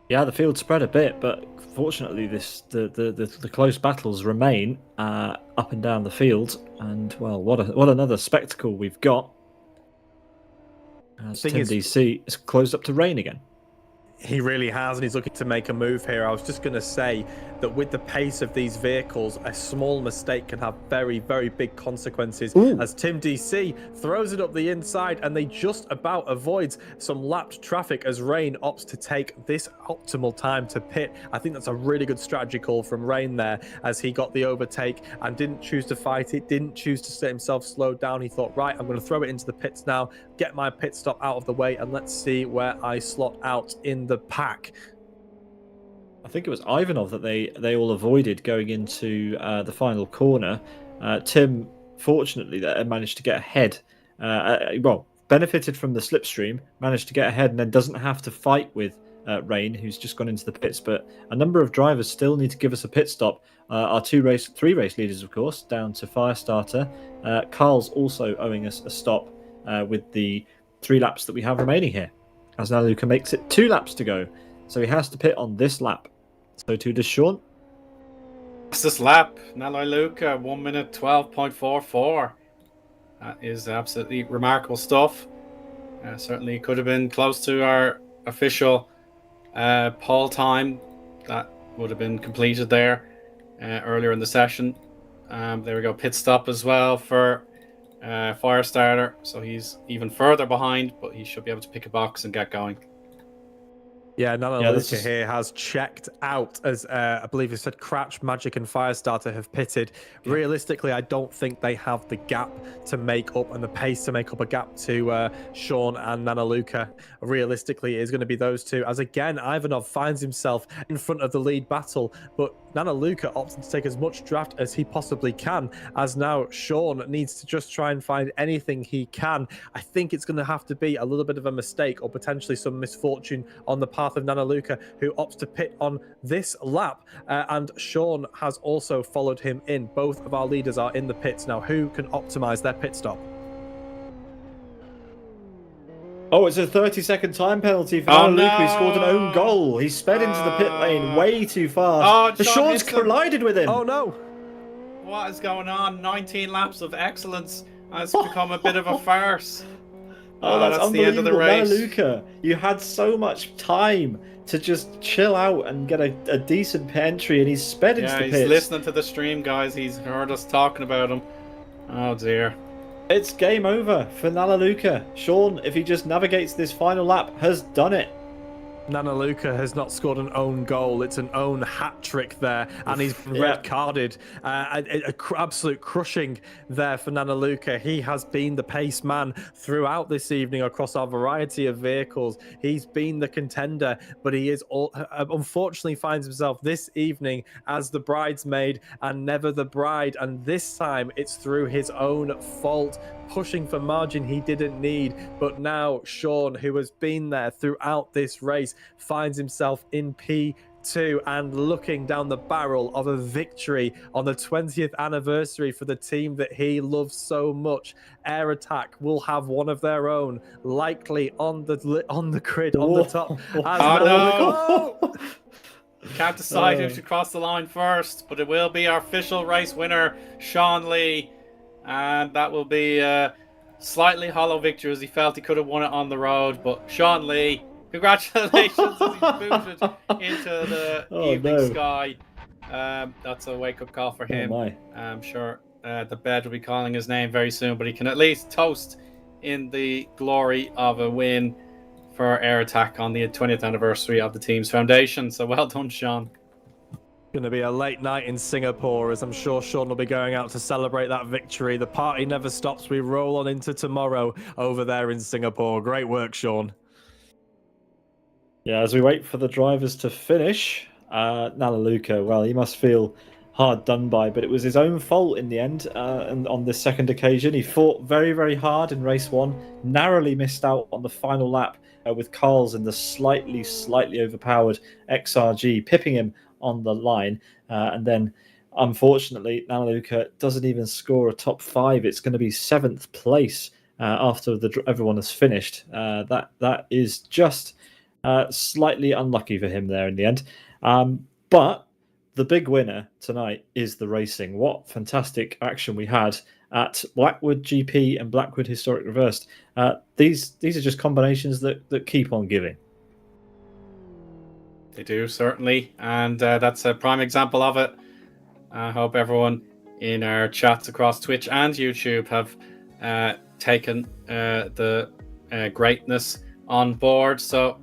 Yeah, the field spread a bit, but fortunately, the close battles remain up and down the field. And well, what another spectacle we've got! As Tim DC is closed up to Rain again. He really has, and he's looking to make a move here. I was just going to say that with the pace of these vehicles, a small mistake can have very, very big consequences. Ooh. As Tim DC throws it up the inside, and they just about avoids some lapped traffic as Rain opts to take this optimal time to pit. I think that's a really good strategy call from Rain there, as he got the overtake and didn't choose to fight it, didn't choose to set himself slowed down. He thought, right, I'm going to throw it into the pits now, get my pit stop out of the way, and let's see where I slot out in the pack. I think it was Ivanov that they all avoided going into the final corner. Tim, fortunately, managed to get ahead. Benefited from the slipstream, managed to get ahead, and then doesn't have to fight with Rain, who's just gone into the pits. But a number of drivers still need to give us a pit stop. Our 3 race leaders, of course, down to Firestarter. Carl's also owing us a stop with the 3 laps that we have remaining here, as now Luca makes it 2 laps to go. So he has to pit on this lap. So too does Sean. Fastest lap, Nanaluka, 1 minute 12.44. That is absolutely remarkable stuff. Certainly could have been close to our official pole time that would have been completed there earlier in the session. There we go, pit stop as well for Firestarter. So he's even further behind, but he should be able to pick a box and get going. Yeah, Nanaluka here has checked out, as I believe it said Cratch, Magic, and Firestarter have pitted. Yeah. Realistically, I don't think they have the gap to make up and the pace to make up a gap to Sean and Nanaluka. Realistically, it is going to be those two, as again, Ivanov finds himself in front of the lead battle, but Nanaluka opts to take as much draft as he possibly can, as now Sean needs to just try and find anything he can. I think it's going to have to be a little bit of a mistake or potentially some misfortune on the part of Nanaluka, who opts to pit on this lap, and Sean has also followed him in. Both of our leaders are in the pits now. Who can optimize their pit stop? Oh, it's a 30-second time penalty for Nanaluka, who scored an own goal. He sped into the pit lane way too fast. Sean's collided with him. Oh no! What is going on? 19 laps of excellence has become a bit of a farce. That's the end of the race. Nanaluka, you had so much time to just chill out and get a decent pit entry, and he's sped into the pits. He's listening to the stream, guys. He's heard us talking about him. Oh dear. It's game over for Nanaluka. Sean, if he just navigates this final lap, has done it. Nana Luca has not scored an own goal. It's an own hat trick there, and he's been red carded. Absolute crushing there for Nana Luca. He has been the pace man throughout this evening across our variety of vehicles. He's been the contender, but he is unfortunately finds himself this evening as the bridesmaid and never the bride. And this time it's through his own fault, pushing for margin he didn't need. But now Sean, who has been there throughout this race, finds himself in P2 and looking down the barrel of a victory on the 20th anniversary for the team that he loves so much. AirAttack will have one of their own, likely on the grid on the top. Can't decide who should cross the line first, but it will be our official race winner, Sean Lee, and that will be a slightly hollow victory as he felt he could have won it on the road. But Sean Lee, congratulations as he's booted into the evening sky. That's a wake-up call for him. I'm sure the bed will be calling his name very soon, but he can at least toast in the glory of a win for AirAttack on the 20th anniversary of the team's foundation. So well done, Sean. Going to be a late night in Singapore, as I'm sure Sean will be going out to celebrate that victory. The party never stops. We roll on into tomorrow over there in Singapore. Great work, Sean. Yeah, as we wait for the drivers to finish, Nana Luca, well, he must feel hard done by, but it was his own fault in the end. And on this second occasion, he fought very, very hard in race one, narrowly missed out on the final lap with Carl's in the slightly overpowered XRG, pipping him on the line. And then, unfortunately, Nana Luca doesn't even score a top 5. It's going to be 7th place after everyone has finished. That is just slightly unlucky for him there in the end. But the big winner tonight is the racing. What fantastic action we had at Blackwood GP and Blackwood Historic Reversed. These are just combinations that keep on giving. They do, certainly. And that's a prime example of it. I hope everyone in our chats across Twitch and YouTube have taken the greatness on board. So,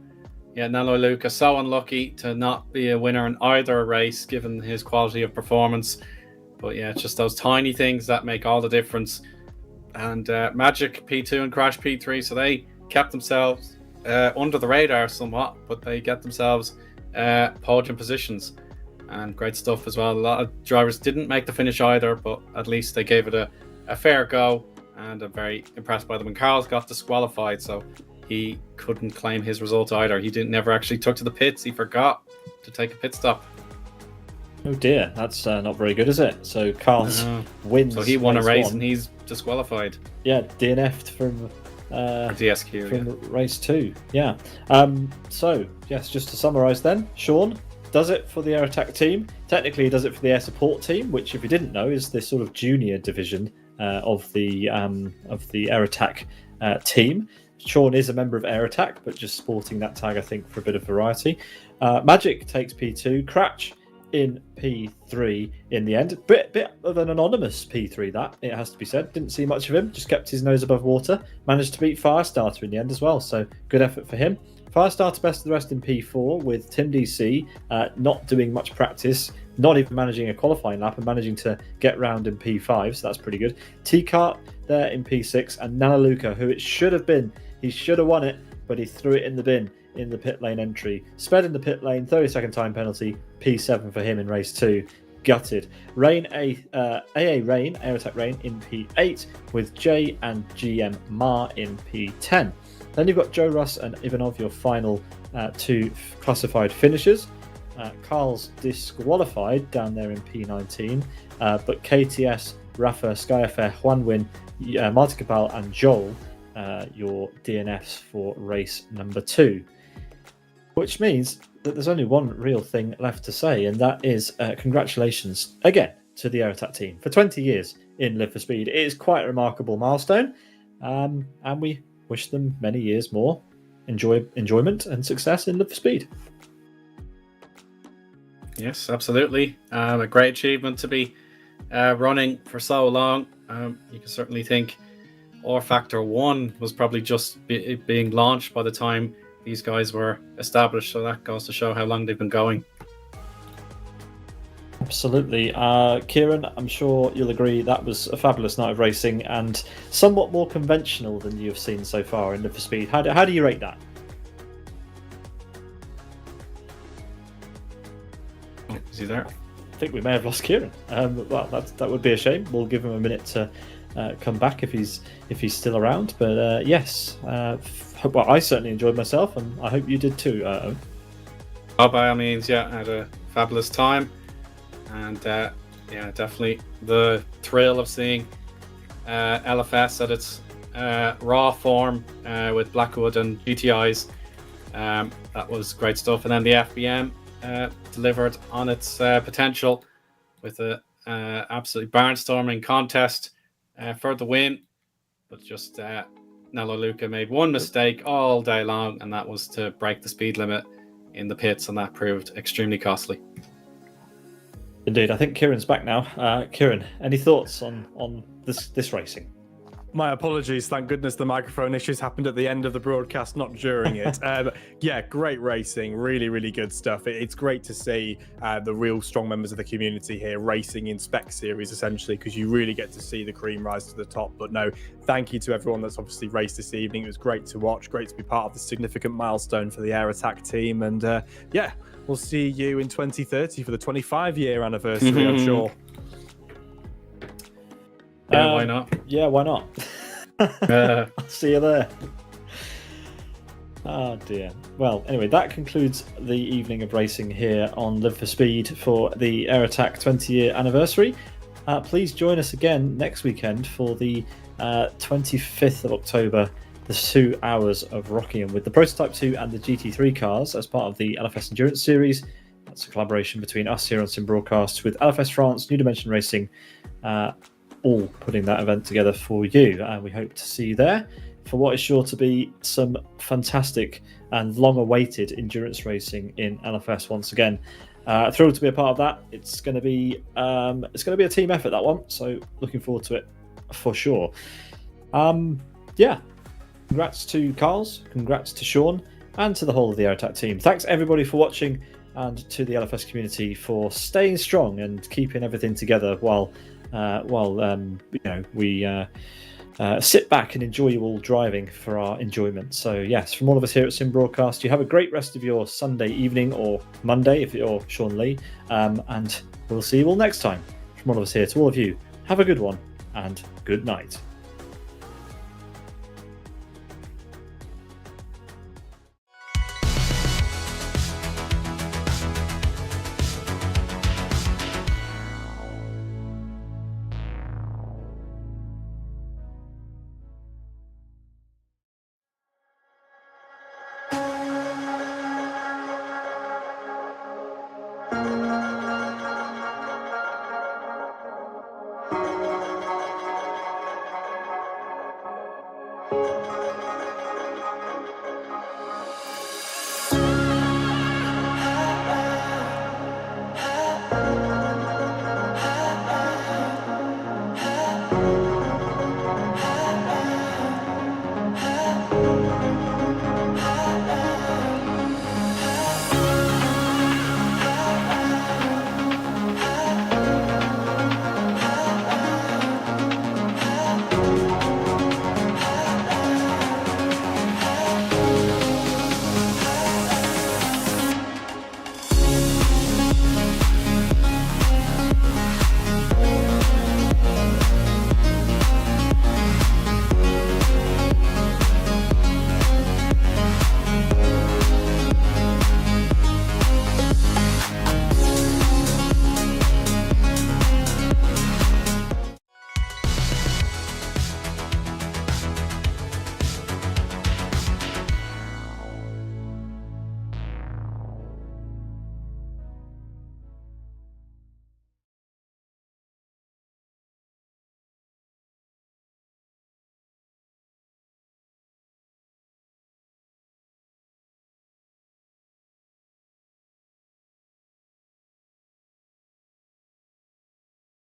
yeah, Nana Luca, so unlucky to not be a winner in either race, given his quality of performance. But yeah, it's just those tiny things that make all the difference. And Magic P2 and Crash P3, so they kept themselves under the radar somewhat, but they get themselves podium positions. And great stuff as well. A lot of drivers didn't make the finish either, but at least they gave it a fair go. And I'm very impressed by them. And Carl's got disqualified, so he couldn't claim his result either. He never actually took to the pits. He forgot to take a pit stop. Oh dear, that's not very good, is it? So Carl's wins. So he won a race and he's disqualified. Yeah, DNF'd from DSQ from race 2. Yeah. So yes, just to summarise then, Sean does it for the AirAttack team. Technically, he does it for the Air Support team, which, if you didn't know, is this sort of junior division of the AirAttack team. Sean is a member of AirAttack, but just sporting that tag, I think, for a bit of variety. Magic takes P2. Cratch in P3 in the end. Bit of an anonymous P3, that, it has to be said. Didn't see much of him, just kept his nose above water. Managed to beat Firestarter in the end as well, so good effort for him. Firestarter best of the rest in P4 with Tim DC not doing much practice, not even managing a qualifying lap and managing to get round in P5, so that's pretty good. T-Cart there in P6, and Nana Luca, who it should have been, he should have won it, but he threw it in the bin in the pit lane entry. Sped in the pit lane, 30-second time penalty, P7 for him in race 2. Gutted. Rain, AA Rain, AirAttack Rain in P8 with J and GM Ma in P10. Then you've got Joe Russ and Ivanov, your final 2 classified finishers. Carl's disqualified down there in P19, but KTS, Rafa, Skyfair, Juanwin, Martin Cabal and Joel, your DNFs for race number 2. Which means that there's only one real thing left to say, and that is congratulations again to the AirAttack team for 20 years in Live for Speed. It is quite a remarkable milestone, and we wish them many years more enjoyment and success in Live for Speed. Yes, absolutely. A great achievement to be running for so long. You can certainly think R Factor 1 was probably just being launched by the time these guys were established. So that goes to show how long they've been going. Absolutely. Kieran, I'm sure you'll agree that was a fabulous night of racing and somewhat more conventional than you've seen so far in Live for Speed. How do you rate that? Oh, is he there? I think we may have lost Kieran. Well, that would be a shame. We'll give him a minute to come back if he's still around. But yes, well, I certainly enjoyed myself, and I hope you did too. Owen. Oh, by all means, yeah, I had a fabulous time. And yeah, definitely the thrill of seeing LFS at its raw form with Blackwood and GTIs. That was great stuff. And then the FBM delivered on its potential with a absolutely barnstorming contest for the win. But just Nello Luca made one mistake all day long, and that was to break the speed limit in the pits, and that proved extremely costly. Indeed, I think Kieran's back now. Kieran, any thoughts on this racing? My apologies. Thank goodness the microphone issues happened at the end of the broadcast, not during it. Yeah, great racing. Really, really good stuff. It's great to see the real strong members of the community here racing in spec series, essentially, because you really get to see the cream rise to the top. But no, thank you to everyone that's obviously raced this evening. It was great to watch. Great to be part of the significant milestone for the AirAttack team. And yeah, we'll see you in 2030 for the 25-year anniversary, I'm sure. Yeah, why not? Yeah, why not? I'll see you there. Oh dear. Well, anyway, that concludes the evening of racing here on Live for Speed for the AirAttack 20-year anniversary. Please join us again next weekend for the 25th of October, the 2 hours of Rockingham with the Prototype 2 and the GT3 cars as part of the LFS Endurance Series. That's a collaboration between us here on Sim Broadcast with LFS France, New Dimension Racing, all putting that event together for you. We hope to see you there for what is sure to be some fantastic and long-awaited endurance racing in LFS once again. Thrilled to be a part of that. It's going to be a team effort, that one. So looking forward to it for sure. Yeah, congrats to Carls, congrats to Sean, and to the whole of the AirAttack team. Thanks everybody for watching, and to the LFS community for staying strong and keeping everything together while we sit back and enjoy you all driving for our enjoyment. So yes, from all of us here at Sim Broadcast, you have a great rest of your Sunday evening or Monday if you're Sean Lee, and we'll see you all next time. From all of us here to all of you, have a good one and good night.